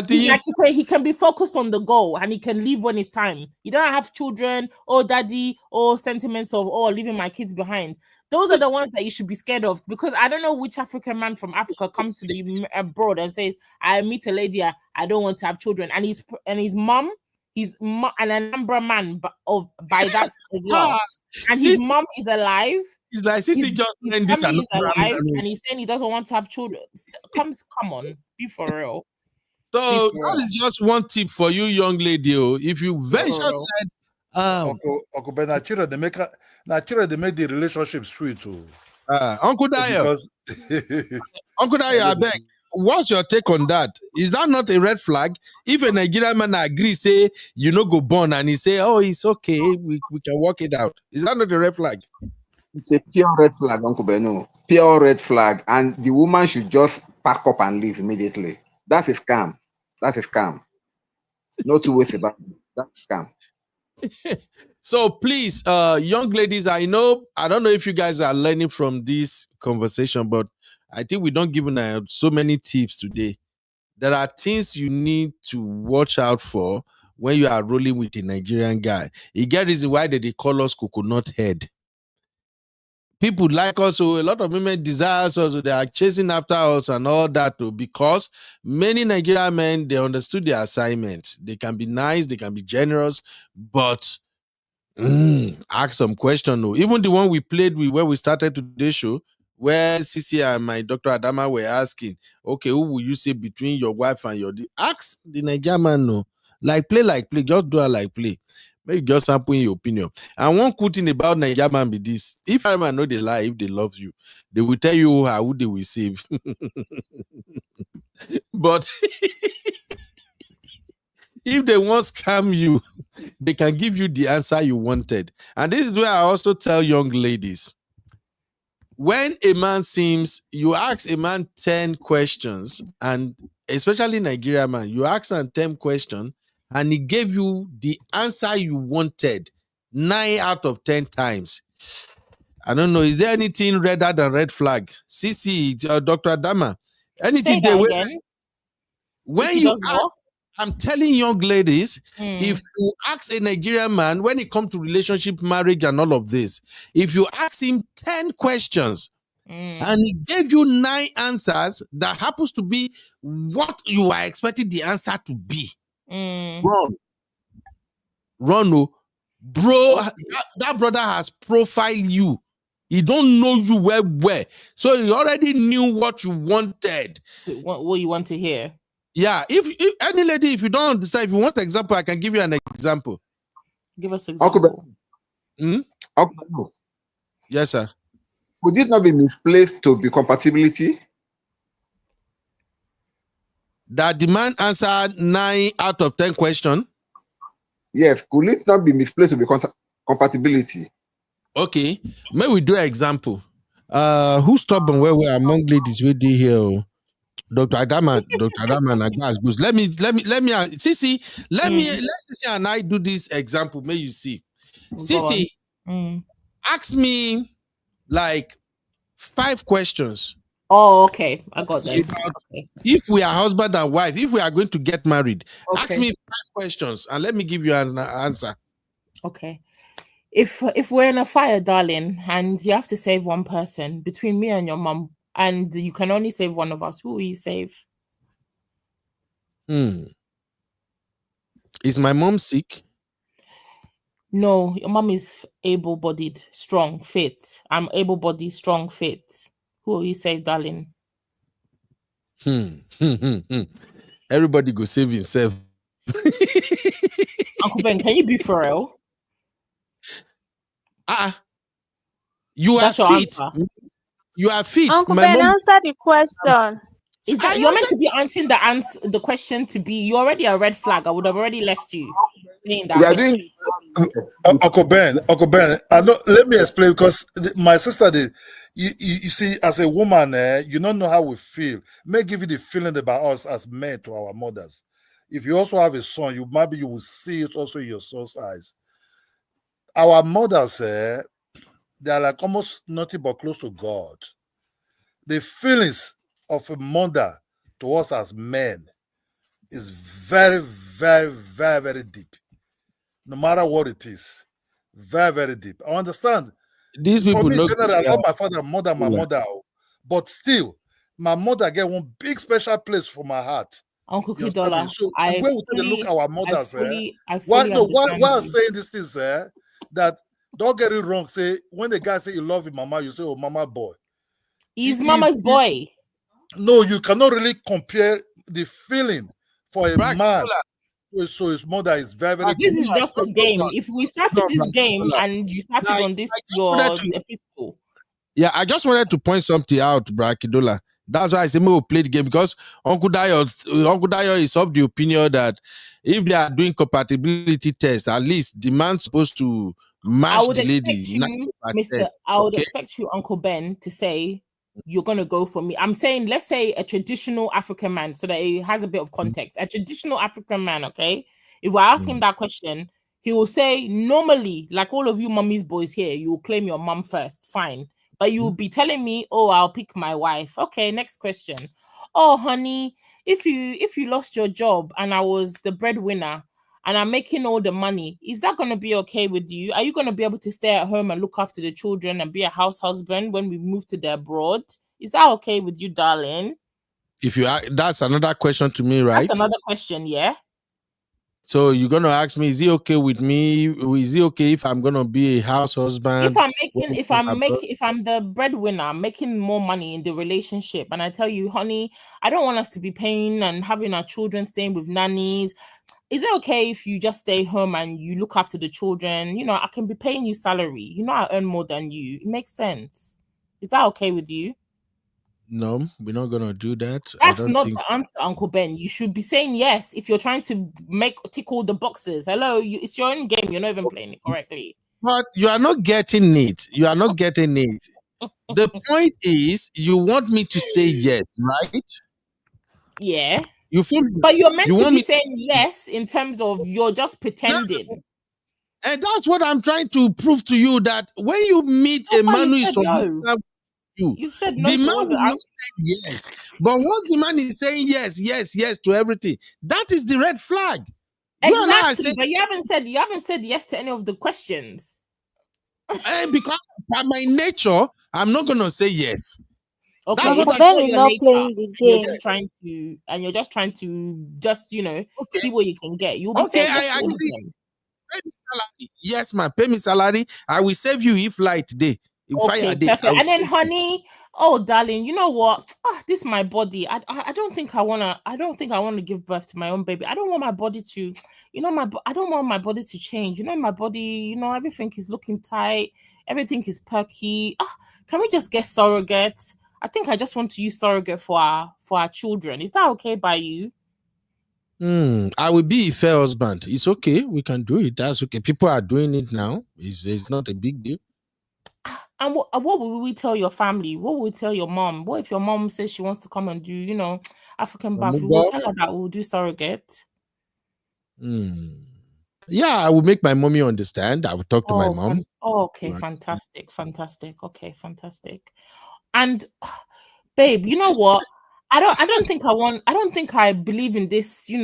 He's like he can be focused on the goal and he can leave when it's time. You don't have children or daddy or sentiments of leaving my kids behind. Those are the ones that you should be scared of, because I don't know which African man from Africa comes to the abroad and says, I meet a lady, I don't want to have children. And his mom, and a number man by that as well. And his mom is alive. He's like, his just this is alive, and he's saying he doesn't want to have children. Come on, be for real. So that is just one tip for you, young lady. If you venture said, Uncle Ben, children they make the relationship sweet too. Uncle Dayo, Uncle Dayo, I beg. What's your take on that? Is that not a red flag? If a Nigerian man agrees, say go born, and he say, "Oh, it's okay, we can work it out." Is that not a red flag? It's a pure red flag, Uncle Beno. Pure red flag, and the woman should just pack up and leave immediately. That's a scam. That's a scam. No two ways about it. That's a scam. So please, young ladies, I don't know if you guys are learning from this conversation, but I think we don't give so many tips today. There are things you need to watch out for when you are rolling with a Nigerian guy. You get reason why they call us coconut head. People like us, so a lot of women desire us, so they are chasing after us and all that too, because many Nigerian men, they understood their assignment. They can be nice, they can be generous, but ask some question. No. Even the one we played with where we started today's show, where Sisi and my Dr. Adama were asking, okay, who will you say between your wife and your... Ask the Nigerian man, no. Like play, just do it like play. Maybe just sample in your opinion. And one cool thing about Nigerian man be this: if a man know they lie, if they love you, they will tell you how they will save. But if they want scam you, they can give you the answer you wanted. And this is where I also tell young ladies, when a man seems, you ask a man 10 questions, and especially Nigerian man, you ask him 10 questions, and he gave you the answer you wanted 9 out of 10 times. I don't know, is there anything redder than red flag? Sisi, Dr. Adama, anything Say they that again. when you ask, I'm telling young ladies, if you ask a Nigerian man, when it comes to relationship, marriage, and all of this, if you ask him 10 questions and he gave you 9 answers that happens to be what you are expecting the answer to be, run, oh. Bro, that brother has profiled you. He don't know you well. So he already knew what you wanted. What you want to hear. Yeah, if any lady, if you don't understand, if you want an example, I can give you an example. Give us an example. Yes, sir. Would this not be misplaced to be compatibility? That the man answered 9 out of 10 questions? Yes, could it not be misplaced to be compatibility? Okay, may we do an example? Who's stubborn where we are among ladies with the here? Dr. Adama and Agbas Goose. Let me Sisi, let's Sisi and I do this example. May you see. Sisi, ask me like 5 questions. Oh, okay. I got them. If we are husband and wife, if we are going to get married, ask me 5 questions and let me give you an answer. Okay. If we're in a fire, darling, and you have to save one person between me and your mom, and you can only save one of us, who will you save? Is my mom sick? No, your mom is able-bodied, strong, fit. I'm able-bodied, strong, fit. Who will you save, darling? Everybody go save himself. Uncle Ben, can you be for real? You That's are your fit. answer. You are fit. Uncle My Ben, mom... answer the question. Is that you're meant to be answering the question to be? You're already a red flag. I would have already left you saying that. We are doing Uncle Ben, I know, let me explain, because my sister did. You see, as a woman, you don't know how we feel. May give you the feeling about us as men to our mothers. If you also have a son, you will see it also in your son's eyes. Our mothers, they are like almost nothing but close to God. The feelings of a mother to us as men is very, very, very, very deep. No matter what it is, very, very deep. I understand. These people for me, know. generally, I love my father more than my mother, but still, my mother get one big special place for my heart. Uncle Kidola, so the way we look our mothers, why I'm saying these things, that don't get it wrong. Say when the guy say you love your mama, you say, "Oh, mama boy." He's mama's boy. No, you cannot really compare the feeling for a man. So his mother is very, very. This is just a game. If we started this game and you started on this your episode. Yeah, I just wanted to point something out, Brakidola. That's why I say we'll play the game, because Uncle Dayo is of the opinion that if they are doing compatibility tests, at least the man's supposed to match the lady. I would expect you, Uncle Ben, to say you're gonna go for me. I'm saying, let's say a traditional African man, so that it has a bit of context. A traditional African man, okay? If I ask him that question, he will say, normally, like all of you mummy's boys here, you will claim your mum first. Fine. But you will be telling me, oh, I'll pick my wife. Okay, next question. Oh, honey, if you lost your job and I was the breadwinner and I'm making all the money, is that going to be okay with you? Are you going to be able to stay at home and look after the children and be a house husband when we move to the abroad? Is that okay with you, darling? If you that's another question to me, right? That's another question, yeah. So you're gonna ask me, is it okay with me? Is it okay if I'm gonna be a house husband? If I'm the breadwinner, I'm making more money in the relationship, and I tell you, honey, I don't want us to be paying and having our children staying with nannies. Is it okay if you just stay home and you look after the children? You know, I can be paying you salary. You know, I earn more than you. It makes sense. Is that okay with you? No, we're not gonna do that. That's not the answer, Uncle Ben. You should be saying yes if you're trying to tick all the boxes. Hello, it's your own game. You're not even playing it correctly. But you are not getting it. You are not getting it. The point is, you want me to say yes, right? Yeah. You feel me? But you're meant to be saying yes in terms of you're just pretending. No. And that's what I'm trying to prove to you, that when you meet a man who is you said no. The man will not say yes. But once the man is saying yes to everything, that is the red flag. Exactly. But you haven't said yes to any of the questions. Because by my nature, I'm not gonna say yes. Okay, but Ben is not playing the game. You're just trying to see what you can get. You'll be saying yes to anything. Pay me salary. Yes, man, pay me salary. I will save you if light day. Okay, perfect. And then, honey, oh darling, you know what? This is my body. I don't think I wanna give birth to my own baby. I don't want my body to, I don't want my body to change. My body, everything is looking tight, everything is perky. Can we just get surrogate? I think I just want to use surrogate for our children. Is that okay by you? I will be a fair husband. It's okay. We can do it. That's okay. People are doing it now. It's not a big deal. And what will we tell your family? What will we tell your mom? What if your mom says she wants to come and do, African bath? We will tell her that we'll do surrogate. Yeah, I will make my mommy understand. I will talk to my mom. Okay, fantastic. Okay, fantastic. And babe, you know what? I don't think I believe in this, what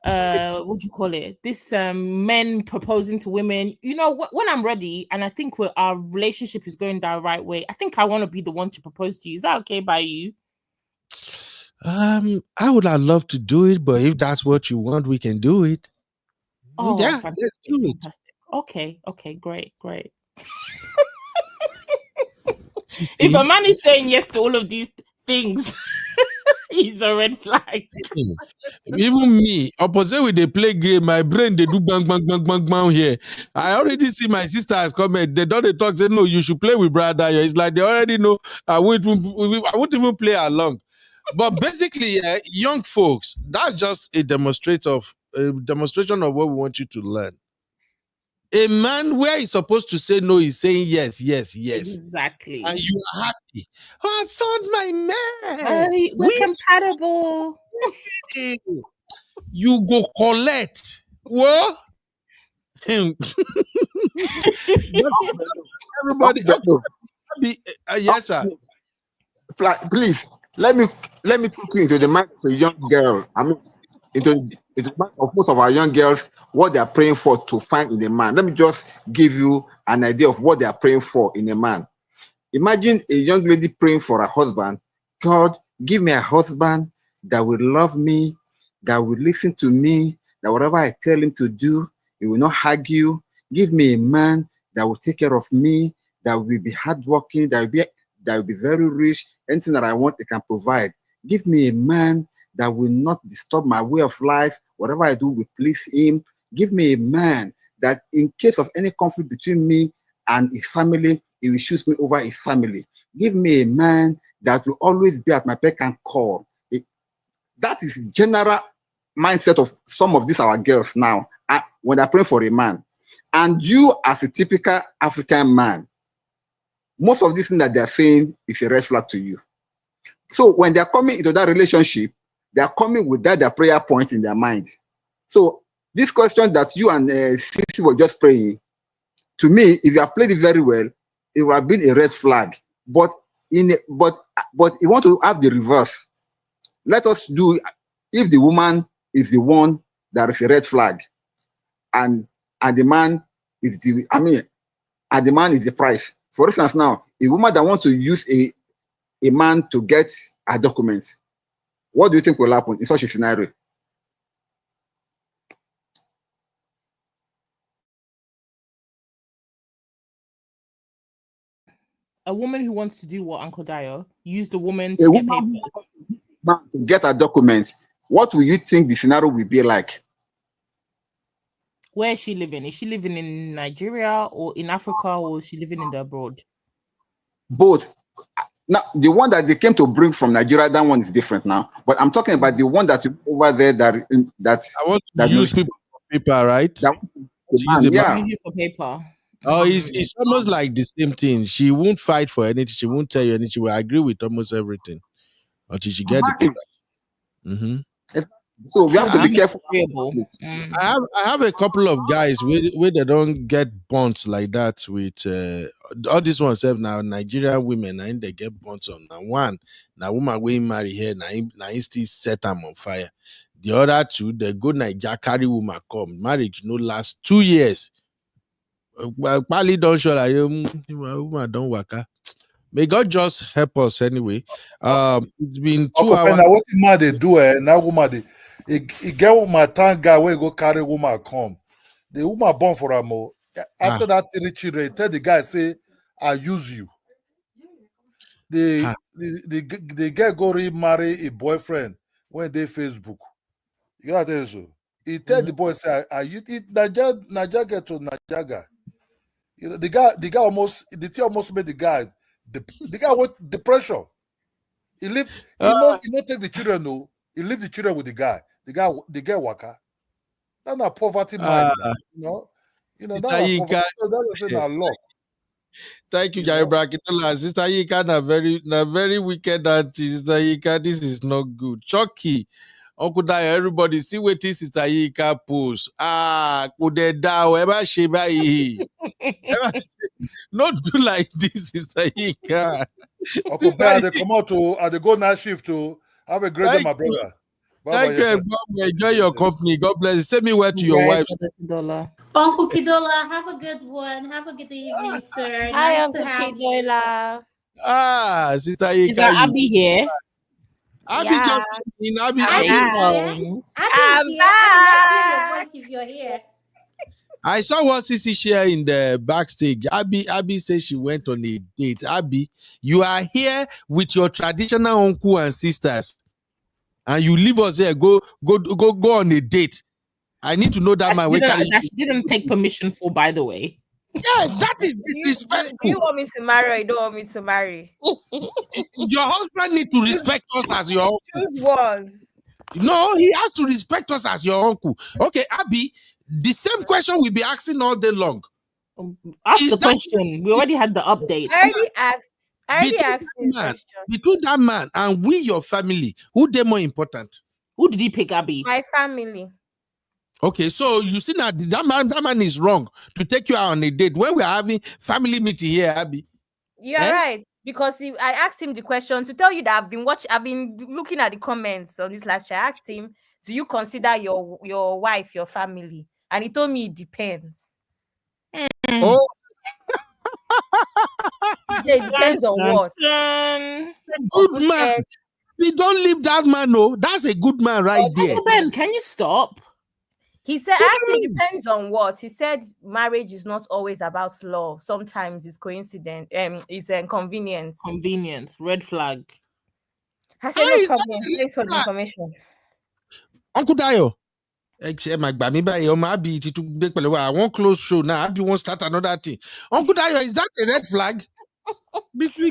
do you call it? This men proposing to women. When I'm ready and I think our relationship is going the right way, I think I want to be the one to propose to you. Is that okay by you? I would have loved to do it, but if that's what you want, we can do it. Oh yeah, let's do it. Fantastic. Okay, great. If a man is saying yes to all of these things, he's a red flag. Even me, opposite with the play game, my brain they do bang bang bang bang bang here. I already see my sister has comment. They don't talk. Say no, you should play with brother. It's like they already know. I won't even play along. But basically, young folks, that's just a demonstration of what we want you to learn. A man where he's supposed to say no is saying yes. Exactly. And you are happy. I found my man. We're compatible. You go collect. What? Everybody. Yes, sir. Please let me take you into the mind of a young girl. I mean, into the mind of most of our young girls, what they are praying for to find in a man. Let me just give you an idea of what they are praying for in a man. Imagine a young lady praying for a husband. God, give me a husband that will love me, that will listen to me, that whatever I tell him to do, he will not argue. Give me a man that will take care of me, that will be hardworking, that will be very rich. Anything that I want, they can provide. Give me a man that will not disturb my way of life. Whatever I do will please him. Give me a man that in case of any conflict between me and his family, he will choose me over his family. Give me a man that will always be at my beck and call. That is general mindset of some of these our girls now when they're praying for a man. And you, as a typical African man, most of these things that they're saying is a red flag to you. So when they're coming into that relationship, they're coming with their prayer point in their mind. So this question that you and Sisi were just praying, to me, if you have played it very well, it would have been a red flag. But but you want to have the reverse. Let us do, if the woman is the one that is a red flag, and the man is and the man is the price. For instance, now a woman that wants to use a man to get a document, what do you think will happen in such a scenario? A woman who wants to do what, Uncle Dio? Use the woman A to get woman papers. to get a document, what will you think the scenario will be like? Where is she living? Is she living in Nigeria or in Africa, or is she living in the abroad? Both. Now, the one that they came to bring from Nigeria, that one is different now. But I'm talking about the one that's over there that I want to use people for paper, right? That use yeah. Use it for paper. Oh, it's almost like the same thing. She won't fight for anything. She won't tell you anything. She will agree with almost everything until she get the paper. Mm-hmm. So we have to be careful. I have a couple of guys where they don't get bonds like that with all these ones have now Nigerian women and they get bonds on. Now one, now woman we marry here, now still set them on fire. The other two, they go Nigeria carry woman come. Marriage no last 2 years. Probably don't show like woman don't work. May God just help us anyway. It's been 2 hours. Now what man they do? Now woman they get woman thank guy where go carry woman come. The woman born for a more. After that 3 children, tell the guy say, I use you. They get go marry a boyfriend when they Facebook. You got that so. He tell the boy say, I use it. Naja get to Najaga. You know, the guy almost made the guy with depression. He live, he not take the children, no. He leave the children with the guy. The guy waka. That's not poverty mind now. You know, that's not poverty. That's just not luck. Thank you, Gary Bracketola. Sister Yika, na very wicked auntie. Sister Yika, this is not good. Chucky. Uncle Dio, everybody see what this Sister Yika post. Could they down? Ever she buy? Not do like this, Sister Yika. Uncle Dio, they come out they go night shift to have a great day, my brother. Thank you. Enjoy your company. God bless you. Send me word to your wife. Uncle Kidola, have a good one. Have a good evening, sir. Hi, Nice Uncle to have Kidola. Sister Yika. Is that Abby here? Abby Yeah. just in Abby. Abby's here. Abby's here. Abby, let's hear your voice if you're here. I saw what Sissy share in the backstage. Abby says she went on a date. Abby, you are here with your traditional uncle and sisters, and you leave us here. Go on a date. I need to know that man. That she didn't take permission for, by the way. Yeah, that is disrespectful. Do you want me to marry or you don't want me to marry? Your husband need to respect us as your uncle. Choose one. No, he has to respect us as your uncle. Okay, Abby, the same question we'll be asking all day long. Ask the question. We already had the update. I already asked the question. Between that man and we, your family, who they more important? Who did he pick, Abby? My family. Okay, so you see that man is wrong to take you out on a date when we're having family meeting here, Abby. You're right, because I asked him the question to tell you that I've been looking at the comments on this last year. I asked him, do you consider your wife your family? And he told me it depends. Oh, it depends on what. A good man. We don't leave that man, no. That's a good man right there. Ben, can you stop? He said, actually, it depends on what. He said marriage is not always about love. Sometimes it's coincidence. It's convenience. Convenience. Red flag. I said, no problem. Thanks for the information. Uncle Dio. I won't close show now. Abby won't start another thing. Uncle Dio, is that a red flag?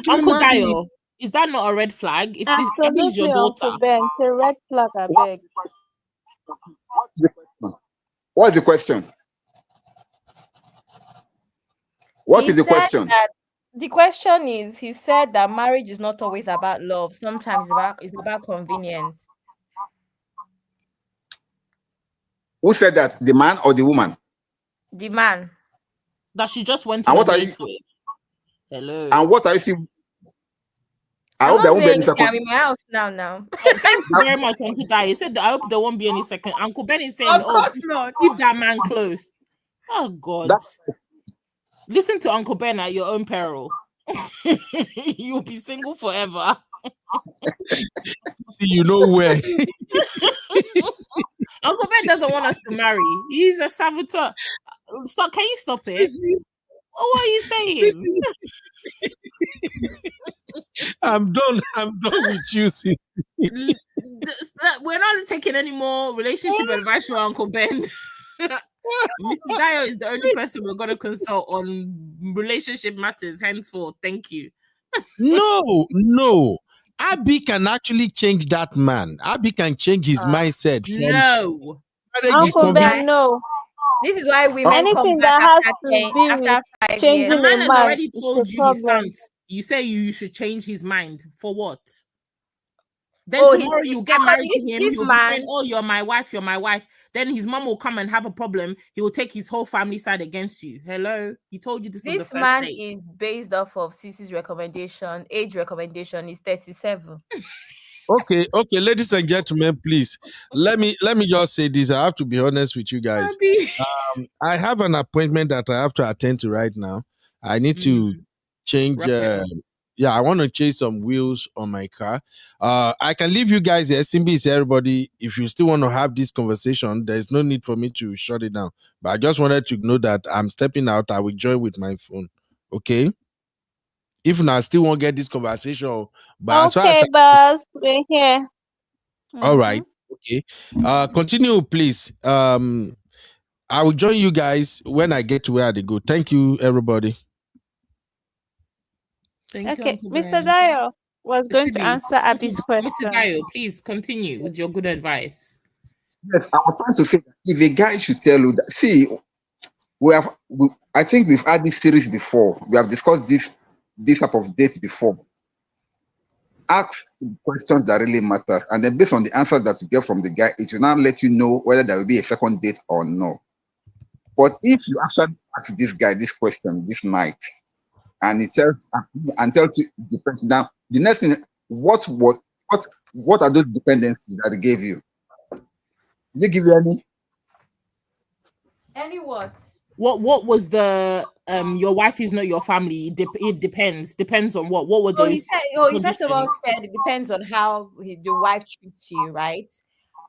Uncle Dio, is that not a red flag? If Abby is your daughter, Uncle Ben, it's a red flag, I beg. What's the question? What is the question? The question is, he said that marriage is not always about love. Sometimes it's about convenience. Who said that? The man or the woman? The man. That she just went on a date with. Hello. And what are you seeing? I I'm hope there not won't be any saying I'm second. in my house now. Thank you very much, Uncle Guy. He said, I hope there won't be any second. Uncle Ben is saying, Of course not. keep that man close. Oh, God. That's Listen to Uncle Ben at your own peril. You'll be single forever. You know where. Uncle Ben doesn't want us to marry. He's a saboteur. Stop! Can you stop it? What are you saying? I'm done with you, sis. We're not taking any more relationship advice from Uncle Ben. Mrs. Dio is the only person we're going to consult on relationship matters henceforth. Thank you. No. Abby can actually change that man. Abby can change his mindset. No. Uncle Ben, no. This is why women Anything come back that has after to 10, do after with 5 changing years. The man a has man already is told a you his problem. stance. You say you should change his mind. For what? Then Oh, tomorrow you get married to him. this He'll be saying, "Oh, you're my wife. You're my wife." Then his mom will come and have a problem. He will take his whole family side against you. Hello, he told you this on the This first man date. is based off of Cece's recommendation. Age recommendation is 37. Okay, ladies and gentlemen, please let me just say this. I have to be honest with you guys. I have an appointment that I have to attend to right now. I need to change. I want to change some wheels on my car. I can leave you guys. The SMB is everybody. If you still want to have this conversation, there's no need for me to shut it down. But I just wanted to know that I'm stepping out. I will join with my phone. Okay. If not, I still won't get this conversation. But as far as boss, we're here. all right, okay. Continue, please. I will join you guys when I get to where they go. Thank you, everybody. Thank you, Okay, Uncle Mr. Ben. Dio was going to Sibi, answer Abby's Mr. question. Dio, please continue with your good advice. Yes, I was trying to say that if a guy should tell you that, see, I think we've had this series before. We have discussed this type of date before. Ask questions that really matters, and then based on the answers that you get from the guy, it will now let you know whether there will be a second date or no. But if you actually ask this guy this question this night, and he tells you the person, now the next thing, what are those dependencies that he gave you? Did they give you any? Any what? What was the your wife is not your family? It depends on what were So those? he first of all said it depends on how the wife treats you, right?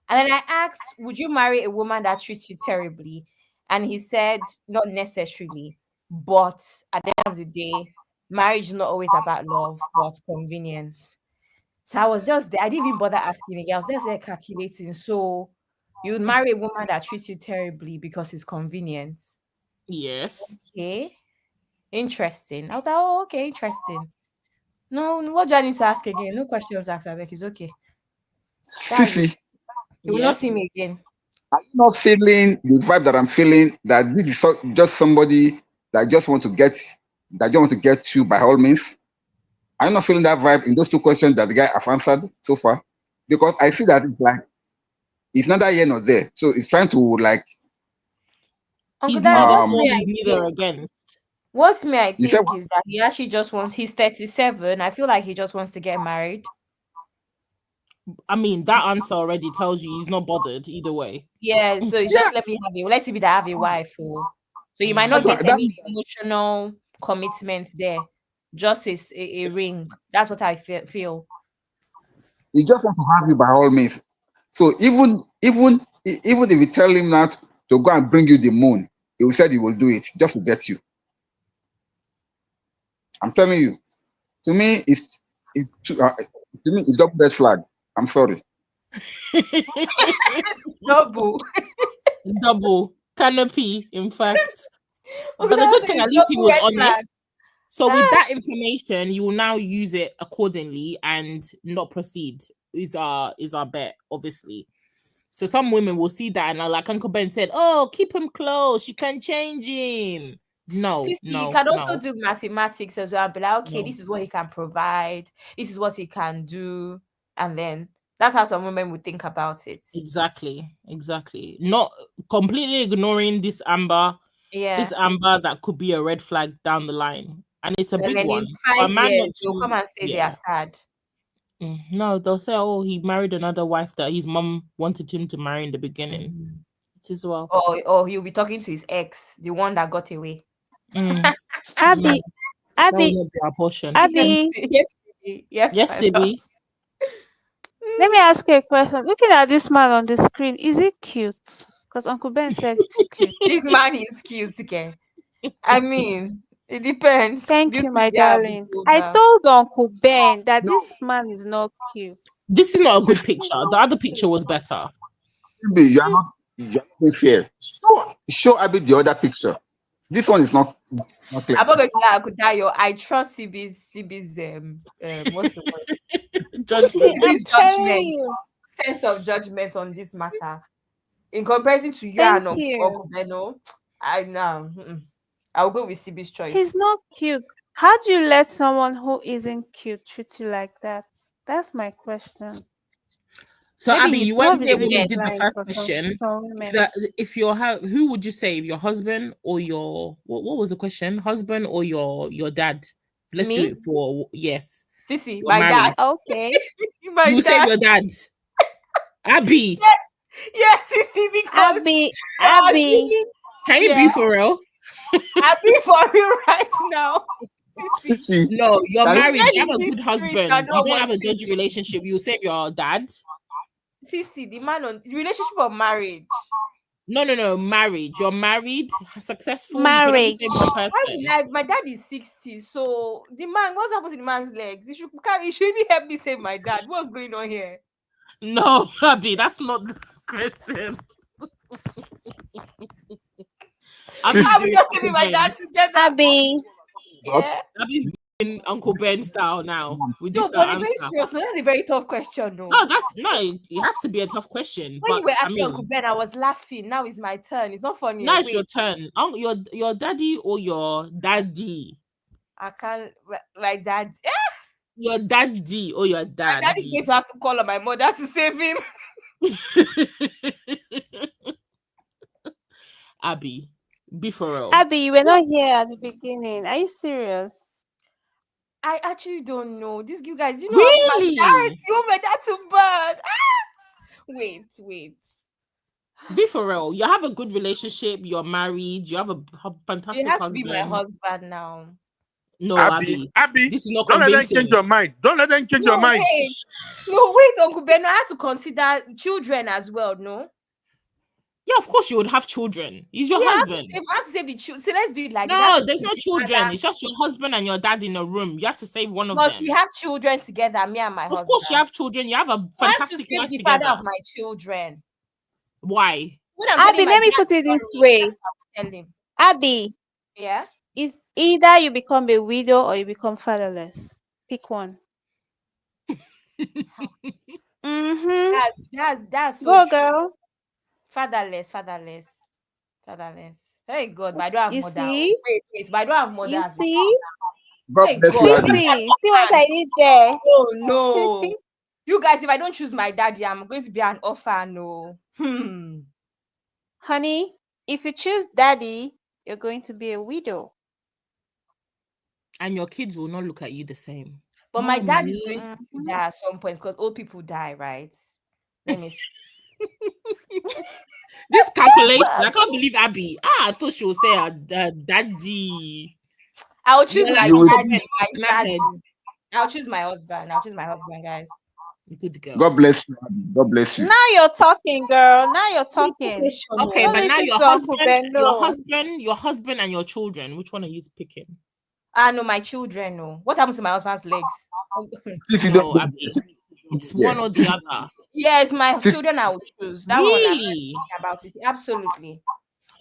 And then I asked, would you marry a woman that treats you terribly? And he said, not necessarily, but at the end of the day, marriage is not always about love, but convenience. So I was just there. I didn't even bother asking again. I was just there calculating. So you would marry a woman that treats you terribly because it's convenient. Yes. Okay. Interesting. I was like, oh, okay, interesting. No, what do I need to ask again? No questions asked. I beg, it's okay. Fifi, you will not see me again. are you not feeling the vibe that I'm feeling? That this is just somebody that just want to get you by all means. Are you not feeling that vibe in those two questions that the guy have answered so far? Because I see that it's like it's neither here nor there. So it's trying to like. He's neither for, he's neither against. What may I You said think is that he actually just wants, he's 37. I feel like he just wants to get married. I mean, that answer already tells you he's not bothered either way. Yeah, so it's just let it be that I have a wife. So you might not get any emotional commitment there. Just a ring. That's what I feel. He just want to have you by all means. So even if you tell him not to go and bring you the moon, he will say he will do it just to get you. I'm telling you. To me, it's double red flag. I'm sorry. Double canopy, in fact. But the good thing, at least he was honest. So with that information, you will now use it accordingly and not proceed. Is our bet, obviously. So some women will see that and like Uncle Ben said, oh, keep him close. You can change him. No, you can also do mathematics as well and be like, okay, this is what he can provide. This is what he can do. And then that's how some women would think about it. Exactly. Not completely ignoring this amber. Yeah. This amber that could be a red flag down the line. and it's a And big then one. in For a 5 man not years, they'll to, come and say they are sad. No, they'll say, "Oh, he married another wife that his mom wanted him to marry in the beginning." Mm-hmm. It is well. Or he'll be talking to his ex, the one that got away. Abby, That will Abby, not be our portion. Abby. Yes, Yes, my love. Sibby. Let me ask you a question. Looking at this man on the screen, is he cute? Because Uncle Ben said he's cute. This man is cute, okay? I mean, it depends. Thank Beauty you, my is there, be darling. I over. told Uncle Ben that this man is not cute. This is not a good picture. The other picture was better. You are not being fair. Show Abby the other picture. This one is not clear. I'm not going to lie, I could die. I trust CB's what's the word? Judgment. I'm CB's telling judgment, you. sense of judgment on this matter. In comparison to you Thank and you. Uncle Beno, I'll go with CB's choice. He's not cute. How do you let someone who isn't cute treat you like that? That's my question. So Maybe Abby, he's you went What's the through when you red did the line first for question. some women? If you're who would you say, your husband or your what was the question? Husband or your dad? Let's do Me? it for yes. Sissy, You're my married. dad. Okay. My You say dad. your dad. Abby. Yes, Sissy, because Abby, I was Abby. thinking, Can you be for real? Abby for real right now. Sissy, No, you're can you- married. You have a These good streets are husband. You not don't have a what dodgy relationship. You save your dad. Sissy, the man on relationship or marriage. No, marriage. You're married, successful. Marriage. You can only save one person. My dad is 60, so the man, what's happening to the man's legs? He should even help me save my dad. What's going on here? No, Abby, that's not the question. How we just saving my dad together? Abby. Yeah. Abby's doing Uncle Ben style now. With this No, but very answer. serious. That's a very tough question, though. No, it has to be a tough question. When But you were I asking mean, Uncle Ben, I was laughing. Now it's my turn. It's not funny. now it's Wait, your turn. Your daddy or your daddy? I can't like that. Your daddy or your My daddy? daddy's going to have to call on my mother to save him. Abby, be for real. Abby, you were not here at the beginning. Are you serious? I actually don't know. You guys, you know, Really? you want my dad to burn. Wait. Be for real. You have a good relationship. You're married. You have a fantastic It has husband. to be my husband now. No, Abby, this is not don't let them convincing. change your mind. Don't let them change your mind. Wait, Uncle Ben. I have to consider children as well. No. Yeah, of course you would have children. He's your husband. I have to save the children. So let's do it like No, this. there's no children. It's just your husband and your dad in a room. You have to save one of But them. we have children together, me and my husband. Of course you have children. You have a fantastic I have life to save the together. father of my children. Why? Abby, let me put it this way. Abby. Yeah. It's either you become a widow or you become fatherless. Pick one. That's so Go, true. girl. Fatherless. Hey God, but I don't have You mother. see? Wait, but I don't have mother. You see? God Hey bless you, God, Abby. See what I did there? Oh no. You guys, if I don't choose my daddy, I'm going to be an orphan. No. Honey, if you choose daddy, you're going to be a widow. And your kids will not look at you the same. But my dad is going to die at some point because old people die, right? Let me see. This calculation, I can't believe Abby. I thought she would say daddy. I'll choose my daddy. I'll choose my husband. Guys. Good girl. God bless you, Abby. God bless you. Now you're talking, girl. Now you're talking. Okay, but now your husband and your children, which one are you picking? No, my children. No. What happened to my husband's legs? No, Abby. It's one or the other. Yes, my children I will choose. That really? One about it. Absolutely.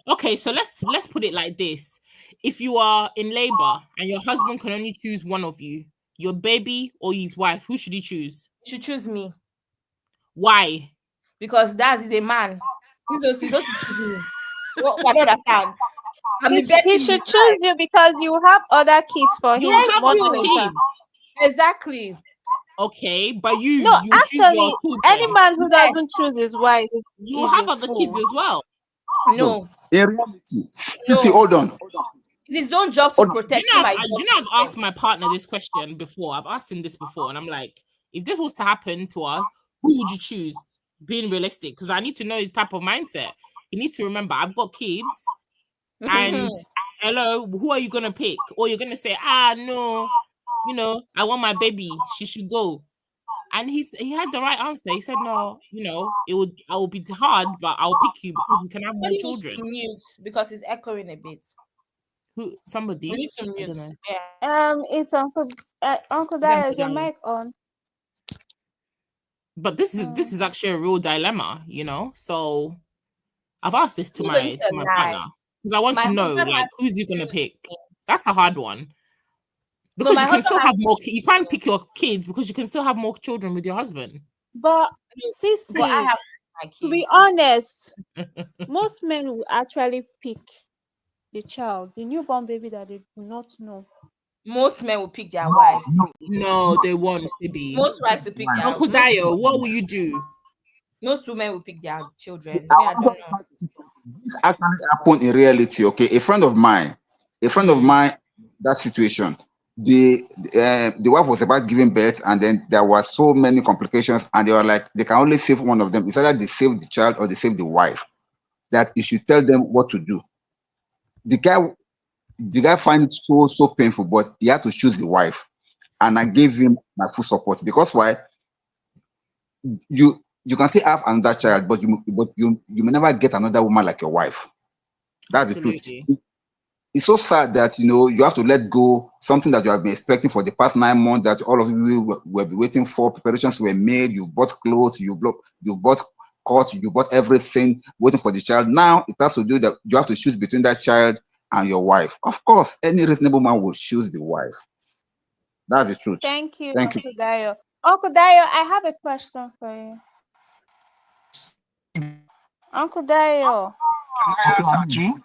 Okay, so let's put it like this. If you are in labor and your husband can only choose one of you, your baby or his wife, who should he choose? He should choose me. Why? Because Daz is a man. He's supposed to choose me. Well, I don't understand. He should choose you because you have other kids for him much later. Exactly. Okay, but you actually, any man who doesn't choose his wife, you have other kids as well. No. In reality, Sissy, hold on. It's his own job to protect him. I've asked my partner this question before. I've asked him this before, and I'm like, if this was to happen to us, who would you choose? Being realistic, because I need to know his type of mindset. He needs to remember, I've got kids, and hello, who are you gonna pick? Or you're gonna say, no, I want my baby, she should go. And he had the right answer. He said, no, I will be hard, but I'll pick you because we can have more children. Mute because it's echoing a bit. Who? Somebody? We need to mute. I don't know. Yeah. It's Uncle Dayo. Is your mic on? But this is actually a real dilemma, So I've asked this to my partner because I want to know, like, who's you gonna pick? That's a hard one. Because you can still have more. You can't pick your kids because you can still have more children with your husband. But Sissy, to be honest, most men will actually pick the child, the newborn baby that they do not know. Most men will pick their wives. No, they won't. Most wives will pick their Uncle Dayo, what will you do? Most women will pick their children. I don't know. This actually happened in reality. Okay, a friend of mine, that situation. The wife was about giving birth, and then there were so many complications, and they were like, they can only save one of them. It's either they save the child or they save the wife. That you should tell them what to do. The guy find it so painful, but he had to choose the wife, and I gave him my full support. Because why? You can still have another child, but you may never get another woman like your wife. That's the truth. It's so sad that you have to let go something that you have been expecting for the past 9 months, that all of you will be waiting for. Preparations were made. You bought clothes. You bought coat. You bought everything, waiting for the child. Now it has to do that. You have to choose between that child and your wife. Of course, any reasonable man will choose the wife. That's the truth. Thank you, Uncle Dayo. Uncle Dayo, I have a question for you. Uncle Dayo. Can I answer too?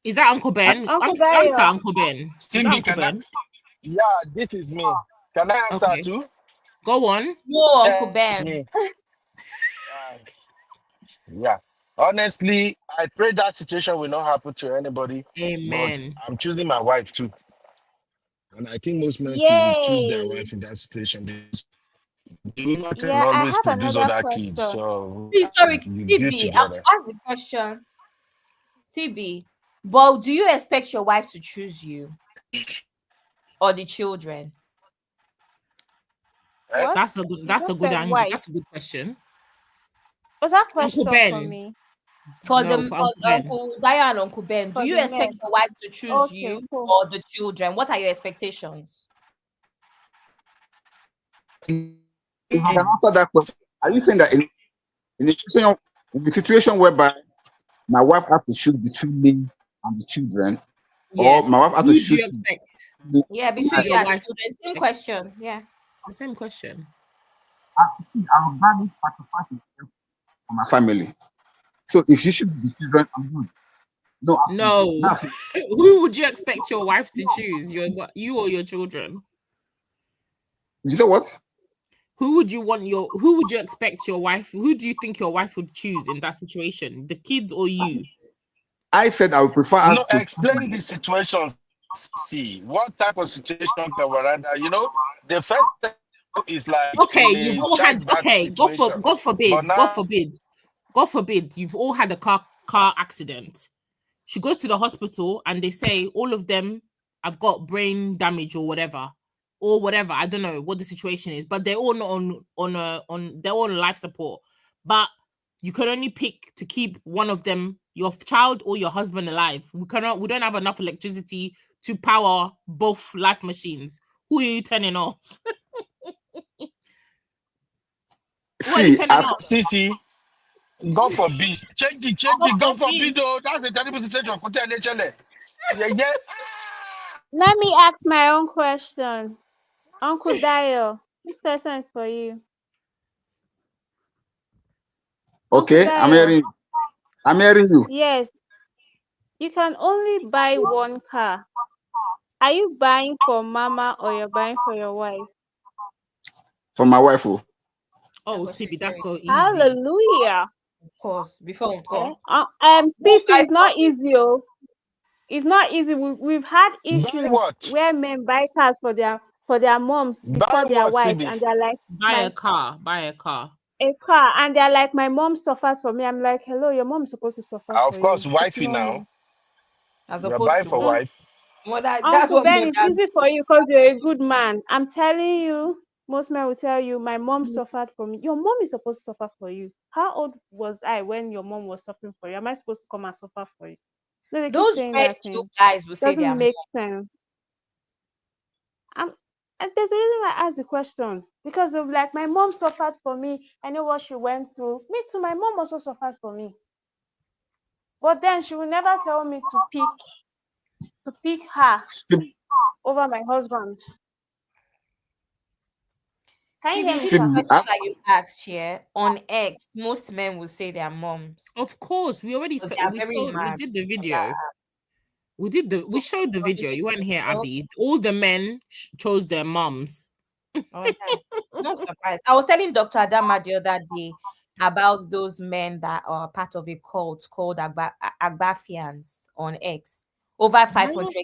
Is that Uncle Ben? Answer, Uncle Ben. Cindy, yeah, this is me. Can I answer too? Go on. No, Uncle Ben. Yeah. Honestly, I pray that situation will not happen to anybody. Amen. But I'm choosing my wife too. And I think most men will choose their wife in that situation. The woman can always produce other kids. So sorry, CB, I'll ask the question. CB, but do you expect your wife to choose you or the children? That's a good angle. That's a good question. Was that question for me? For Uncle Dayo and Uncle Ben, do you expect your wife to choose you or the children? What are your expectations? If I can answer that question, are you saying that in the situation whereby my wife has to choose between me and the children, or my wife has to choose? Yeah, between you and the children. Same question. Yeah, the same question. I would rather sacrifice myself for my family. So if she shoots the children, I'm good. No. Who would you expect your wife to choose? You or your children? You know what? Who would you expect your wife? Who do you think your wife would choose in that situation? The kids or you? I said I would prefer. No, explain the situation. See what type of situation can we render. The first is like you've all had God forbid you've all had a car accident. She goes to the hospital and they say all of them have got brain damage or whatever. I don't know what the situation is, but they're all not they're all on life support. But you can only pick to keep one of them, your child or your husband, alive. We don't have enough electricity to power both life machines. Who are you turning off? See, God forbid. Change it. God forbid. Oh, that's a terrible situation. Yeah. Let me ask my own question. Uncle Dayo, this question is for you. Okay, I'm hearing you. Yes. You can only buy one car. Are you buying for mama or you're buying for your wife? For my wife. Oh, CB, that's so easy. Hallelujah. Of course, before we go. This is not easy. It's not easy. We've had Buy issues what? where men buy cars for their moms Buy before their what, wives, CB? and they're like Buy a car. Buy a car. a car, and they're like, my mom suffers for me. I'm like, hello, your mom's supposed to suffer Of for course, you. It's wifey normal. now. As You're opposed buying to for what? wife. Well, that's Uncle what Ben, men it's are. easy for you because you're a good man. I'm telling you, most men will tell you, my mom suffered for me. Your mom is supposed to suffer for you. How old was I when your mom was suffering for you? Am I supposed to come and suffer for you? No, they keep Those saying red that pill thing. guys will say they Doesn't are. make sense. I'm, and there's a reason why I asked the question. Because of like my mom suffered for me. I know what she went through. Me too, my mom also suffered for me. But then she will never tell me to pick her over my husband. Can you See, hear me, the sir? question that you asked here on X, most men will say their moms. Of course, we already Because said they are very we mad did the on that video. app. We showed the video. You weren't here, Abby. All the men chose their moms. Not surprised. I was telling Dr. Adama the other day about those men that are part of a cult called Agbafians on X. Over 500K.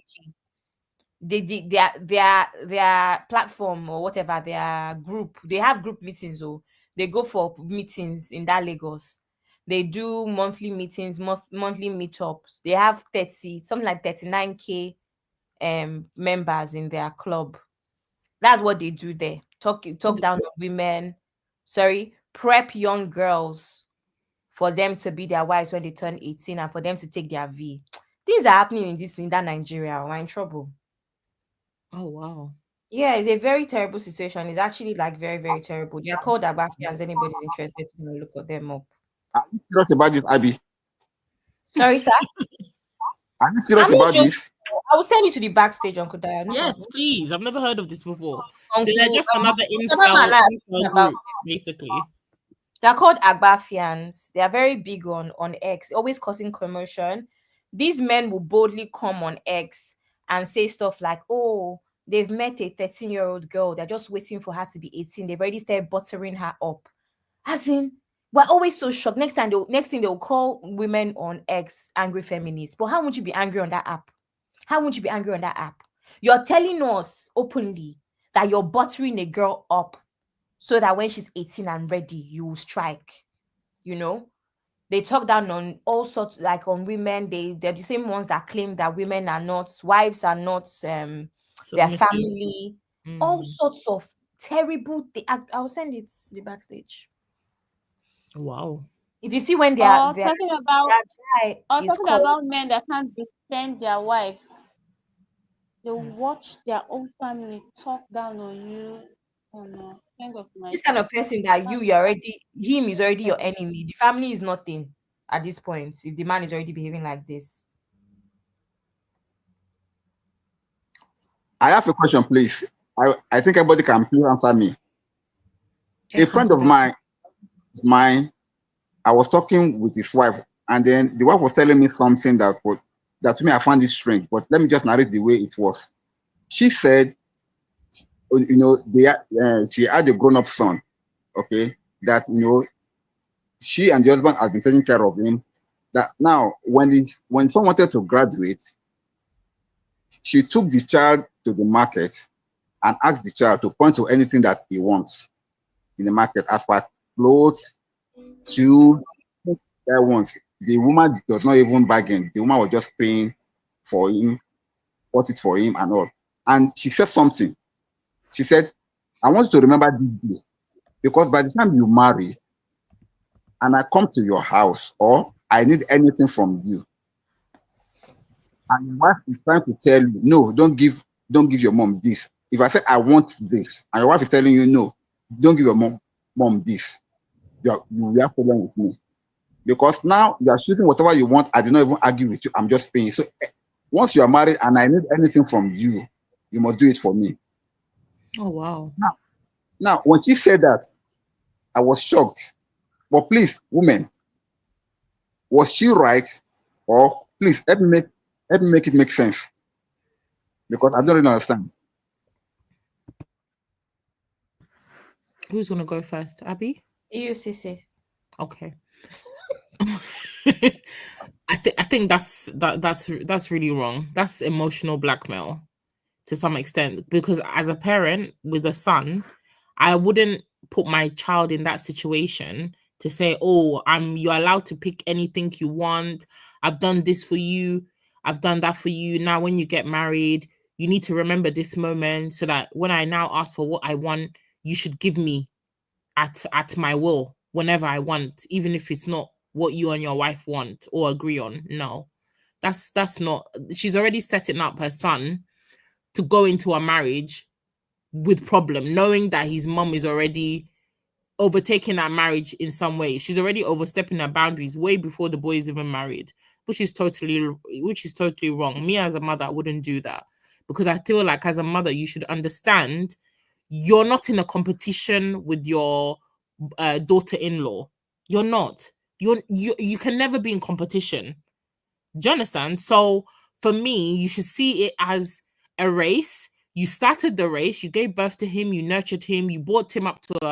Their platform or whatever, their group, they have group meetings. Oh, they go for meetings in that Lagos. They do monthly meetings, monthly meetups. They have something like 39K members in their club. That's what they do there. Talk down on women. Prep young girls for them to be their wives when they turn 18 and for them to take their V. Things are happening in that Nigeria. We're in trouble. Oh wow. Yeah, it's a very terrible situation. It's actually like very, very terrible. They are called Abafians. Anybody's interested to look at them up. Are you serious about this, Abby? Sorry, sir. Are you serious I'm not about just. this? I will send you to the backstage, Uncle Daya. No Yes, problem. please. I've never heard of this before. So they're Uncle, just another Adama and I are speaking incel about group, basically. They're called Agbafians. They are very big on X, always causing commotion. These men will boldly come on X and say stuff like, oh, they've met a 13-year-old girl. They're just waiting for her to be 18. They've already started buttering her up. As in, we're always so shocked. Next thing they'll call women on X angry feminists. But how would you be angry on that app? How would you be angry on that app? You're telling us openly that you're buttering a girl up so that when she's 18 and ready, you will strike. You know, they talk down on all sorts, like on women. They're the same ones that claim that women are not, wives are not their family. All sorts of terrible things. I'll send it to the backstage. Wow. If you see when Or talking called about men that can't defend their wives. They watch their own family talk down on you. Oh no, thank God for my this kind of kids. person that him is already your enemy. The family is nothing at this point if the man is already behaving like this. I have a question, please. I think everybody can please answer me. Yes, A friend of mine, I was talking with his wife, and then the wife was telling me something that to me I found it strange. But let me just narrate the way it was. She said, you know, she had a grown-up son, okay, that she and the husband had been taking care of him. That now, when son wanted to graduate, she took the child to the market and asked the child to point to anything that he wants in the market, as per clothes, shoes, that wants. The woman does not even bargain. The woman was just paying for him, bought it for him and all. And she said something. She said, I want you to remember this day, because by the time you marry and I come to your house or I need anything from you, and your wife is trying to tell you, no, don't give your mom this. If I say I want this, and your wife is telling you, no, don't give your mom this, you have problem with me. Because now you are choosing whatever you want. I did not even argue with you. I'm just paying. So once you are married and I need anything from you, you must do it for me. Oh wow. Now when she said that, I was shocked. But please, women, was she right? Or please help me make it make sense. Because I don't really understand. Who's gonna go first? Abby? UCC. Okay. I think that's really wrong. That's emotional blackmail to some extent, because as a parent with a son, I wouldn't put my child in that situation to say, "Oh, you're allowed to pick anything you want. I've done this for you. I've done that for you. Now, when you get married, you need to remember this moment so that when I now ask for what I want, you should give me at my will whenever I want, even if it's not what you and your wife want or agree on." No, that's not. She's already setting up her son to go into a marriage with problem, knowing that his mom is already overtaking that marriage in some way. She's already overstepping her boundaries way before the boy is even married, which is totally wrong. Me as a mother, I wouldn't do that, because I feel like as a mother, you should understand you're not in a competition with your daughter-in-law. You're not. You can never be in competition. Do you understand? So for me, you should see it as a race. You started the race, you gave birth to him, you nurtured him, you brought him up to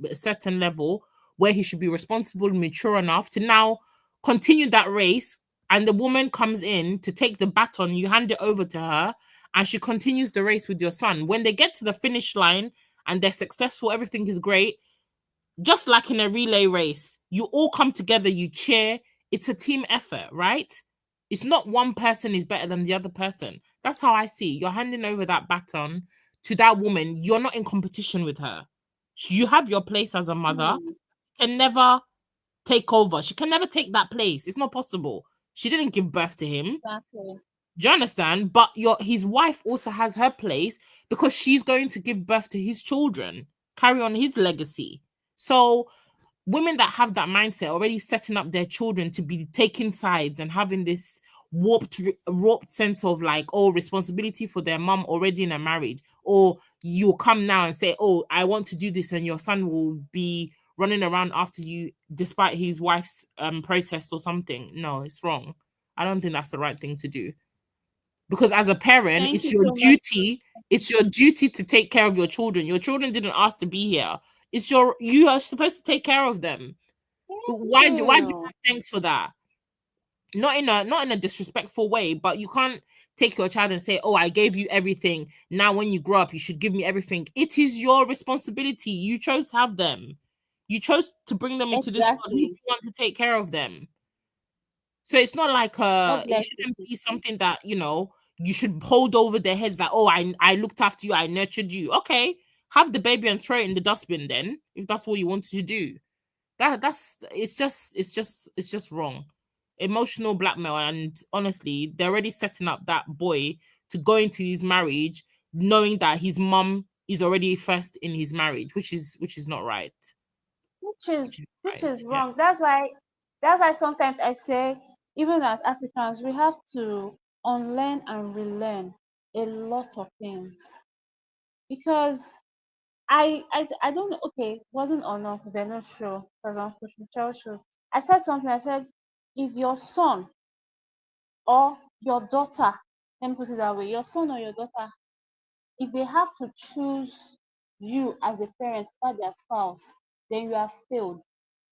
a certain level where he should be responsible, mature enough to now continue that race. And the woman comes in to take the baton, you hand it over to her, and she continues the race with your son. When they get to the finish line and they're successful, everything is great. Just like in a relay race, you all come together, you cheer. It's a team effort, right? It's not one person is better than the other person. That's how I see it. You're handing over that baton to that woman. You're not in competition with her. You have your place as a mother. Can never take over. She can never take that place. It's not possible. She didn't give birth to him. Exactly. Do you understand? But his wife also has her place because she's going to give birth to his children, carry on his legacy. So women that have that mindset already setting up their children to be taking sides and having this warped sense of like, oh, responsibility for their mom already in a marriage, or you come now and say, oh, I want to do this, and your son will be running around after you despite his wife's protest or something. No, it's wrong. I don't think that's the right thing to do, because as a parent, Thank it's you your so much. duty. It's your duty to take care of your children. Your children didn't ask to be here. You are supposed to take care of them. Why do you you. have thanks for that? Not in a disrespectful way, but you can't take your child and say, "Oh, I gave you everything. Now when you grow up, you should give me everything." It is your responsibility. You chose to have them. You chose to bring them into this world. You Exactly. want to take care of them. So it's not like God it bless shouldn't you. be something that, you should hold over their heads like, "Oh, I looked after you, I nurtured you." Okay, have the baby and throw it in the dustbin then, if that's what you wanted to do. That's it's just wrong. Emotional blackmail, and honestly, they're already setting up that boy to go into his marriage knowing that his mom is already first in his marriage, which is not right. Which is Which is which right. is Yeah. wrong. That's why sometimes I say, even as Africans, we have to unlearn and relearn a lot of things, because I don't know. Okay, wasn't on Uncle Beno's show, because Uncle Michelle's show. I said something. I said, if your son or your daughter, let me put it that way, your son or your daughter, if they have to choose you as a parent over their spouse, then you have failed.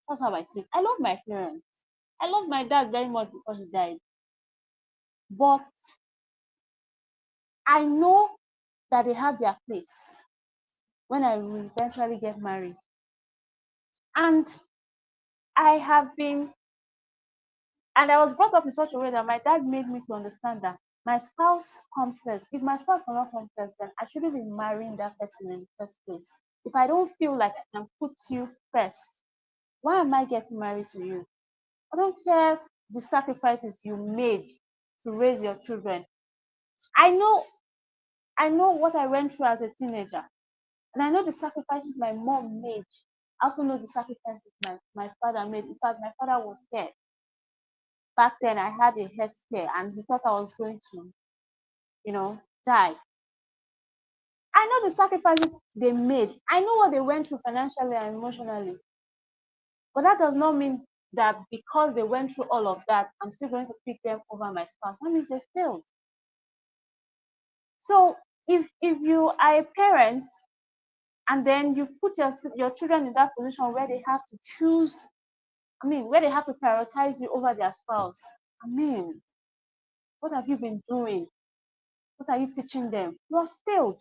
That's how I see it. I love my parents. I love my dad very much because he died. But I know that they have their place when I will eventually get married. And I have been, and I was brought up in such a way that my dad made me to understand that my spouse comes first. If my spouse cannot come first, then I shouldn't be marrying that person in the first place. If I don't feel like I can put you first, why am I getting married to you? I don't care the sacrifices you made to raise your children. I know I know what I went through as a teenager, and I know the sacrifices my mom made. I also know the sacrifices my father made. In fact, my father was scared. Back then, I had a head scare, and he thought I was going to, die. I know the sacrifices they made. I know what they went through financially and emotionally. But that does not mean that because they went through all of that, I'm still going to pick them over my spouse. That means they failed. So if you are a parent and then you put your children in that position where they have to choose, where they have to prioritize you over their spouse, I mean, what have you been doing? What are you teaching them? You have failed.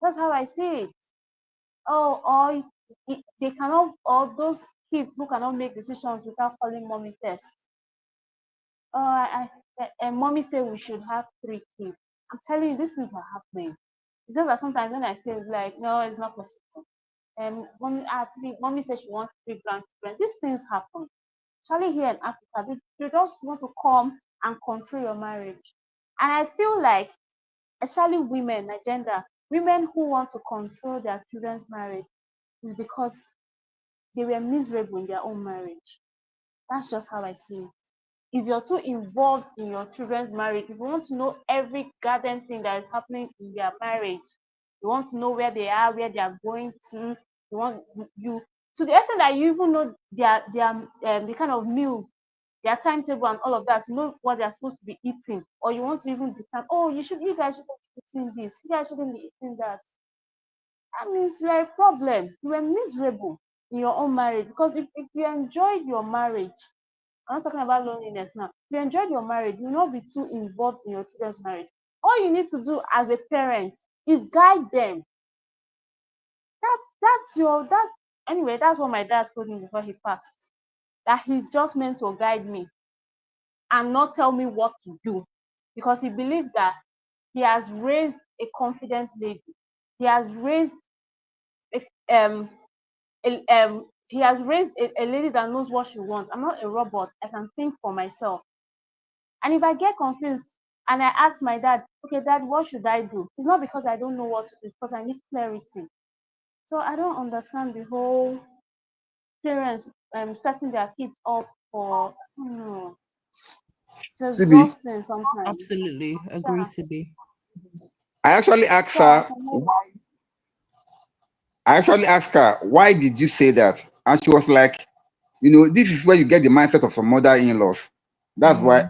That's how I see it. Oh, or they cannot, or those kids who cannot make decisions without calling mommy first. And mommy said we should have 3 kids. I'm telling you, these things are happening. It's just that sometimes when I say it's like, no, it's not possible. And mommy said she wants 3 grandchildren. These things happen. Especially here in Africa, they just want to come and control your marriage. And I feel like, especially women, my gender, women who want to control their children's marriage is because they were miserable in their own marriage. That's just how I see it. If you're too involved in your children's marriage, if you want to know every goddamn thing that is happening in their marriage, you want to know where they are, where they are going to, you want you to the extent that you even know their the kind of meal, their timetable and all of that, you know what they're supposed to be eating, or you want to even decide, oh, you guys shouldn't be eating this, you guys shouldn't be eating that. That means you are a problem. You are miserable in your own marriage, because if you enjoyed your marriage, I'm not talking about loneliness now. If you enjoyed your marriage, you will not be too involved in your children's marriage. All you need to do as a parent is guide them. Anyway, that's what my dad told me before he passed. That he's just meant to guide me and not tell me what to do. Because he believes that he has raised a confident lady. He has raised he has raised a lady that knows what she wants. I'm not a robot. I can think for myself. And if I get confused and I ask my dad, okay, dad, what should I do? It's not because I don't know what to do, it's because I need clarity. So I don't understand the whole parents setting their kids up for, I don't know. It's CB, exhausting sometimes. Absolutely agree, Sibi. I actually asked her why. I actually asked her, why did you say that? And she was like, this is where you get the mindset of some mother-in-laws. That's why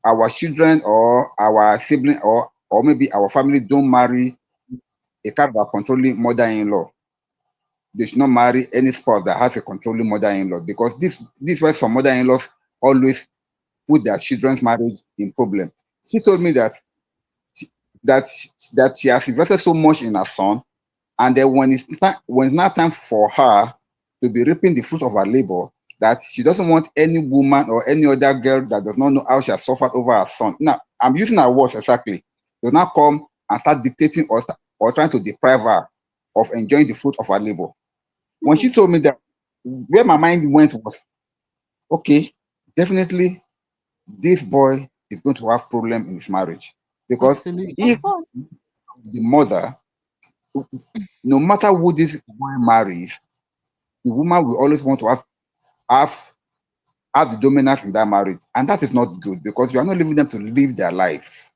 our children or our sibling or maybe our family don't marry a kind of controlling mother-in-law. They should not marry any spouse that has a controlling mother-in-law, because this is why some mother-in-laws always put their children's marriage in problem. She told me that she has invested so much in her son, and then when it's not time for her to be reaping the fruit of her labor, that she doesn't want any woman or any other girl that does not know how she has suffered over her son. Now, I'm using her words exactly. Do not come and start dictating or trying to deprive her of enjoying the fruit of her labor. When she told me that, where my mind went was, okay, definitely this boy is going to have problem in his marriage, because Absolutely. if the mother, no matter who this boy marries, the woman will always want to have the dominance in that marriage, and that is not good, because you are not leaving them to live their lives.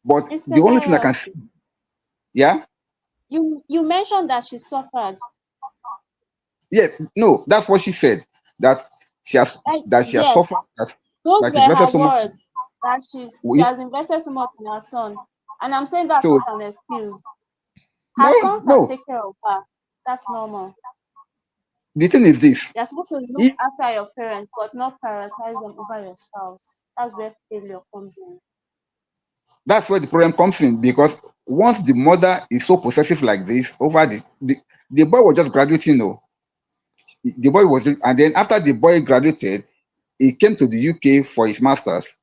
But Mr. the only thing I Dayo, can say, yeah, you mentioned that she suffered. yeah, no, that's what she said, that she has Yes, suffered, those that were invested her so much. words. That she has invested so much in her son, and I'm saying that's So not an excuse. Her no, son can no. take care of her. That's normal. The thing is this: You're supposed to look if after your parents, but not prioritize them over your spouse. That's where failure comes in. that's where the problem comes in, because once the mother is so possessive like this over the boy was just graduating, the boy was, and then after the boy graduated, he came to the UK for his masters,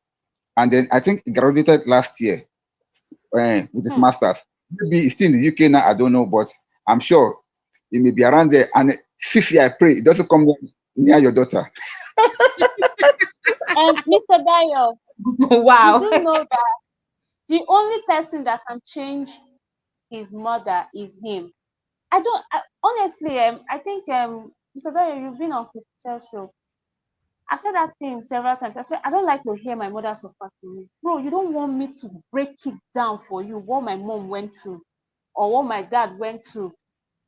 and then I think he graduated last year with his masters. Maybe he's still in the UK now, I don't know, but I'm sure he may be around there. And Sisi, I pray it doesn't come near your daughter. And Mr. Dayo, wow. did you know that the only person that can change his mother is him? Honestly, I think Mr. Dayo, you've been on Christian show. I said that thing several times. I said, I don't like to hear my mother suffer for me. Bro, you don't want me to break it down for you what my mom went through or what my dad went through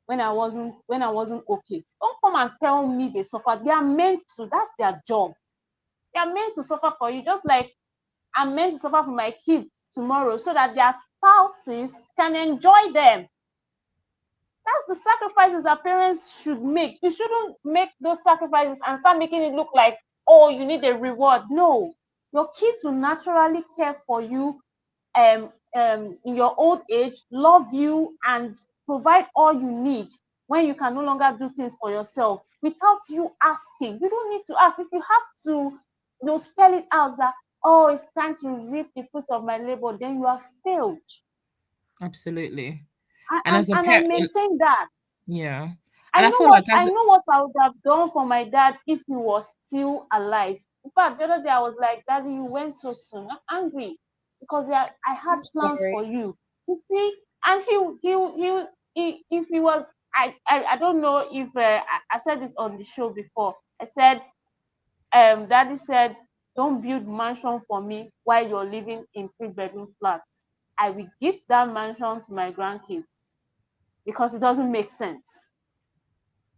when I wasn't okay. Don't come and tell me they suffer. They are meant to. That's their job. They are meant to suffer for you, just like I'm meant to suffer for my kids tomorrow so that their spouses can enjoy them. That's the sacrifices that parents should make. You shouldn't make those sacrifices and start making it look like, oh, you need a reward. No, your kids will naturally care for you in your old age, love you, and provide all you need when you can no longer do things for yourself without you asking. You don't need to ask. If you have to, spell it out that, oh, it's time to reap the fruits of my labor, then you have failed. Absolutely. And as a I parent, maintain that. yeah. I And I know feel like I know what I would have done for my dad if he was still alive. In fact, the other day I was like, Daddy, you went so soon. I'm angry because I had plans for you. You see, and he if he was, I don't know if I said this on the show before. I said, Daddy said, don't build mansion for me while you're living in 3-bedroom flats. I will gift that mansion to my grandkids because it doesn't make sense.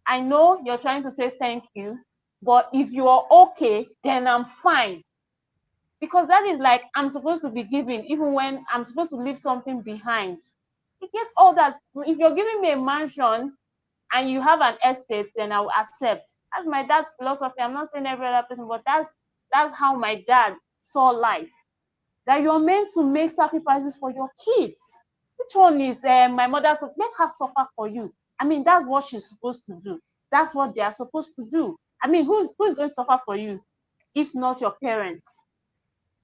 I know you're trying to say thank you, but if you are okay, then I'm fine. Because that is like I'm supposed to be giving, even when I'm supposed to leave something behind. It gets all that. If you're giving me a mansion and you have an estate, then I will accept. That's my dad's philosophy. I'm not saying every other person, but that's how my dad saw life. That you're meant to make sacrifices for your kids. Which one is my mother? Let her suffer for you. I mean, that's what she's supposed to do. That's what they are supposed to do. I mean, who's going to suffer for you if not your parents?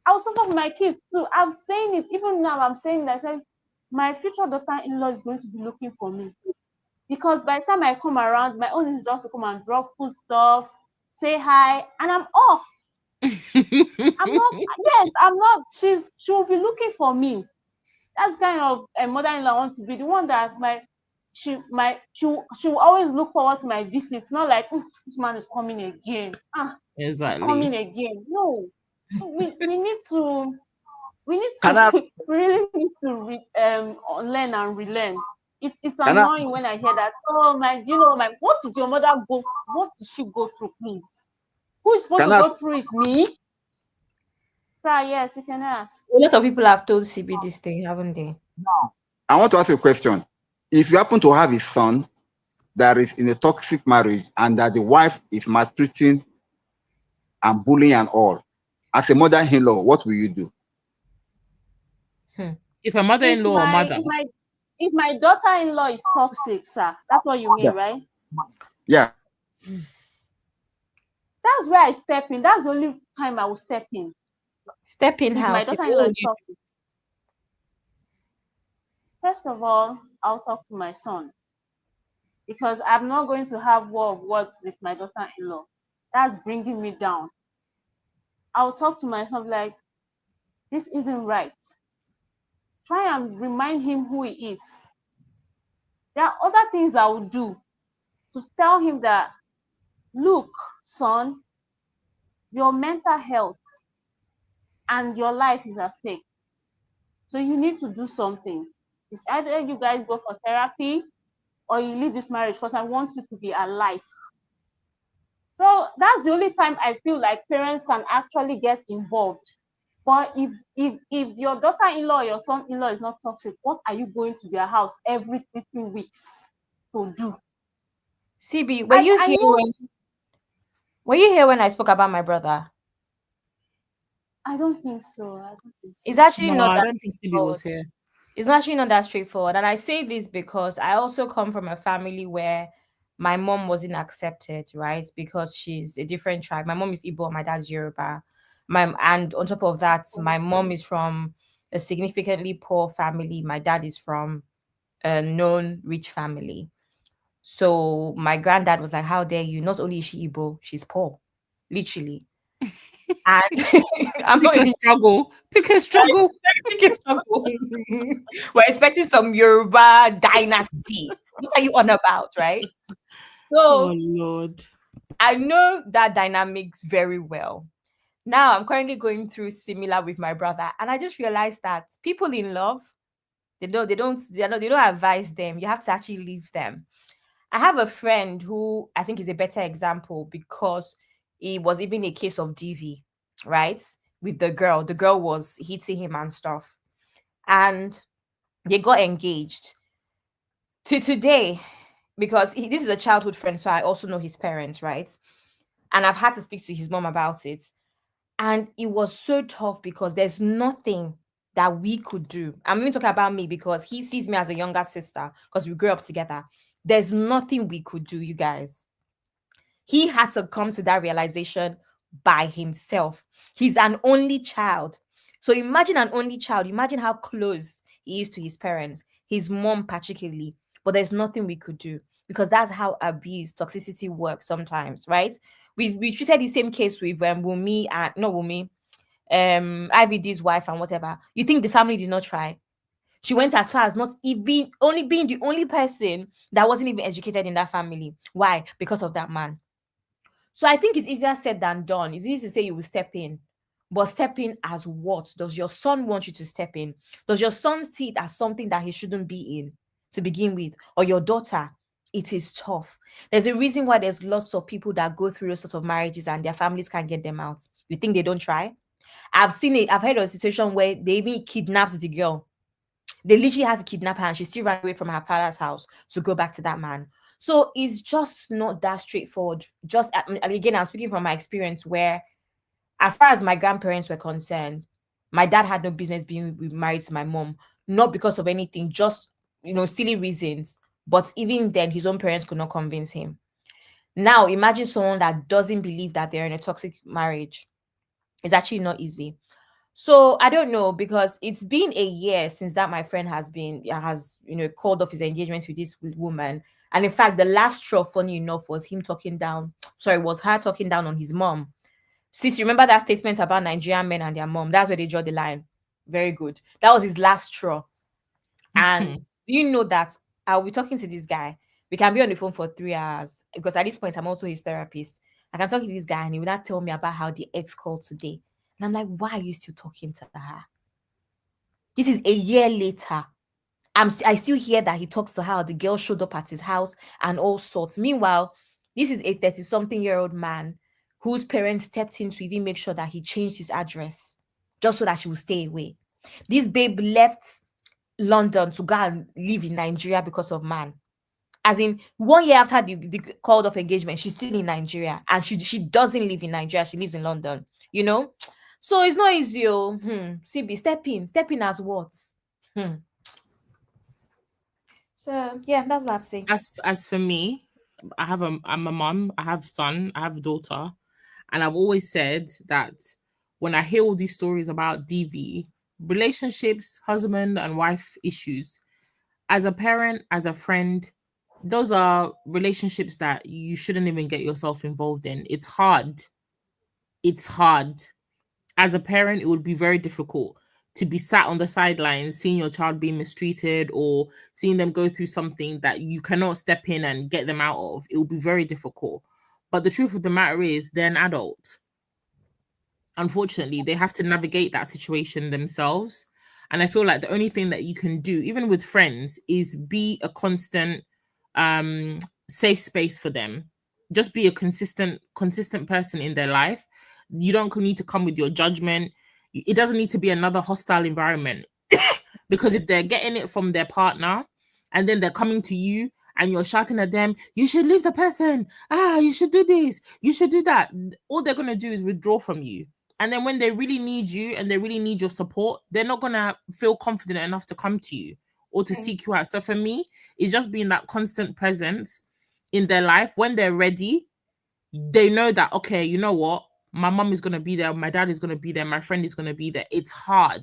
I will suffer for my kids too. I'm saying it even now. I'm saying that I said my future daughter-in-law is going to be looking for me because by the time I come around, my own is just to come and drop food stuff, say hi, and I'm off. I'm not. Yes, I'm not. She will be looking for me. That's kind of a mother-in-law I want to be, the one that she will always look forward to my visits. Not like this man is coming again. He's coming Exactly. again. No, we need to Can I we really need to learn and relearn. It's can I annoying when I hear that. Oh my, what did your mother go? What did she go through? Please, who is supposed can to I go through it? Me, sir? Yes, you can ask. A lot of people have told CB this thing, haven't they? now I want to ask you a question. If you happen to have a son that is in a toxic marriage and that the wife is maltreating and bullying and all, as a mother-in-law, what will you do? If a mother-in-law or mother, If my daughter-in-law is toxic, sir, that's what you mean, Yeah. right? Yeah. That's where I step in. That's the only time I will step in. Step in If how? my CB, daughter-in-law is toxic, first of all, I'll talk to my son because I'm not going to have war of words with my daughter-in-law. That's bringing me down. I'll talk to my son like, this isn't right. Try and remind him who he is. There are other things I will do to tell him that, look, son, your mental health and your life is at stake. So you need to do something. It's either you guys go for therapy or you leave this marriage because I want you to be alive. So that's the only time I feel like parents can actually get involved. But if your daughter-in-law or your son-in-law is not toxic, what are you going to their house every 3 weeks to do? CB, I know. were you here when I spoke about my brother? I don't think so. It's actually no, not I that don't think CB was straightforward. here. It's actually not that straightforward. And I say this because I also come from a family where my mom wasn't accepted, right? Because she's a different tribe. My mom is Igbo, my dad's Yoruba. And on top of that, my mom is from a significantly poor family. My dad is from a known rich family. So my granddad was like, how dare you? Not only is she Igbo, she's poor. Literally. And I'm not even struggle. Pick a struggle. Pick a struggle. We're expecting some Yoruba dynasty. What are you on about, right? Oh So Lord. I know that dynamics very well. Now I'm currently going through similar with my brother, and I just realized that people in love, they don't advise them. You have to actually leave them. I have a friend who I think is a better example because it was even a case of DV, right? With the girl. The girl was hitting him and stuff. And they got engaged. To today, because this is a childhood friend, so I also know his parents, right? and I've had to speak to his mom about it. And it was so tough because there's nothing that we could do. I'm even talking about me because he sees me as a younger sister because we grew up together. There's nothing we could do, you guys. He had to come to that realization by himself. He's an only child. So imagine an only child. Imagine how close he is to his parents, his mom particularly. But there's nothing we could do because that's how abuse, toxicity works sometimes, right? We treated the same case with Wumi and not Wumi, IVD's wife and whatever. You think the family did not try? She went as far as not even only being the only person that wasn't even educated in that family. Why? Because of that man. So I think it's easier said than done. It's easy to say you will step in, but step in as what? Does your son want you to step in? Does your son see it as something that he shouldn't be in to begin with? Or your daughter? It is tough. There's a reason why there's lots of people that go through those sorts of marriages and their families can't get them out. You think they don't try? I've seen it. I've heard of a situation where they even kidnapped the girl. They literally had to kidnap her and she still ran away from her father's house to go back to that man. So it's just not that straightforward. Just, and again, I'm speaking from my experience where, as far as my grandparents were concerned, my dad had no business being married to my mom, not because of anything, just, silly reasons. But even then, his own parents could not convince him. Now, imagine someone that doesn't believe that they're in a toxic marriage. It's actually not easy. So I don't know, because it's been a year since that my friend has called off his engagement with this woman. And in fact, the last straw, funny enough, was her talking down on his mom. Sis, you remember that statement about Nigerian men and their mom? That's where they draw the line. Very good. That was his last straw. And do you know that I'll be talking to this guy? We can be on the phone for 3 hours because at this point, I'm also his therapist. I can talk to this guy and he will not tell me about how the ex called today. And I'm like, why are you still talking to her? This is a year later. I still hear that he talks to her. The girl showed up at his house and all sorts. Meanwhile, this is a 30-something-year-old man whose parents stepped in to even make sure that he changed his address just so that she would stay away. This babe left London to go and live in Nigeria because of man. As in, 1 year after the called off engagement, she's still in Nigeria and she doesn't live in Nigeria. She lives in London, So it's not easy. CB, step in as what? So yeah, that's what I have to say. As for me, I'm a mom, I have a son, I have a daughter, and I've always said that when I hear all these stories about DV, relationships, husband and wife issues, as a parent, as a friend, those are relationships that you shouldn't even get yourself involved in. It's hard. As a parent, it would be very difficult to be sat on the sidelines, seeing your child being mistreated or seeing them go through something that you cannot step in and get them out of. It will be very difficult. But the truth of the matter is, they're an adult. Unfortunately, they have to navigate that situation themselves. And I feel like the only thing that you can do, even with friends, is be a constant safe space for them. Just be a consistent person in their life. You don't need to come with your judgment. It doesn't need to be another hostile environment. Because if they're getting it from their partner and then they're coming to you and you're shouting at them, you should leave the person. You should do this. You should do that. All they're going to do is withdraw from you. And then when they really need you and they really need your support, they're not going to feel confident enough to come to you or to seek you out. So for me, it's just being that constant presence in their life. When they're ready, they know that, okay, you know what? My mom is going to be there. My dad is going to be there. My friend is going to be there. It's hard.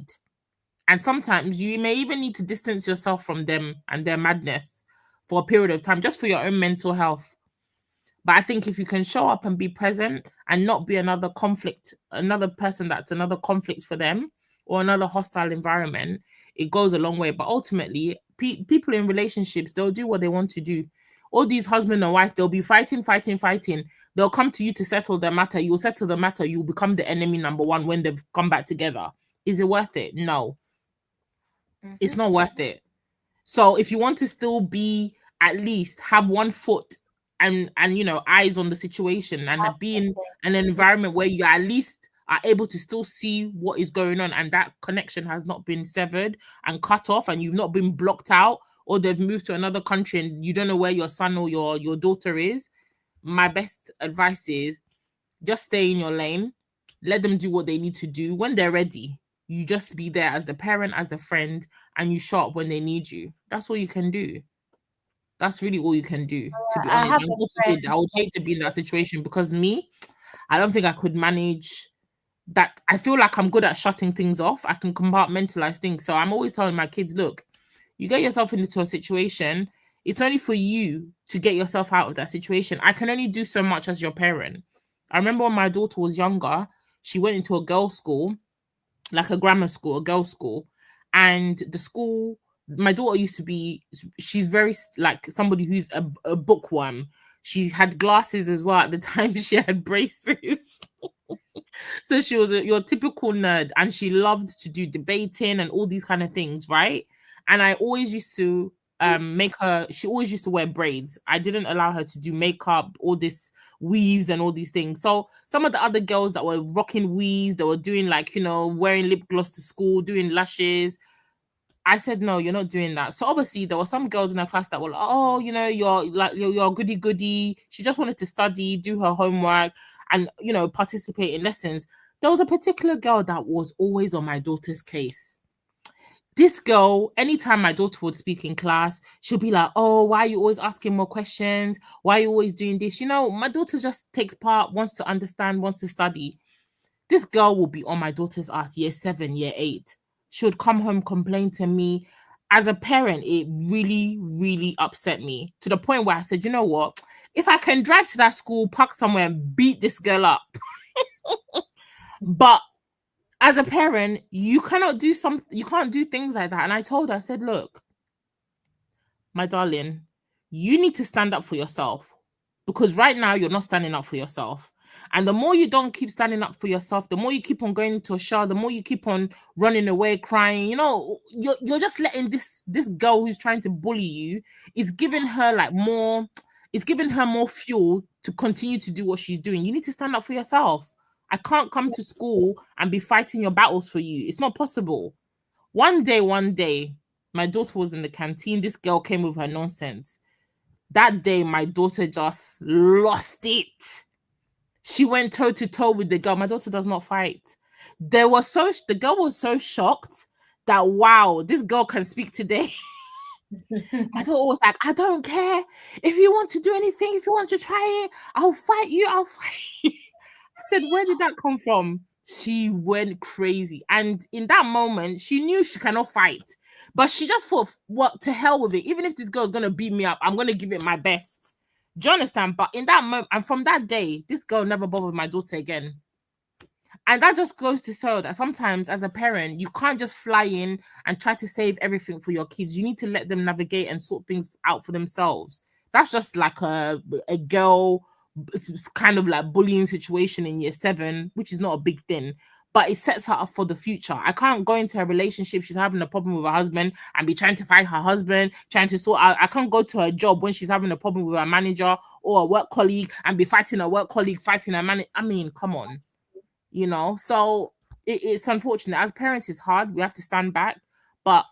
And sometimes you may even need to distance yourself from them and their madness for a period of time, just for your own mental health. But I think if you can show up and be present and not be another person that's another conflict for them or another hostile environment, it goes a long way. But ultimately, people in relationships, they'll do what they want to do. All these husband and wife, they'll be fighting. They'll come to you to settle the matter. You'll settle the matter. You'll become the enemy number one when they've come back together. Is it worth it? No. It's not worth it. So if you want to still be, at least have one foot and eyes on the situation and be in an environment where you at least are able to still see what is going on and that connection has not been severed and cut off and you've not been blocked out or they've moved to another country and you don't know where your son or your daughter is, my best advice is just stay in your lane. Let them do what they need to do. When they're ready, you just be there as the parent, as the friend, and you show up when they need you. That's all you can do. That's really all you can do, to be I honest. have And a God friend. forbid, I would hate to be in that situation because me, I don't think I could manage that. I feel like I'm good at shutting things off. I can compartmentalize things. So I'm always telling my kids, look, you get yourself into a situation, it's only for you to get yourself out of that situation. I can only do so much as your parent. I remember when my daughter was younger, she went into a girls' school, like a grammar school, a girls' school, and the school. My daughter used to be. She's very like somebody who's a bookworm. She had glasses as well at the time. She had braces. So she was your typical nerd, and she loved to do debating and all these kind of things, right? And I always used to make her. She always used to wear braids. I didn't allow her to do makeup, all this weaves and all these things. So some of the other girls that were rocking weaves, that were doing like wearing lip gloss to school, doing lashes. I said, no, you're not doing that. So obviously there were some girls in her class that were like, oh, you're goody goody. She just wanted to study, do her homework, and participate in lessons. There was a particular girl that was always on my daughter's case. This girl, anytime my daughter would speak in class, she'll be like, oh, why are you always asking more questions? Why are you always doing this? My daughter just takes part, wants to understand, wants to study. This girl will be on my daughter's ass year 7, year 8. She would come home, complain to me. As a parent, it really, really upset me to the point where I said, you know what? If I can drive to that school, park somewhere and beat this girl up. But as a parent, you can't do things like that. And I told her, I said, look, my darling, you need to stand up for yourself, because right now you're not standing up for yourself. And the more you don't keep standing up for yourself, the more you keep on going into a shower, the more you keep on running away, crying, you're just letting this girl who's trying to bully you, it's giving her more fuel to continue to do what she's doing. You need to stand up for yourself. I can't come to school and be fighting your battles for you. It's not possible. One day, my daughter was in the canteen. This girl came with her nonsense. That day, my daughter just lost it. She went toe to toe with the girl. My daughter does not fight. The girl was so shocked that, wow, this girl can speak today. My daughter was like, I don't care. If you want to do anything, if you want to try it, I'll fight you. I said, where did that come from? She went crazy. And in that moment, she knew she cannot fight. But she just thought, what, to hell with it. Even if this girl's going to beat me up, I'm going to give it my best. Do you understand? But in that moment, and from that day, this girl never bothered my daughter again. And that just goes to show that sometimes as a parent, you can't just fly in and try to save everything for your kids. You need to let them navigate and sort things out for themselves. That's just like a girl kind of like bullying situation in year 7, which is not a big thing, but it sets her up for the future. I can't go into a relationship, she's having a problem with her husband, and be trying to fight her husband, trying to sort out. I can't go to her job when she's having a problem with her manager or a work colleague and be fighting a work colleague, fighting her manager. I mean, come on. So it's unfortunate. As parents, it's hard. We have to stand back, but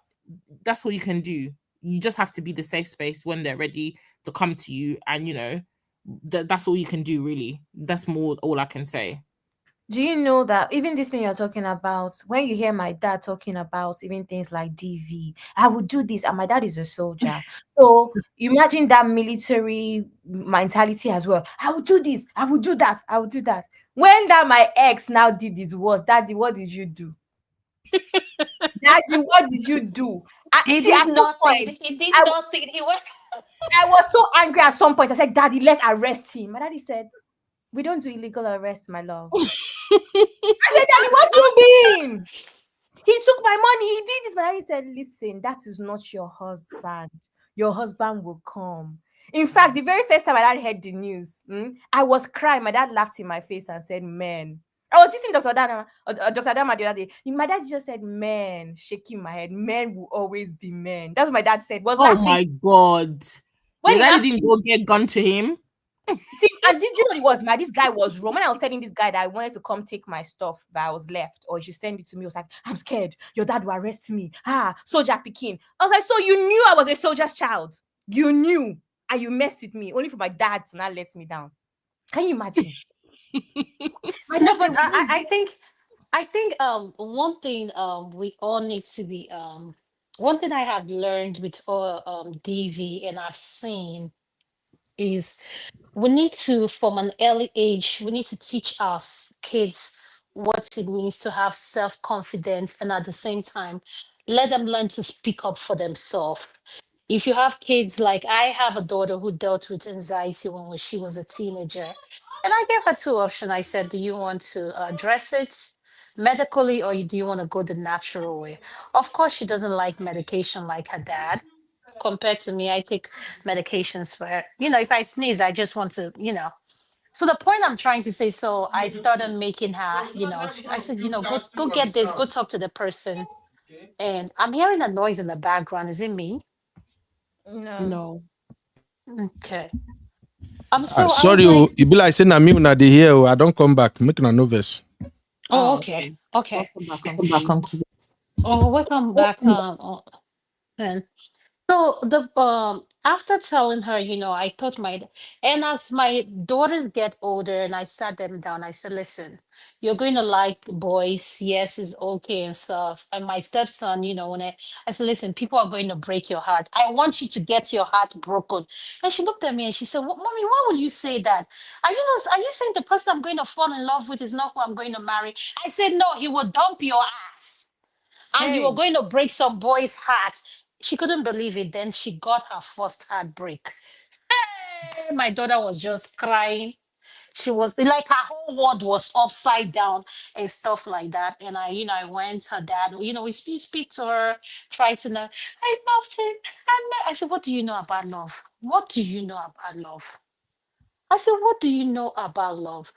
that's what you can do. You just have to be the safe space when they're ready to come to you, and that's all you can do, really. That's more all I can say. Do you know that even this thing you're talking about, when you hear my dad talking about even things like DV, I would do this, and my dad is a soldier. So imagine that military mentality as well. I would do this, I would do that, I would do that. When that my ex now did his worst, Daddy, what did you do? Daddy, what did you do? He did nothing. He did nothing. I was so angry at some point. I said, Daddy, let's arrest him. My daddy said, we don't do illegal arrests, my love. I said, Daddy, what do you mean? He took my money. He did this. My daddy said, listen, that is not your husband. Your husband will come. In fact, the very first time my dad heard the news, I was crying. My dad laughed in my face and said, man. I was just in Dr. Dama the other day. My dad just said, man, shaking my head. Men will always be men. That's what my dad said. My God. Your daddy didn't go get gun to him? See, and did you know it was this guy was wrong. When I was telling this guy that I wanted to come take my stuff that I was left, or he should send it to me, I was like, I'm scared. Your dad will arrest me. Soldier Pekin. I was like, so you knew I was a soldier's child. You knew. And you messed with me, only for my dad to not let me down. Can you imagine? No, but I think one thing we all need to be one thing I have learned with all DV and I've seen is we need to, from an early age, we need to teach us kids what it means to have self-confidence and at the same time let them learn to speak up for themselves. If you have kids, like I have a daughter who dealt with anxiety when she was a teenager, and I gave her two options. I said, do you want to address it medically or do you want to go the natural way? Of course, she doesn't like medication like her dad. Compared to me, I take medications for her. If I sneeze, I just want to, So the point I'm trying to say, so I started making her, I said, go get this, go talk to the person. And I'm hearing a noise in the background. Is it me? No. No. Okay. So I was Sorry, like, it be like saying I'm una dey here. I don't come back. Make no nervous. oh, okay. Okay. Welcome back onto you. Oh, welcome back. Then. So the after telling her, I thought and as my daughters get older and I sat them down, I said, listen, you're going to like boys, yes, it's okay and stuff. And my stepson, when I said, listen, people are going to break your heart. I want you to get your heart broken. And she looked at me and she said, well, Mommy, why would you say that? Are you saying the person I'm going to fall in love with is not who I'm going to marry? I said, no, he will dump your ass and you were going to break some boy's heart. She couldn't believe it. Then she got her first heartbreak. Hey, my daughter was just crying. She was like her whole world was upside down and stuff like that. And I went, her dad, we speak to her, try to know, I loved him. I said, what do you know about love? What do you know about love? I said, what do you know about love?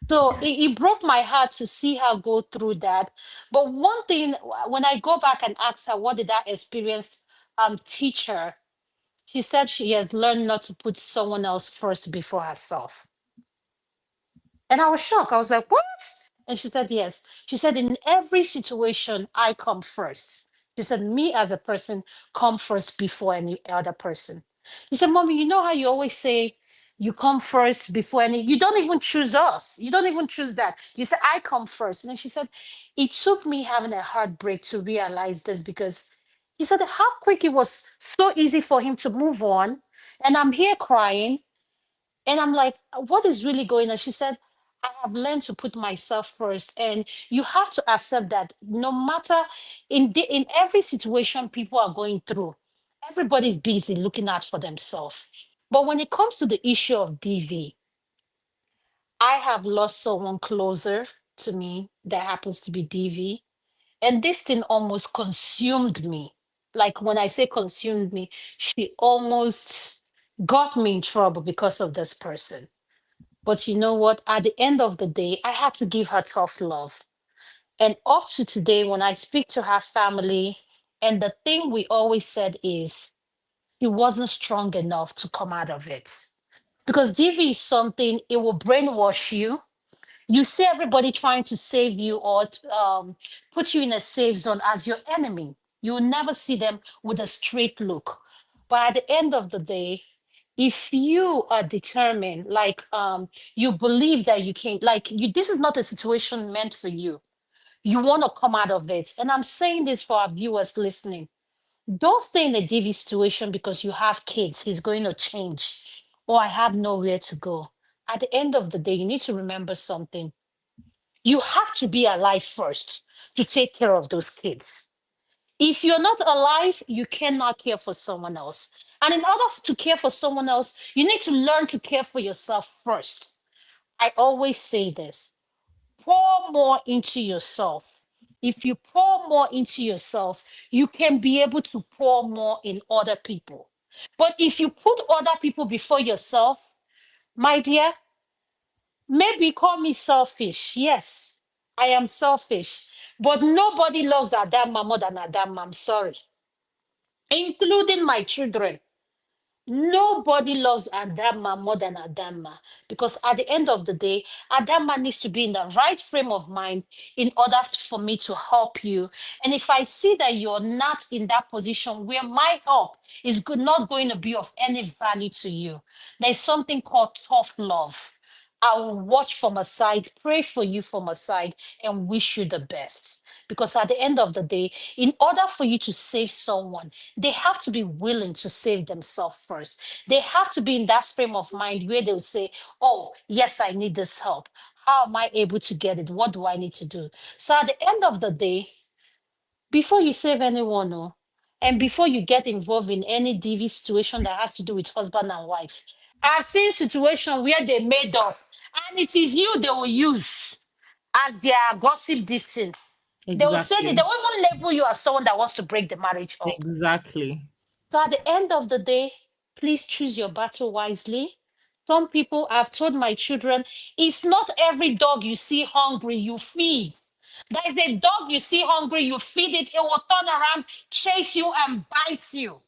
So it broke my heart to see her go through that. But one thing, when I go back and ask her, what did that experience teach her? She said she has learned not to put someone else first before herself. And I was shocked. I was like, what? And she said, yes. She said, in every situation, I come first. She said, me as a person come first before any other person. She said, Mommy, you know how you always say you come first before any, you don't even choose us. You don't even choose that. You said, I come first. And then she said, it took me having a heartbreak to realize this because he said how quick it was so easy for him to move on. And I'm here crying. And I'm like, what is really going on? She said, I have learned to put myself first. And you have to accept that no matter in every situation people are going through, everybody's busy looking out for themselves. But when it comes to the issue of DV, I have lost someone closer to me that happens to be DV. And this thing almost consumed me. Like when I say consumed me, she almost got me in trouble because of this person. But you know what? At the end of the day, I had to give her tough love. And up to today, when I speak to her family, and the thing we always said is she wasn't strong enough to come out of it. Because DV is something, it will brainwash you. You see everybody trying to save you or put you in a safe zone as your enemy. You will never see them with a straight look. But at the end of the day, if you are determined, like you believe that you can, like you, this is not a situation meant for you. You want to come out of it. And I'm saying this for our viewers listening. Don't stay in a DV situation because you have kids. He's going to change. Or I have nowhere to go. At the end of the day, you need to remember something. You have to be alive first to take care of those kids. If you're not alive, you cannot care for someone else. And in order to care for someone else, you need to learn to care for yourself first. I always say this, pour more into yourself. If you pour more into yourself, you can be able to pour more in other people. But if you put other people before yourself, my dear, maybe call me selfish. Yes, I am selfish. But nobody loves Adama more than Adama. I'm sorry. Including my children. Nobody loves Adama more than Adama because at the end of the day, Adama needs to be in the right frame of mind in order for me to help you. And if I see that you're not in that position where my help is not going to be of any value to you, there's something called tough love. I will watch from a side, pray for you from a side, and wish you the best. Because at the end of the day, in order for you to save someone, they have to be willing to save themselves first. They have to be in that frame of mind where they'll say, oh, yes, I need this help. How am I able to get it? What do I need to do? So at the end of the day, before you save anyone, oh, and before you get involved in any DV situation that has to do with husband and wife, I've seen situations where they made up, and it is you they will use as their gossip this thing. They will say that they Exactly. will even label you as someone that wants to break the marriage up. Exactly. So at the end of the day, please choose your battle wisely. Some people, I've told my children, it's not every dog you see hungry, you feed. There is a dog you see hungry, you feed it, it will turn around, chase you, and bite you.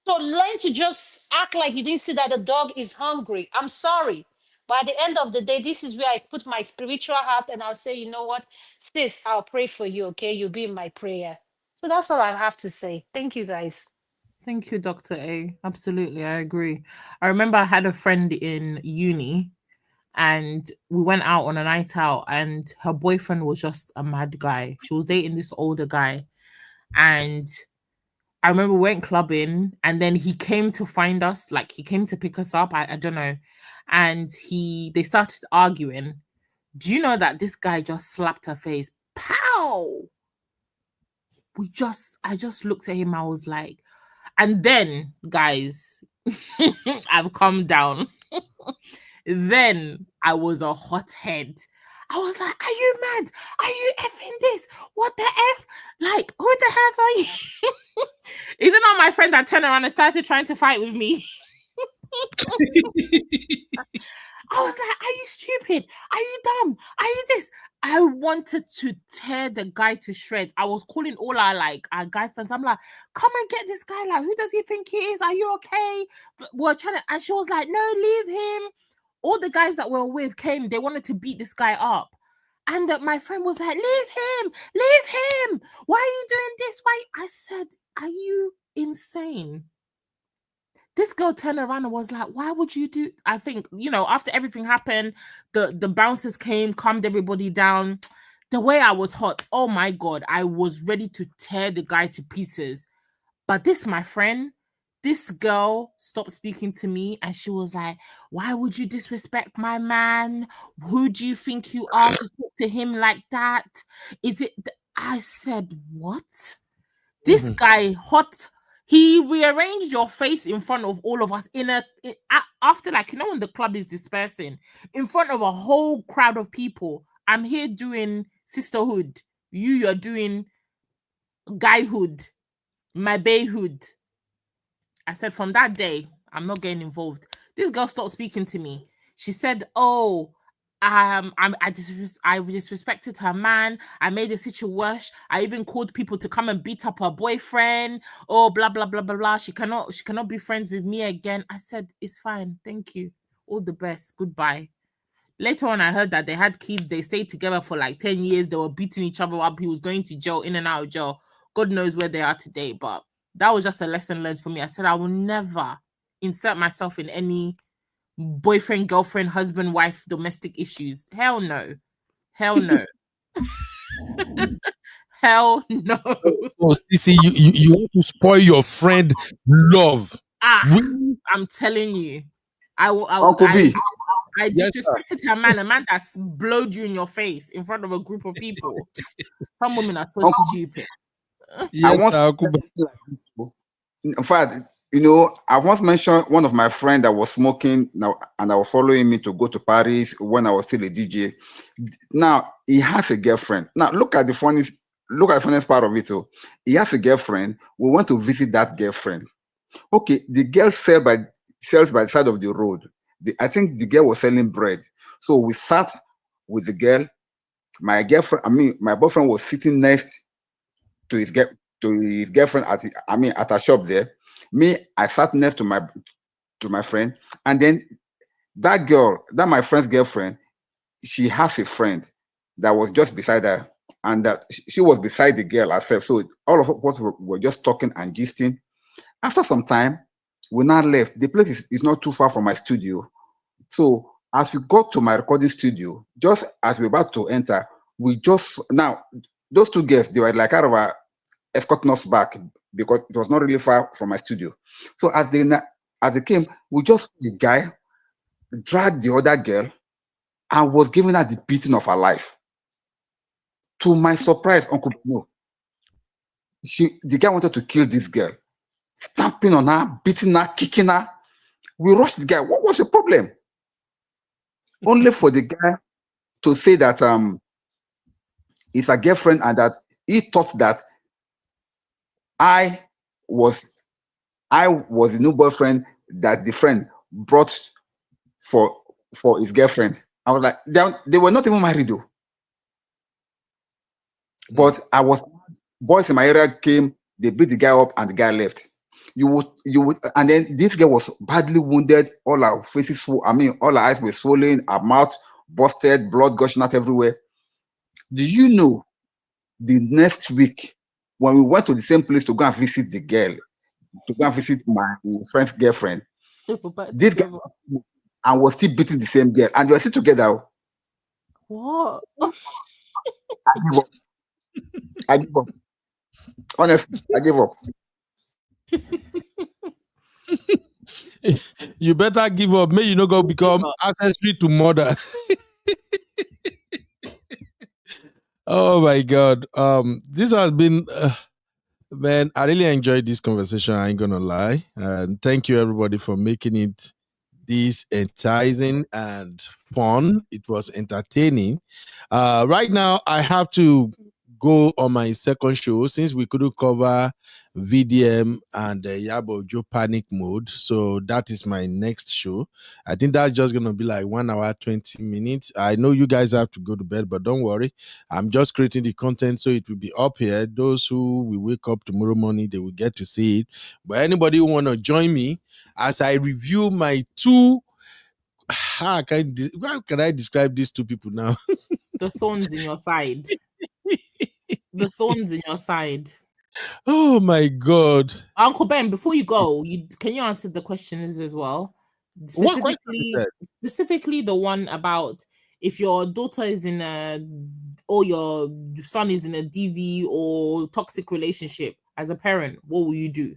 So learn to just act like you didn't see that the dog is hungry. I'm sorry. But at the end of the day, this is where I put my spiritual heart and I'll say, you know what, sis, I'll pray for you, okay? You'll be in my prayer. So that's all I have to say. Thank you, guys. Thank you, Dr. A. Absolutely, I agree. I remember I had a friend in uni and we went out on a night out and her boyfriend was just a mad guy. She was dating this older guy. And I remember we went clubbing and then he came to find us, like he came to pick us up. I don't know. And they started arguing. Do you know that this guy just slapped her face? Pow! I just looked at him, I was like, and then, guys, I've calmed down. Then I was a hothead. I was like, are you mad? Are you effing this? What the F? Like, who the hell are you? Is it not my friend that turned around and started trying to fight with me? I was like, are you stupid? Are you dumb? Are you this? I wanted to tear the guy to shreds. I was calling all our guy friends. I'm like, come and get this guy. Like, who does he think he is? Are you okay? But we're trying to, and she was like, no, leave him. All the guys that were with came, they wanted to beat this guy up. And my friend was like, leave him, leave him. Why are you doing this? Why? I said, are you insane? This girl turned around and was like, why would you do? I think, after everything happened, the bouncers came, calmed everybody down. The way I was hot, oh my God, I was ready to tear the guy to pieces. But my friend, this girl stopped speaking to me and she was like, why would you disrespect my man? Who do you think you are to talk to him like that? Is it? I said, what? This guy, hot, he rearranged your face in front of all of us after, when the club is dispersing, in front of a whole crowd of people. I'm here doing sisterhood. You're doing guyhood, my bayhood. I said, from that day, I'm not getting involved. This girl stopped speaking to me. She said, oh, I disrespected her man. I made the situation worse. I even called people to come and beat up her boyfriend. Oh, blah, blah, blah, blah, blah. She cannot be friends with me again. I said, it's fine. Thank you. All the best. Goodbye. Later on, I heard that they had kids. They stayed together for 10 years. They were beating each other up. He was going to jail, in and out of jail. God knows where they are today. But that was just a lesson learned for me. I said, I will never insert myself in any boyfriend, girlfriend, husband, wife, domestic issues. Hell no. Hell no. Hell no. Oh, Sissy, you want to spoil your friend love. I'm telling you. I disrespected her man, a man that's blowed you in your face in front of a group of people. Some women are so stupid. Yes, in fact, I once mentioned one of my friends that was smoking now, and I was following me to go to Paris when I was still a DJ. Now he has a girlfriend. Now look at the funniest part of it. So he has a girlfriend. We went to visit that girlfriend. Okay, the girl sells by the side of the road. I think the girl was selling bread. So we sat with the girl. My boyfriend was sitting next to his girlfriend at a shop there. Me, I sat next to my friend, and then that my friend's girlfriend, she has a friend that was just beside her, and that she was beside the girl herself. So all of us were just talking and gisting. After some time, we now left. The place is not too far from my studio. So as we got to my recording studio, just as we were about to enter, we just now those two girls, they were like kind of escorting us back because it was not really far from my studio. So as they came, we just the guy dragged the other girl and was giving her the beating of her life. To my surprise, Uncle No, the guy wanted to kill this girl, stamping on her, beating her, kicking her. We rushed the guy. What was the problem? Only for the guy to say that it's a girlfriend and that he thought that I was the new boyfriend that the friend brought for his girlfriend. I was like, they were not even married though. But I was, boys in my area came, they beat the guy up and the guy left. You would, and then this girl was badly wounded. All her faces, all her eyes were swollen, her mouth busted, blood gushing out everywhere. Do you know the next week when we went to the same place to go and visit the girl, to go and visit my friend's girlfriend, this guy and was still beating the same girl, and they were still together. What? I give up. Honestly, I give up. You better give up. May you not go become accessory to murder. Oh my God. This has been man, I really enjoyed this conversation. I ain't gonna lie. And thank you everybody for making it this enticing and fun. It was entertaining. Right now, I have to go on my second show since we couldn't cover VDM and Iyabo Ojo Panic Mode. So that is my next show. I think that's just going to be like 1 hour, 20 minutes. I know you guys have to go to bed, but don't worry. I'm just creating the content so it will be up here. Those who will wake up tomorrow morning, they will get to see it. But anybody who want to join me as I review my two, how can I describe these two people now? The thorns in your side. The thorns in your side. Oh my God. Uncle Ben, before you go, can you answer the questions as well? Specifically the one about if your daughter is in or your son is in a DV or toxic relationship, as a parent, what will you do?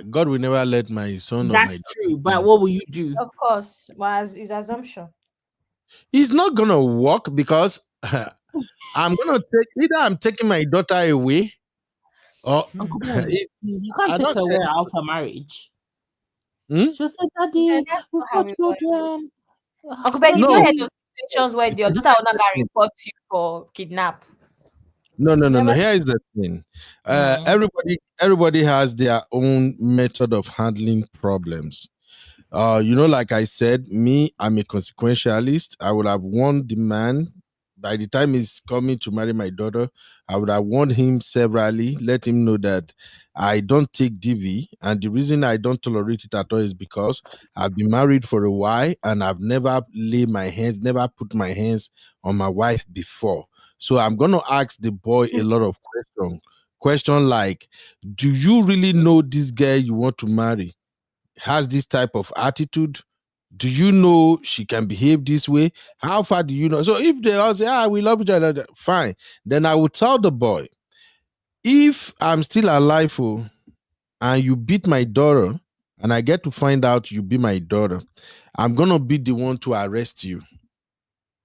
God will never let my son or That's my true, but what will you do? Of course, was his assumption. It's not gonna work because I'm taking my daughter away, or Uncle Ben, you can't take her away out of her marriage. She'll say, "Daddy, we've got children." Uncle Ben, you don't have those situations where your daughter will not report you for kidnap. No. Here is the thing. Everybody has their own method of handling problems. Like I said, I'm a consequentialist. I would have warned the man by the time he's coming to marry my daughter. I would have warned him severally, let him know that I don't take DV, and the reason I don't tolerate it at all is because I've been married for a while and I've never put my hands on my wife before. So I'm gonna ask the boy a lot of questions. Question like, do you really know this girl you want to marry has this type of attitude? Do you know she can behave this way? How far do you know? So if they all say, we love each other, fine. Then I will tell the boy, if I'm still alive and you beat my daughter and I get to find out you beat my daughter, I'm going to be the one to arrest you.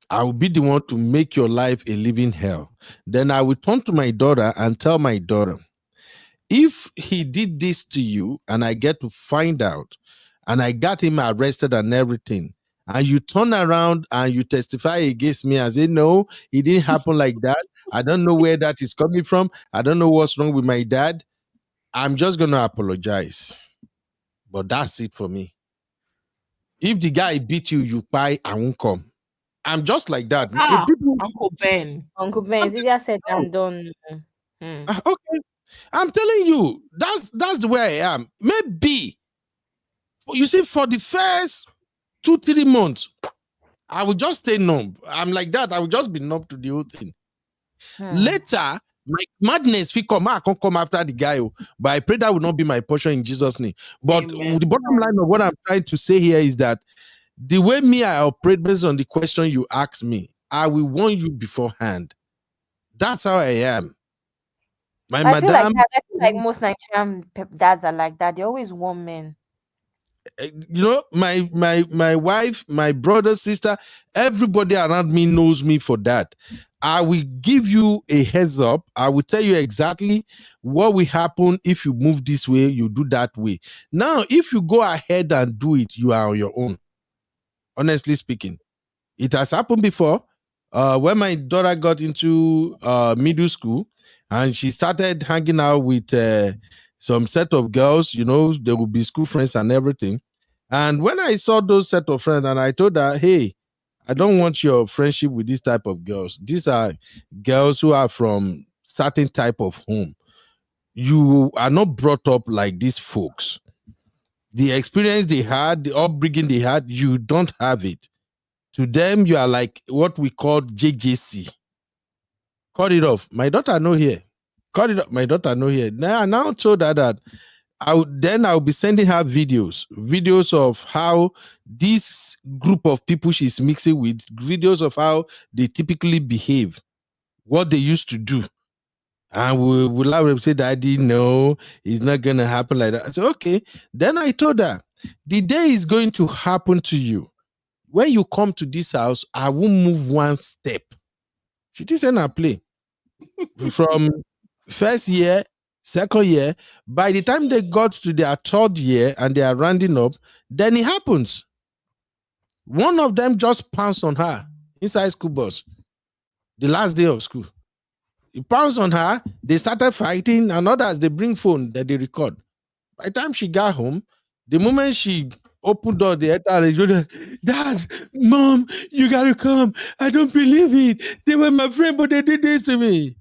I will be the one to make your life a living hell. Then I will turn to my daughter and tell my daughter, if he did this to you and I get to find out and I got him arrested and everything, and you turn around and you testify against me and say, no, it didn't happen like that. I don't know where that is coming from. I don't know what's wrong with my dad. I'm just going to apologize. But that's it for me. If the guy beat you, you buy, I won't come. I'm just like that. Uncle Ben. Uncle Ben, it's easier said than done. Okay. I'm telling you, that's the way I am. Maybe, you see, for the first 2-3 months, I will just stay numb. I'm like that. I will just be numb to the whole thing. Later, My madness, if come, I can't come after the guy. But I pray that will not be my portion in Jesus' name. But Amen. the bottom line of what I'm trying to say here is that the way me I operate based on the question you ask me, I will warn you beforehand. That's how I am. My I feel like madam, that. I feel like most Nigerian dads are like that. They're always warm men. you know, my wife, my brother, sister, everybody around me knows me for that. I will give you a heads up. I will tell you exactly what will happen if you move this way, you do that way. Now, if you go ahead and do it, you are on your own. Honestly speaking, it has happened before. When my daughter got into middle school and she started hanging out with some set of girls, you know, there would be school friends and everything. And when I saw those set of friends and I told her, hey, I don't want your friendship with this type of girls. These are girls who are from certain type of home. You are not brought up like these folks. The experience they had, the upbringing they had, you don't have it. To them, you are like what we call JJC. Cut it off. My daughter know here. Cut it off. My daughter know here. Now I now told her that I'll be sending her videos of how this group of people she's mixing with, videos of how they typically behave, what they used to do. And we will have say, Daddy, no, it's not gonna happen like that. I said, okay. Then I told her, the day is going to happen to you. When you come to this house, I won't move one step. She didn't play. From first year, second year, by the time they got to their third year and they are rounding up, then it happens. One of them just pounced on her inside school bus, the last day of school. He pounced on her, they started fighting, and others, they bring phone that they record. By the time she got home, the moment she opened door, they enter, Dad, Mom, you gotta come. I don't believe it. They were my friend, but they did this to me.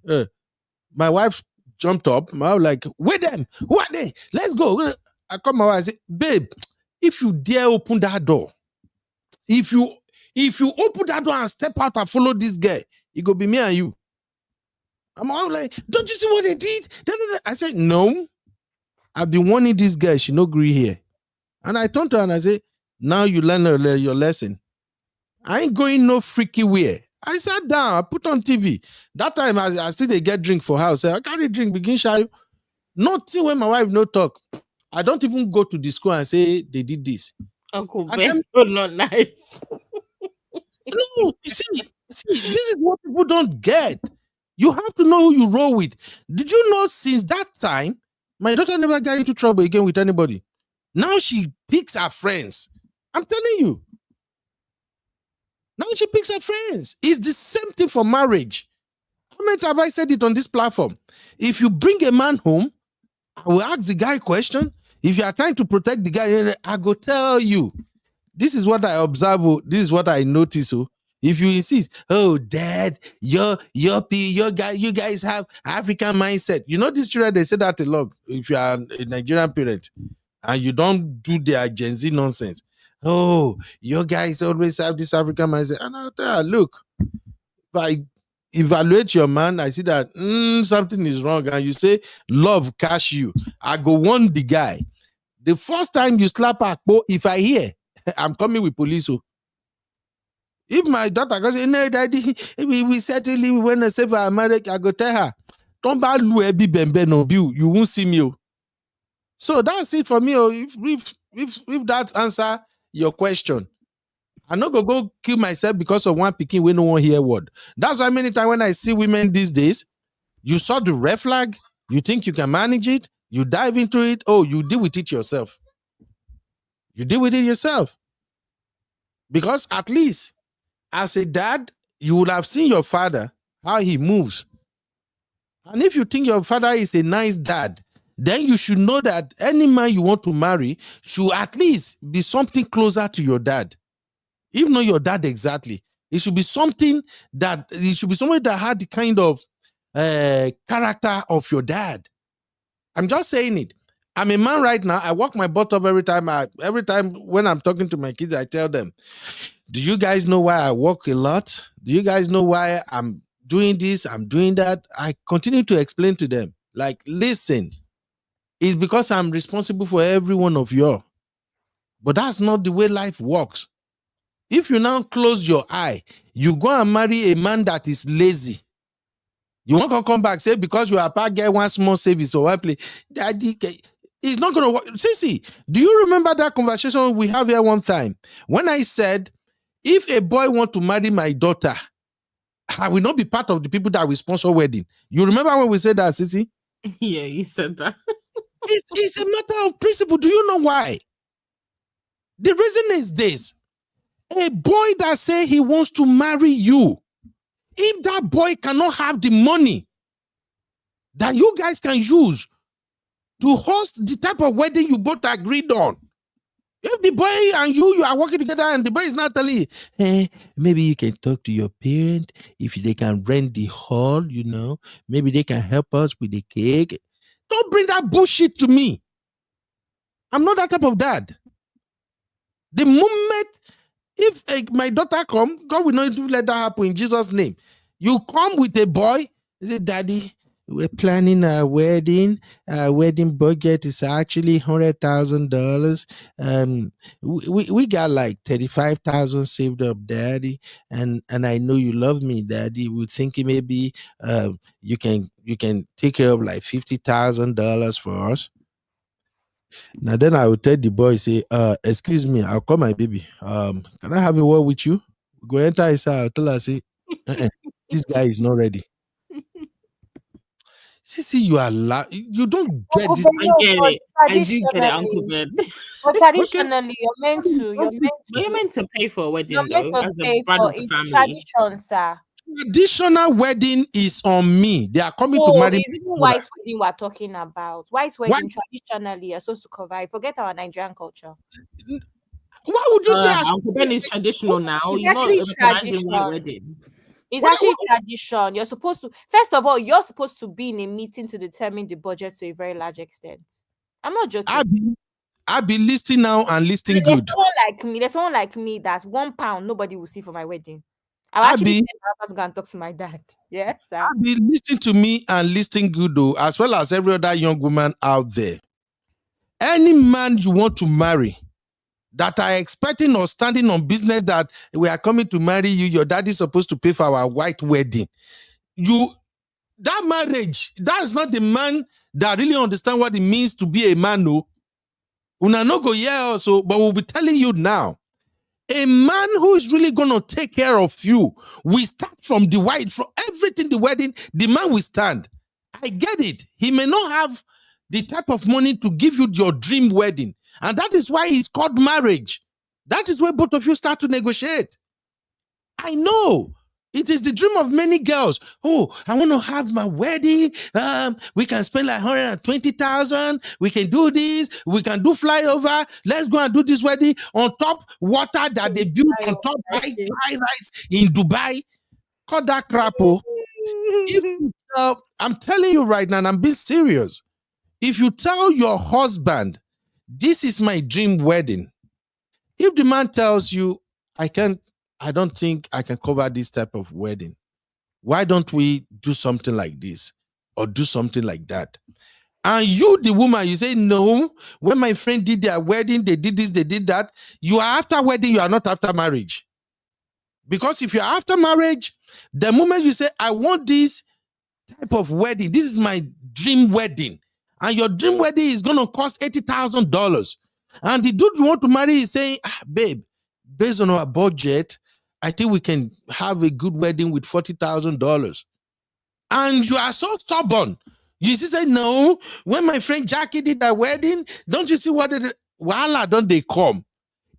My wife jumped up. I was like, wait them. Who are they? Let's go. I come my wife, I say, babe, if you dare open that door, if you open that door and step out and follow this guy, it go be me and you. I'm all like, don't you see what they did? I said, no. I've been warning this girl. She no agree here. And I turned to her and I said, now you learn your lesson. I ain't going no freaky way. I sat down, I put on TV. That time I still they get drink for house. I carry drink, begin shy. Nothing when my wife no talk. I don't even go to the school and say they did this. Uncle Ben, you're not nice. No, you see, this is what people don't get. You have to know who you roll with. Did you know since that time, my daughter never got into trouble again with anybody? Now she picks her friends. I'm telling you. Now she picks her friends. It's the same thing for marriage. How many times have I said it on this platform? If you bring a man home, I will ask the guy a question. If you are trying to protect the guy, I go tell you. This is what I observe. This is what I notice. If you insist, oh, Dad, you guys have African mindset. You know, these children, they say that a lot. If you are a Nigerian parent and you don't do their Gen Z nonsense, oh, your guys always have this African mindset. And I'll tell you, look, if I evaluate your man, I see that something is wrong, and you say, love cash you. I go warn the guy. The first time you slap her, if I hear, I'm coming with police. If my daughter goes, no, Daddy, we certainly want to save our marriage, I go tell her, don't bad you won't see me. So that's it for me. If that answer your question, I'm not gonna go kill myself because of one picking when no one hear word. That's why many times when I see women these days, you saw the red flag, you think you can manage it, you dive into it, oh, you deal with it yourself. You deal with it yourself. Because at least as a dad, you would have seen your father, how he moves. And if you think your father is a nice dad, then you should know that any man you want to marry should at least be something closer to your dad. If not your dad exactly, it should be somebody that had the kind of character of your dad. I'm just saying it. I'm a man right now. I walk my butt up every time when I'm talking to my kids, I tell them, do you guys know why I walk a lot? Do you guys know why I'm doing this, I'm doing that. I continue to explain to them, like, listen, it's because I'm responsible for every one of you. But that's not the way life works. If you now close your eye, you go and marry a man that is lazy. You won't come back, say, because you are part get one small service or one play. Daddy, it's not going to work. See, do you remember that conversation we have here one time? When I said, if a boy want to marry my daughter, I will not be part of the people that will sponsor wedding. You remember when we said that, City? Yeah, you said that. It's a matter of principle. Do you know why? The reason is this. A boy that say he wants to marry you, if that boy cannot have the money that you guys can use to host the type of wedding you both agreed on, if the boy and you are working together and the boy is not telling you, maybe you can talk to your parent if they can rent the hall, maybe they can help us with the cake. Don't bring that bullshit to me. I'm not that type of dad. The moment, if my daughter come, God will not even let that happen in Jesus' name. You come with a boy, you say, Daddy, we're planning a wedding. Our wedding budget is actually $100,000. We got like 35,000 saved up, Daddy. And I know you love me, Daddy. We're thinking maybe you can take care of like $50,000 for us. Now then I will tell the boy, say, excuse me, I'll call my baby. Can I have a word with you? Go enter his house, I'll tell her, say, this guy is not ready. See, you are you don't get this. I get it. I do get it, Uncle Ben. But traditionally, you're meant to pay for a wedding, you're meant though, to as a pay bride for of the it. family. Tradition, sir. Traditional wedding is on me. They are coming to No, marry it's me. even white wedding we're talking about. White wedding traditionally you're supposed to cover it. Forget our Nigerian culture. Why would you say Uncle Ben is traditional now? It's He's not actually recognizing white tradition. wedding. It's actually tradition. You're supposed to, first of all, you're supposed to be in a meeting to determine the budget to a very large extent. I'm not joking. I'll be listening now and listening There's good. someone like me that £1 nobody will see for my wedding. I'll actually send my husband to go and talk to my dad. Yes, sir. I'll be listening to me and listening good, though, as well as every other young woman out there. Any man you want to marry that are expecting or standing on business that we are coming to marry you, your daddy is supposed to pay for our white wedding. That marriage, that's not the man that really understand what it means to be a man, no. Una no go here also, but we'll be telling you now. A man who is really going to take care of you, we start from the white, from everything, the wedding, the man will stand. I get it. He may not have the type of money to give you your dream wedding. And that is why it's called marriage. That is where both of you start to negotiate. I know. It is the dream of many girls. Oh, I want to have my wedding. We can spend like 120,000. We can do this. We can do flyover. Let's go and do this wedding on top water that they build on top high rise in Dubai. Cut that crap. I'm telling you right now, and I'm being serious. If you tell your husband, this is my dream wedding, if the man tells you, I don't think I can cover this type of wedding, why don't we do something like this or do something like that? And you, the woman, you say, no, when my friend did their wedding, they did this, they did that. You are after wedding, you are not after marriage. Because if you're after marriage, the moment you say, I want this type of wedding, this is my dream wedding, and your dream wedding is going to cost $80,000. And the dude you want to marry is saying, babe, based on our budget, I think we can have a good wedding with $40,000. And you are so stubborn. You say, no, when my friend Jackie did that wedding, don't you see what Wahala don't they come?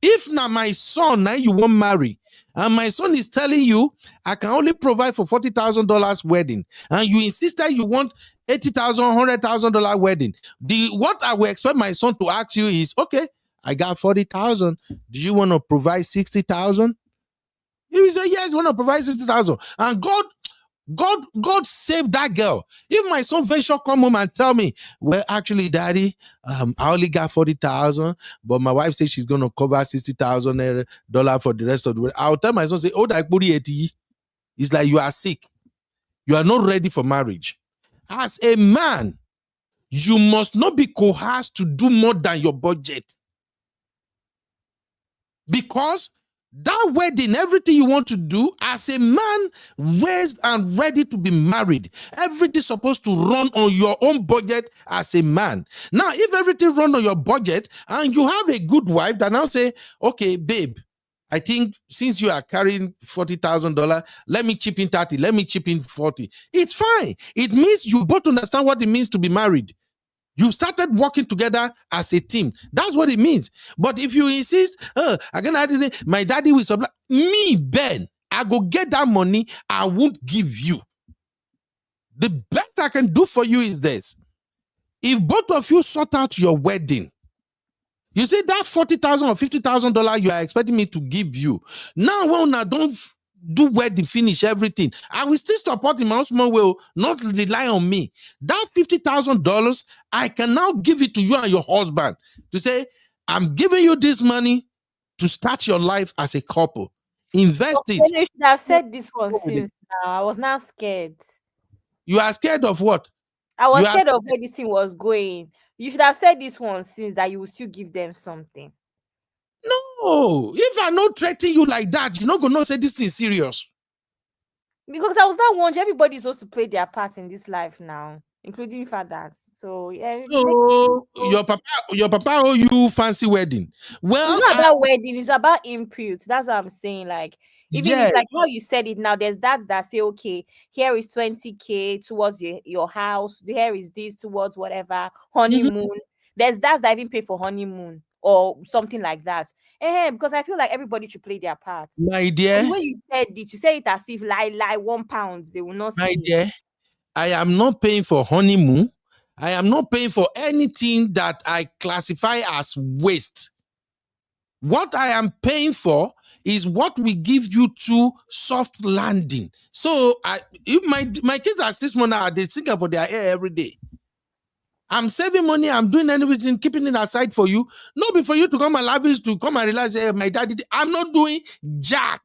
If now my son, now you won't marry, and my son is telling you, I can only provide for $40,000 wedding, and you insist that you want $80,000, $100,000 wedding, what I will expect my son to ask you is, okay, I got 40,000. Do you want to provide 60,000? He will say, yes, I want to provide 60,000. And God save that girl. If my son venture come home and tell me, well, actually, daddy, I only got 40,000, but my wife says she's going to cover $60,000 for the rest of the week. I'll tell my son, say, oh, that booty. It's like you are sick. You are not ready for marriage. As a man, you must not be coerced to do more than your budget. Because that wedding, everything you want to do as a man raised and ready to be married, everything supposed to run on your own budget as a man. Now, if everything run on your budget and you have a good wife that now say, okay, babe, I think since you are carrying $40,000, let me chip in 30, let me chip in 40. It's fine. It means you both understand what it means to be married. You started working together as a team. That's what it means. But if you insist, my daddy will supply me, Ben, I go get that money, I won't give you. The best I can do for you is this. If both of you sort out your wedding, you see that $40,000 or $50,000 you are expecting me to give you. Now, when I don't do wedding, finish everything, I will still support in my own small way, not rely on me. That $50,000, I can now give it to you and your husband to say, I'm giving you this money to start your life as a couple. Invest it. You should have said this one since now. I was now scared. You are scared of what? I was scared of where this thing was going. You should have said this one since that you will still give them something. No, if I not threaten you like that, you're not going to say this thing serious. Because I was not wondering, everybody's supposed to play their part in this life now, including fathers. So yeah. So your papa owe you fancy wedding. Well, it's not about wedding, it's about input. That's what I'm saying. Like, even if like how you said it now, there's dads that say, okay, here is 20K towards your house, here is this towards whatever honeymoon. There's dads that even pay for honeymoon or something like that. Because I feel like everybody should play their part. My dear, the way you said it, you say it as if lie £1, they will not see. My dear, I am not paying for honeymoon. I am not paying for anything that I classify as waste. What I am paying for is what we give you to soft landing. So if my kids are this morning, they think for their hair every day. I'm saving money, I'm doing everything, keeping it aside for you. Not before you to come and lavish, to come and realize, hey, my daddy, I'm not doing jack.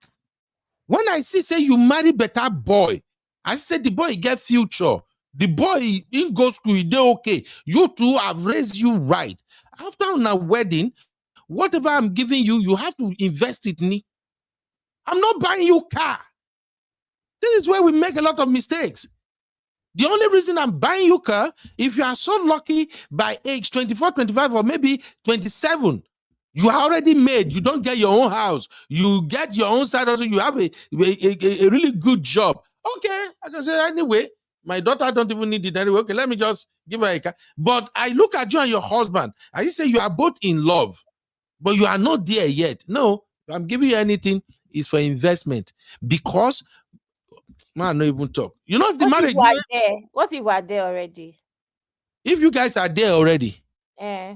When I see, say, you marry better boy, I say the boy get future. The boy in go school, he okay. You two have raised you right. After our wedding, whatever I'm giving you, you have to invest it in me. I'm not buying you car. This is where we make a lot of mistakes. The only reason I'm buying you car, if you are so lucky by age 24, 25, or maybe 27, you are already made. You don't get your own house. You get your own side also. You have a really good job. Okay, I can say, anyway, my daughter don't even need it anyway. Okay, let me just give her a car. But I look at you and your husband, and you say you are both in love, but you are not there yet. No, if I'm giving you anything, it's for investment. Because, man, not even talk. You know, the marriage. What if you are there already? If you guys are there already. Eh.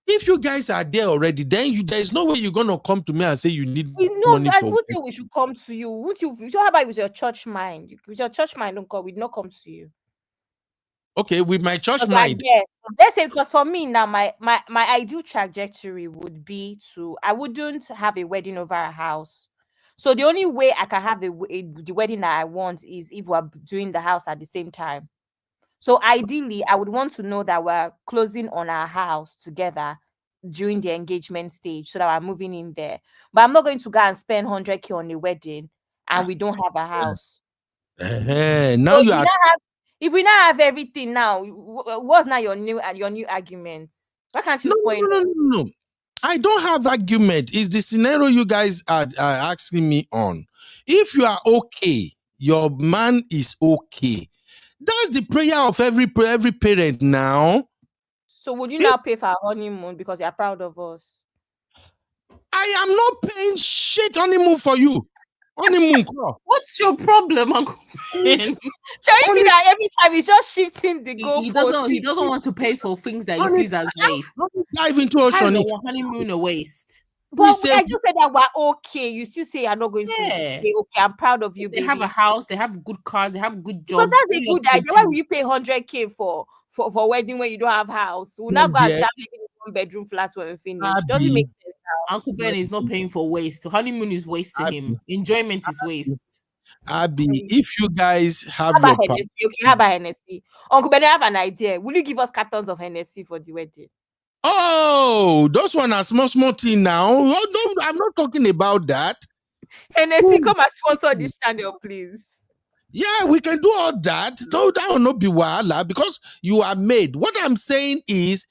If you guys are there already, then there is no way you're gonna come to me and say you need money I for. would say we should come to you. Would you? How about with your church mind? With your church mind, we not come to you. Okay, with my church mind. Let's say, because for me now, my ideal trajectory would be I wouldn't have a wedding over a house. So the only way I can have the wedding that I want is if we're doing the house at the same time. So ideally, I would want to know that we're closing on our house together during the engagement stage so that we're moving in there. But I'm not going to go and spend 100K on a wedding and we don't have a house. Now you are. If we now have everything now, what's now your new argument? Why can't you spoil it? No. I don't have argument. It's the scenario you guys are asking me on. If you are okay, your man is okay. That's the prayer of every parent now. So would you now pay for our honeymoon because you're proud of us? I am not paying shit honeymoon for you. Honeymoon. What's your problem, Uncle Ben? Shall you see that every time he's just shifting the goal? He doesn't want to pay for things that he sees as waste. Dive into ocean. Honeymoon a waste. But I just said that we're okay. You still say you're not going to say, okay, I'm proud of you. They have a house, they have good cars, they have good jobs. So that's a good idea. Why will you pay 100K for wedding when you don't have house? We'll not go and start living in one bedroom flats when we finish. Doesn't make sense now. Uncle Ben is not paying for waste. Honeymoon is waste to him. Enjoyment is waste. Abby, if you guys have How about your Hennessy? Okay, how about Hennessy? Uncle Benny, I have an idea. Will you give us cartons of Hennessy for the wedding? Oh, those one are small thing now. Oh, no, I'm not talking about that. Hennessy, come and sponsor this channel, please. Yeah, we can do all that. No, that will not be wahala because you are made. What I'm saying is,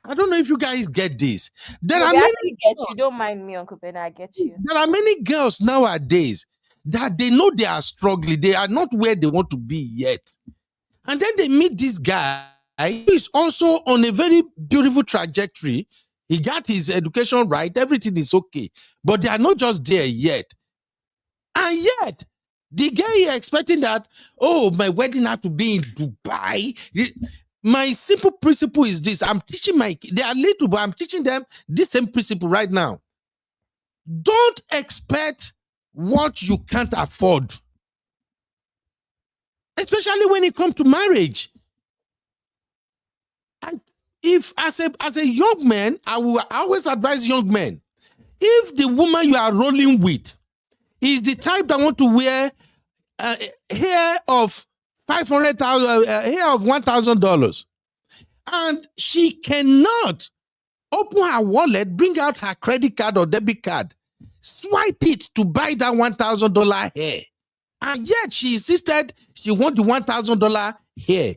I don't know if you guys get this. There are many. Get you. Don't mind me, Uncle Ben. I get you. There are many girls nowadays that they know they are struggling. They are not where they want to be yet, and then they meet this guy who is also on a very beautiful trajectory. He got his education right. Everything is okay, but they are not just there yet, and yet. The guy you're expecting that, oh, my wedding had to be in Dubai. My simple principle is this. I'm teaching they are little, but I'm teaching them this same principle right now. Don't expect what you can't afford. Especially when it comes to marriage. And if as a young man, I will always advise young men, if the woman you are rolling with is the type that want to wear hair of $500,000, hair of $1,000, and she cannot open her wallet, bring out her credit card or debit card, swipe it to buy that $1,000 hair, and yet she insisted she want the $1,000 hair,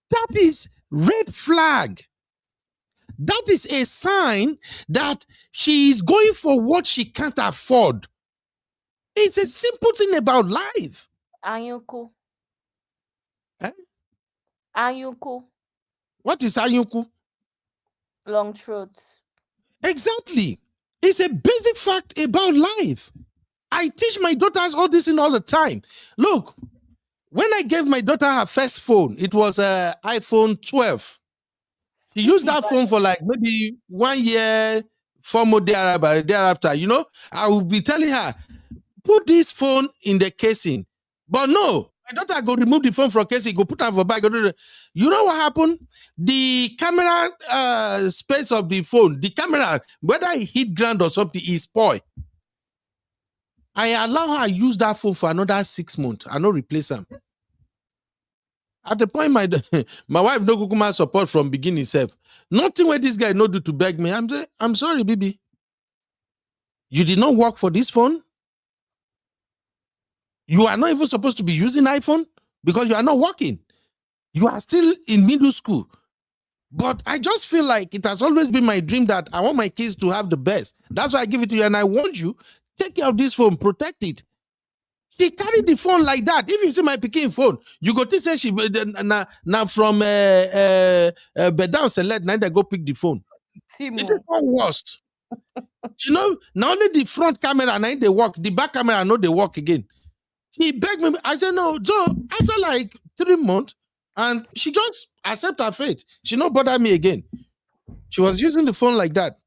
that is red flag. That is a sign that she is going for what she can't afford. It's a simple thing about life. Ayunku. Eh? Ayunku. What is Ayunku? Long throats. Exactly. It's a basic fact about life. I teach my daughters all this in all the time. Look, when I gave my daughter her first phone, it was an iPhone 12. She used that phone for like maybe 1 year, 4 more thereafter. You know, I will be telling her, put this phone in the casing. But no, my daughter go remove the phone from casing, go put her for bag. You know what happened? The camera space of the phone, the camera, whether it hit ground or something, is spoiled. I allow her use that phone for another 6 months. I no replace them. At the point, my wife no kukuma support from beginning itself. Nothing where this guy no do to beg me. I'm sorry, baby. You did not work for this phone. You are not even supposed to be using iPhone because you are not working. You are still in middle school. But I just feel like it has always been my dream that I want my kids to have the best. That's why I give it to you. And I want you, take care of this phone, protect it. She carried the phone like that. If you see my Peking phone, you go to say she now from Bedown Select, now they go pick the phone. It is not worst. You know, not only the front camera, now they work, the back camera, I know they work again. He begged me. I said, no. So after like 3 months, and she just accept her fate. She not bother me again. She was using the phone like that.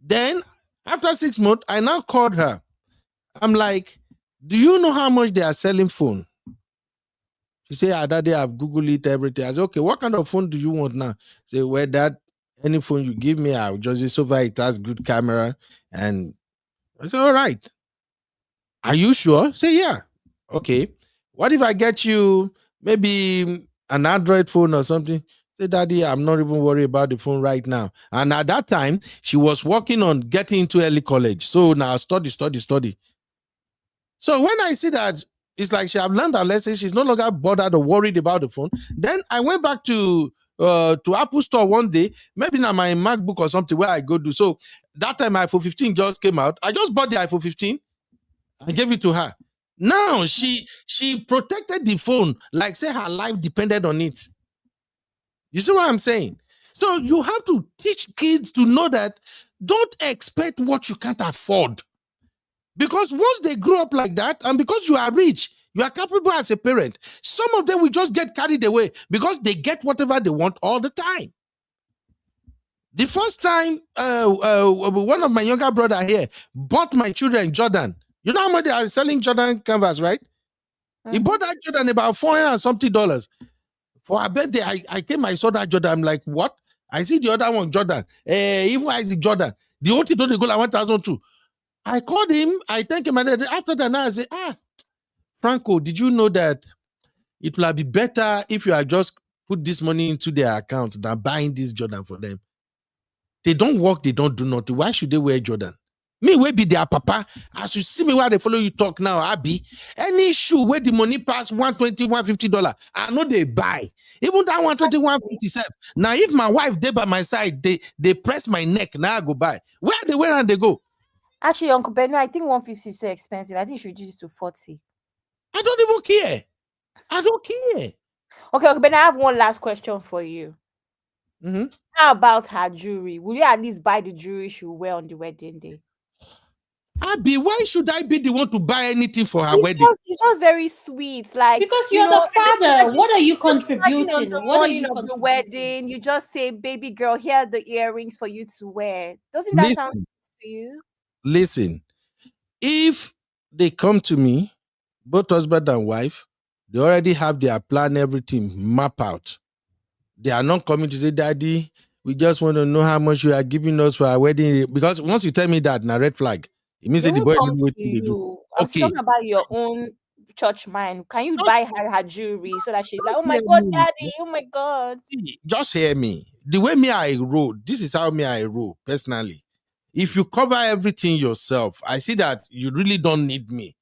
Then, after 6 months, I now called her. I'm like, do you know how much they are selling phone? She said, Daddy, I've Googled it, everything. I said, okay, what kind of phone do you want now? She said, well, that any phone you give me, I'll just use so far it has good camera. And I said, all right. Are you sure? Say, yeah. Okay. What if I get you maybe an Android phone or something? Say, Daddy, I'm not even worried about the phone right now. And at that time, she was working on getting into early college. So now study. So when I see that, it's like she have learned her lesson. She's no longer bothered or worried about the phone. Then I went back to Apple Store one day, maybe now my MacBook or something where I go to. So that time iPhone 15 just came out. I just bought the iPhone 15. I gave it to her. Now she protected the phone like say her life depended on it. You see what I'm saying? So you have to teach kids to know that don't expect what you can't afford. Because once they grow up like that, and because you are rich, you are capable as a parent, some of them will just get carried away because they get whatever they want all the time. The first time one of my younger brother here bought my children Jordan. You know how much they are selling Jordan canvas, right? He bought that Jordan about $400 and something. For a birthday, I came, I saw that Jordan. I'm like, what? I see the other one, Jordan. Even Isaac Jordan. The only thing they go like 1,002. I called him. I thank him. And then after that, now I say, Franco, did you know that it will be better if you had just put this money into their account than buying this Jordan for them? They don't work, they don't do nothing. Why should they wear Jordan? Me, where be their papa? As you see me while they follow you talk now, Abby, any shoe where the money pass $120, $150, I know they buy. Even that 120, 157. Now, if my wife they by my side, they press my neck, now I go buy. Where they wear and they go? Actually, Uncle Benno, I think 150 is so expensive. I think you should reduce it to 40. I don't even care. I don't care. Okay, Uncle Benno, I have one last question for you. Mm-hmm. How about her jewelry? Will you at least buy the jewelry she will wear on the wedding day? Abby, why should I be the one to buy anything for her wedding? It's just very sweet. Like, because you're the father. What are you contributing? On the morning of the wedding, you just say, "Baby girl, here are the earrings for you to wear." Doesn't that sound sweet to you? Listen, if they come to me, both husband and wife, they already have their plan, everything map out. They are not coming to say, "Daddy, we just want to know how much you are giving us for our wedding." Because once you tell me that, na red flag. It means that the boy come will to you. I'm talking about your own church mind. Can you buy her jewelry so that she's like, "Oh my God, Daddy! Oh my God!" Just hear me. The way me I roll, this is how me I roll personally. If you cover everything yourself, I see that you really don't need me.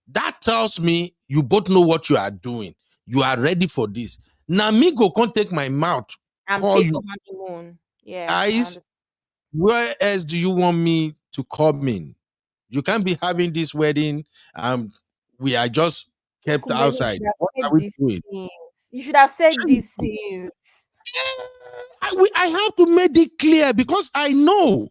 That tells me you both know what you are doing. You are ready for this. Now me go can't take my mouth. And Call pay you. for honeymoon. Yeah. Guys, where else do you want me to come in? You can't be having this wedding. We are just kept outside. What are we doing? You should have said these things. I have to make it clear because I know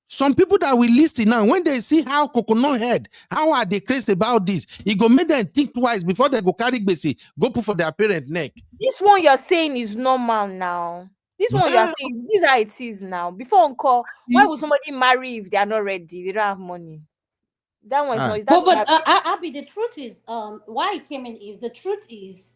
some people that will listen now, when they see how coconut head, how are they crazy about this, it go make them think twice before they go carry gbese, go put for their parent neck. This one you're saying is normal now. This one you're saying, these are it is now. Before encore, why would somebody marry if they are not ready? They don't have money. That one is not. Is that but Abby, the truth is, why I came in is the truth is,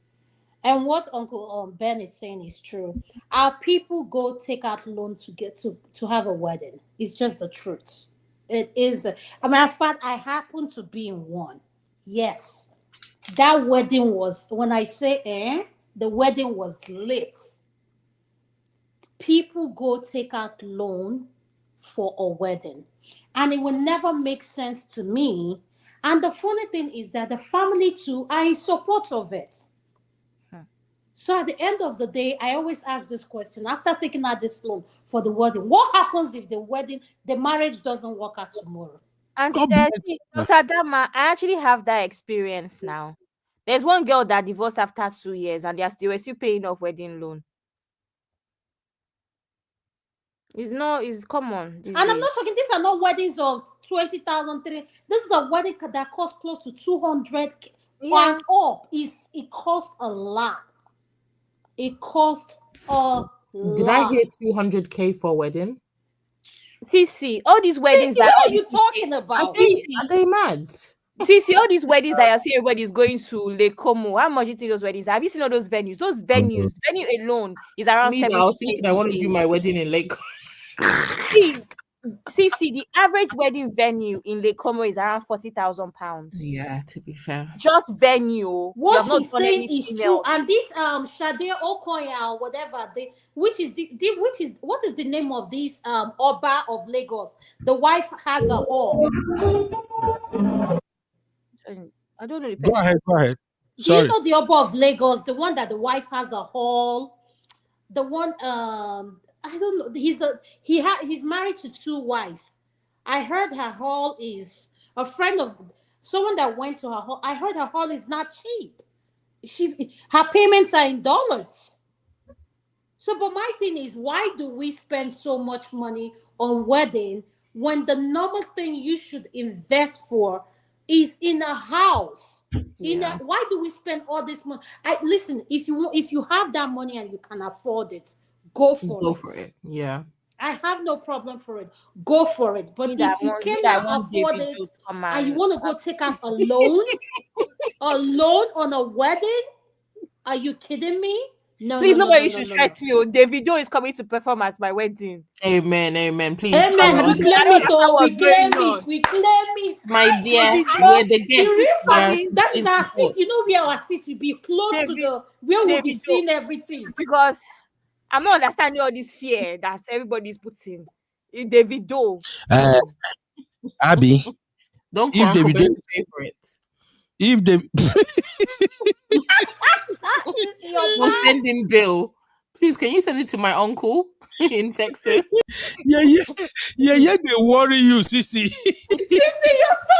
and what Uncle Ben is saying is true. Our people go take out loan to get to have a wedding. It's just the truth. It is. A matter of fact, I happen to be in one. Yes, that wedding was. When I say the wedding was lit. People go take out loan for a wedding, and it will never make sense to me. And the funny thing is that the family too are in support of it. So at the end of the day, I always ask this question after taking out this loan for the wedding: what happens if the marriage doesn't work out tomorrow? And Dr. Dama, I actually have that experience now. There's one girl that divorced after 2 years, and they were still paying off wedding loan. It's common. And I'm not talking. These are not weddings of 20,000. This is a wedding that costs close to 200. And up, it costs a lot. It cost a lot. Did I hear 200K for a wedding? See, all these weddings what are you talking about? Are they mad? See, all these weddings that you're seeing everybody's going to Lake Como. How much do you think those weddings are? Have you seen all those venues? Those venues, venue alone is around 70K. I was thinking I want to do my wedding in Lake. See, the average wedding venue in Lake Como is around £40,000. Yeah, to be fair. Just venue. What he's saying is true. And this Shade Okoya or whatever, what is the name of this Oba of Lagos? The wife has a hall. I don't know. Go ahead. Sorry. Do you know the Oba of Lagos? The one that the wife has a hall. The one I don't know. He's married to 2 wives. I heard her hall is a friend of someone that went to her hall. I heard her hall is not cheap. Her payments are in dollars. So, but my thing is, why do we spend so much money on wedding when the normal thing you should invest for is in a house? Why do we spend all this money? Listen, if you have that money and you can afford it, go for it. Yeah. I have no problem for it. Go for it. But if you cannot afford it and you want to go take out a loan, on a wedding, are you kidding me? No, Please, no, no, nobody no, should no, stress me. Oh, Davido is coming to perform at my wedding. Amen, amen. Please, Amen. We claim it, oh, we claim it, we claim it. my dear. Davido, We're the The guests. real We are family, that is in our support. seat. You know where our seat will be, close to the where we'll be seeing everything. Because I'm not understanding all this fear that everybody's putting. Davido. Abby, Don't if call Uncle Ben Davido, to pay for it. if they We'll send him bill. Please, can you send it to my uncle in Texas? yeah, they worry you, Sissy. Sissy, you're so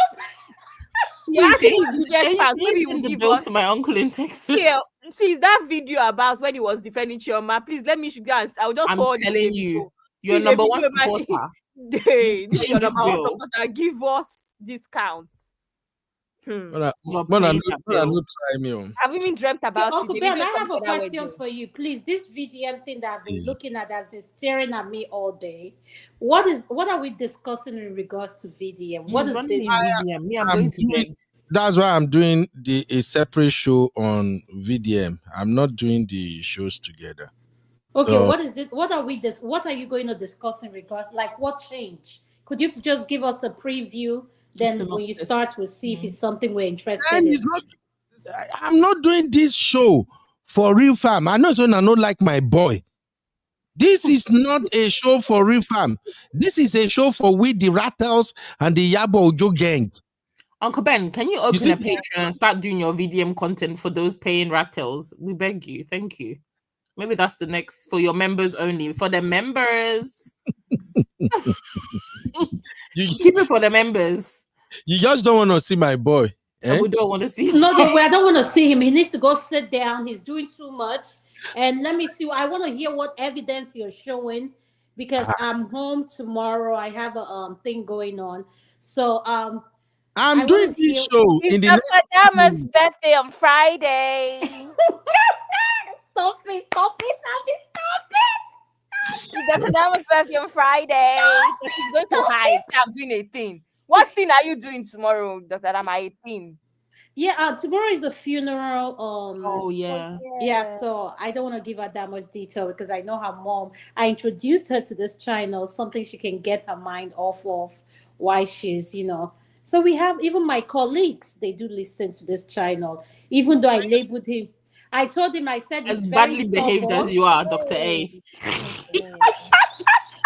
Yeah, actually, Can you maybe he will send the give bill us. to my uncle in Texas? Yeah, please, that video about when he was defending Chioma, please let me go and I'll just I'm forward it to telling Davido. you, See your the number one video, man. supporter. Hey, this is paying your this number one bill. supporter. Give us discounts. When I You're no paying that bill. try me on. I've even dreamt Okay, about Uncle it. Ben, Davido I have coming a to that question wedding. for you. Please, this VDM thing that I've been looking at has been staring at me all day. What are we discussing in regards to VDM? What He's is running this? his VDM. Me, I'm going to bed. That's why I'm doing a separate show on VDM. I'm not doing the shows together. Okay, So, what is it? What are you going to discuss in regards? Like what changed? Could you just give us a preview? Then when you start, we'll see if it's something we're interested in. I'm not doing this show for Real Fam. I know so I don't like my boy. This is not a show for Real Fam. This is a show for we the Rattles and the Iyabo Ojo gang. Uncle Ben, can you open see- a Patreon and start doing your VDM content for those paying rattles? We beg you. Thank you. Maybe that's the next for your members only. For the members. Keep it for the members. You just don't want to see my boy. And we don't want to see him. No, I don't want to see him. He needs to go sit down. He's doing too much. And let me see. I want to hear what evidence you're showing because I'm home tomorrow. I have a thing going on. So I'm doing this show It's in the Dr. Dama's birthday on Friday. Stop it. It's Dr. Dama's birthday on Friday. So she's going to hide. So I'm doing a thing. What thing are you doing tomorrow, Dr. Dama? A thing? Yeah, tomorrow is the funeral. Oh yeah. Yeah, so I don't want to give her that much detail because I know her mom. I introduced her to this channel, something she can get her mind off of why she's, So we have even my colleagues, they do listen to this channel. Even though I labeled him, I told him, I said As he's badly very behaved stubborn. as you are, Dr. A.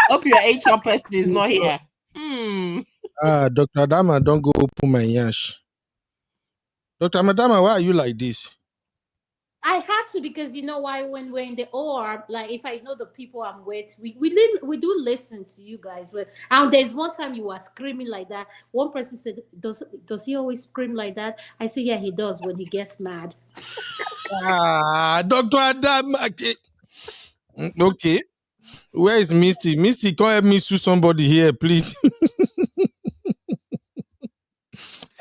Hope your HR person is not here. Dr. Adama, don't go open my yash. Dr. Madama, why are you like this? I had to because you know why when we're in the OR, like if I know the people I'm with, we do listen to you guys. And there's one time you were screaming like that. One person said, "Does he always scream like that?" I said, "Yeah, he does when he gets mad." Dr. Adama. Okay. Where is Misty? Misty, come help me sue somebody here, please.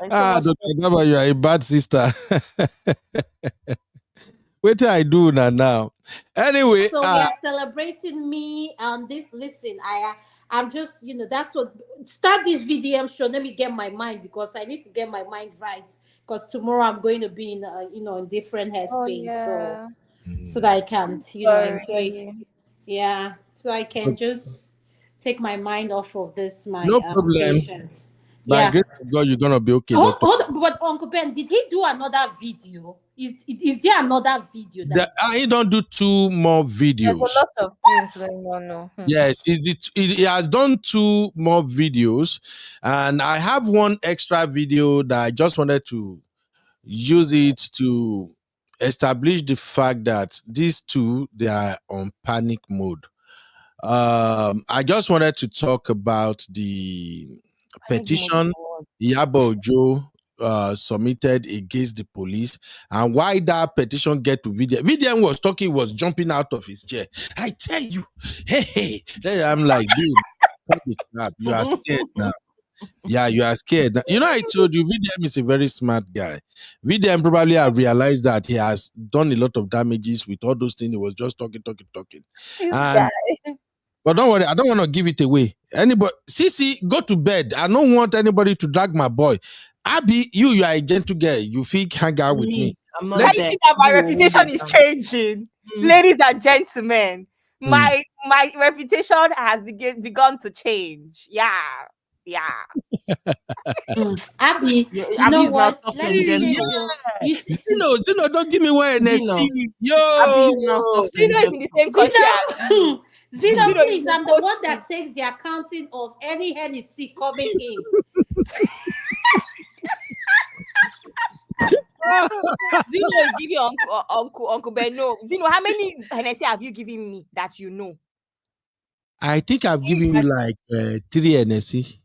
Dr. Adama, you are a bad sister. What do I do now? Anyway, so we are celebrating me on this. Listen, I'm just, that's what start this VDM show. Let me get my mind because I need to get my mind right because tomorrow I'm going to be in, in different headspace. So that I can, enjoy. Yeah, so I can just take my mind off of this. No problem. Patients. By grace of God, you're gonna be okay. But Uncle Ben, did he do another video? Is there another video? He don't do 2 more videos. There's a lot of things going on. Yes, he has done 2 more videos, and I have one extra video that I just wanted to use it to establish the fact that these 2 they are on panic mode. I just wanted to talk about the petition Iyabo Ojo submitted against the police and why that petition get to VDM. VDM was jumping out of his chair. I tell you, hey. I'm like, dude, you are scared now. Yeah, you are scared. I told you, VDM is a very smart guy. VDM probably have realized that he has done a lot of damages with all those things. He was just talking. But don't worry, I don't want to give it away. Anybody, Sissy, go to bed. I don't want anybody to drag my boy. Abby, you are a gentle girl. You feel hang out with me. I'm not I see that my reputation is changing. Ladies and gentlemen, my reputation has begun to change. Yeah. Abby, you know Abby's now what? soft Let and me say gentle. this. You see, Zeno, don't give me one NSC. Abby's now soft and Zeno is in the same country as you. Zeno, Zeno please, is I'm the one that takes the accounting of any Hennessy coming in. Zeno is giving Uncle Beno. Zeno, how many Hennessy have you given me that you know? I think I've given you like 3 NSC.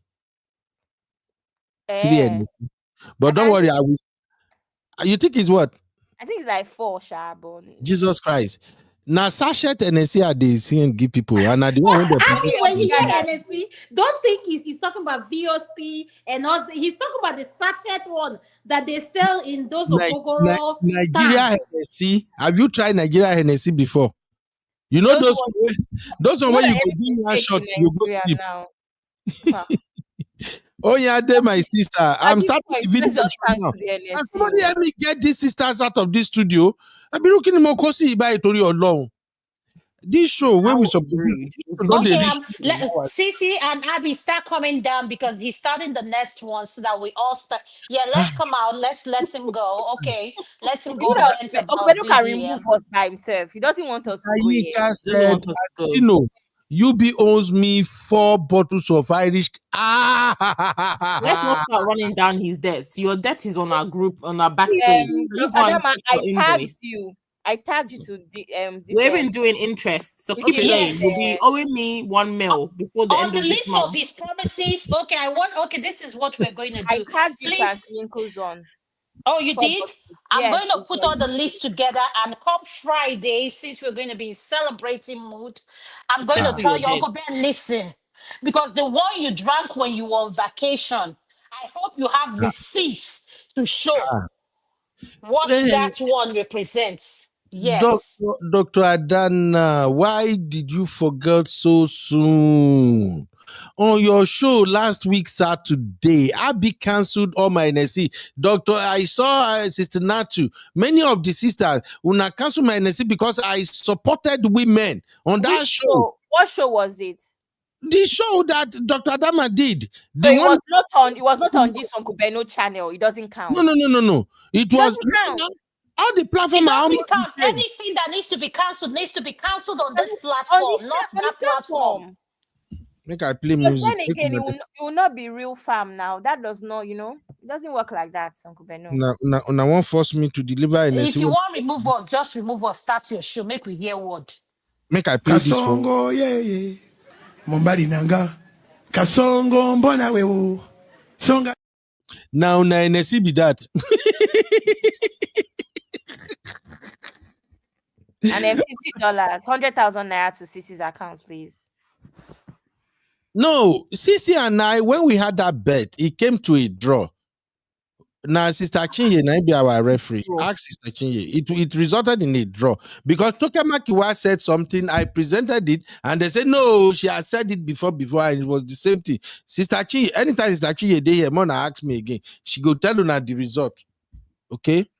3 NSC. But don't worry, I will. You think it's what? I think it's like 4, Shabon. Jesus Christ. Now sachet NSC are they seeing give people and I the one when Abby, when you hear Hennessy, don't think he's talking about VOSP and all. He's talking about the sachet one that they sell in those Okogoro Nigeria stands. Hennessy. Have you tried Nigeria Hennessy before? You know those are where you go do one shot, you go sleep. Oh yeah, they're my sister. I'm starting the video show now. Can somebody help me get these sisters out of this studio? I've been looking more cozy by Tori alone. This show where we supposed Okay, Cece and Abby start coming down because he's starting the next one so that we all start. Yeah, let's come out. Let's let him go. Okay, let him go. Okbedo can remove us by himself. He doesn't want us to go here. Ayika said, UB owes me 4 bottles of Irish. Let's not start running down his debts. Your debt is on our group, on our backstage. I tagged you to the We're even doing interest, so keep playing. You'll be owing me 1 mil before the end of this month. On the list of his promises, okay, this is what we're going to do. I tagged you Please. Oh, you did? I'm going to put all the list together, and come Friday, since we're going to be in celebrating mood, I'm going to tell you, Uncle Ben, listen, because the one you drank when you were on vacation, I hope you have receipts to show what that one represents. Yes. Dr. Adana, why did you forget so soon? On your show last week, Saturday, Abby cancelled all my NSC. Doctor, I saw Sister Natu. Many of the sisters will not cancel my NSC because I supported women on that show. What show was it? The show that Dr. Adama did. So it was not on this Uncle Beno channel. It doesn't count. No. It was all the platform. Anything that needs to be cancelled on this platform, not that platform. Make I play music. Then again, it will not be real farm now. That does not, it doesn't work like that, Uncle Beno. Now won't force me to deliver. If you want remove one, just remove one. Start your show. Make we hear word. Make I play this for. Kasongo, yeah. Mombari nanga. Kasongo, mbona wewo. Songa. Now NSC be that. And then $50, 100,000 naira to Cece's accounts, please. No, Cece and I, when we had that bet, it came to a draw. Now, Sister Chinye, now be our referee. Ask Sister Chinye. It resulted in a draw because Tokemakiwa said something. I presented it, and they said no, she has said it before, and it was the same thing. Sister Chinye, anytime Sister Chinye dey here, Mona ask me again. She go tell you now the result. Okay.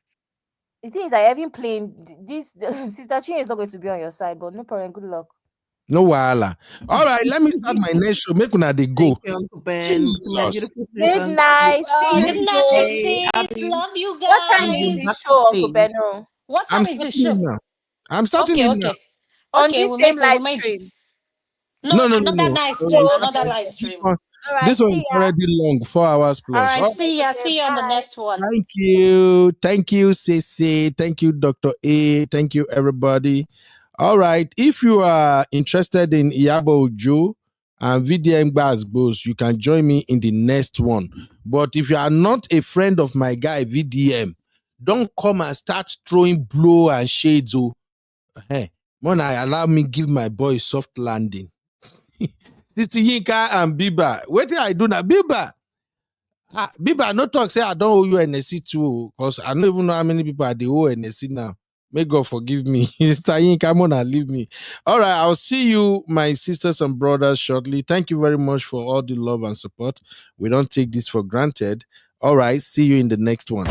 The thing is, I haven't played this. Sister Chinye is not going to be on your side, but no problem. Good luck. No wahala. All right, let me start my next show. Make una dey go. Thank you, Uncle Ben. My beautiful Good night. Good night, sis. Love you guys. What time is the show, Uncle Beno? What time is the show? I'm starting it now. On this same live stream. No. Another live stream. This one is already long, 4 hours plus. All right, see you on the next one. Thank you, Cece. Thank you, Dr. A. Thank you, everybody. All right, if you are interested in Iyabo Ojo and VDM Gbazgbos, you can join me in the next one. But if you are not a friend of my guy VDM, don't come and start throwing blow and shades. Oh, hey, Mona, allow me give my boy soft landing. Sister Yinka and Biba, what did I do now? Biba, no talk. Say I don't owe you NSC too, because I don't even know how many people are the owe NSC now. May God forgive me. Sister Yinka, come on and leave me. All right, I'll see you, my sisters and brothers, shortly. Thank you very much for all the love and support. We don't take this for granted. All right, see you in the next one.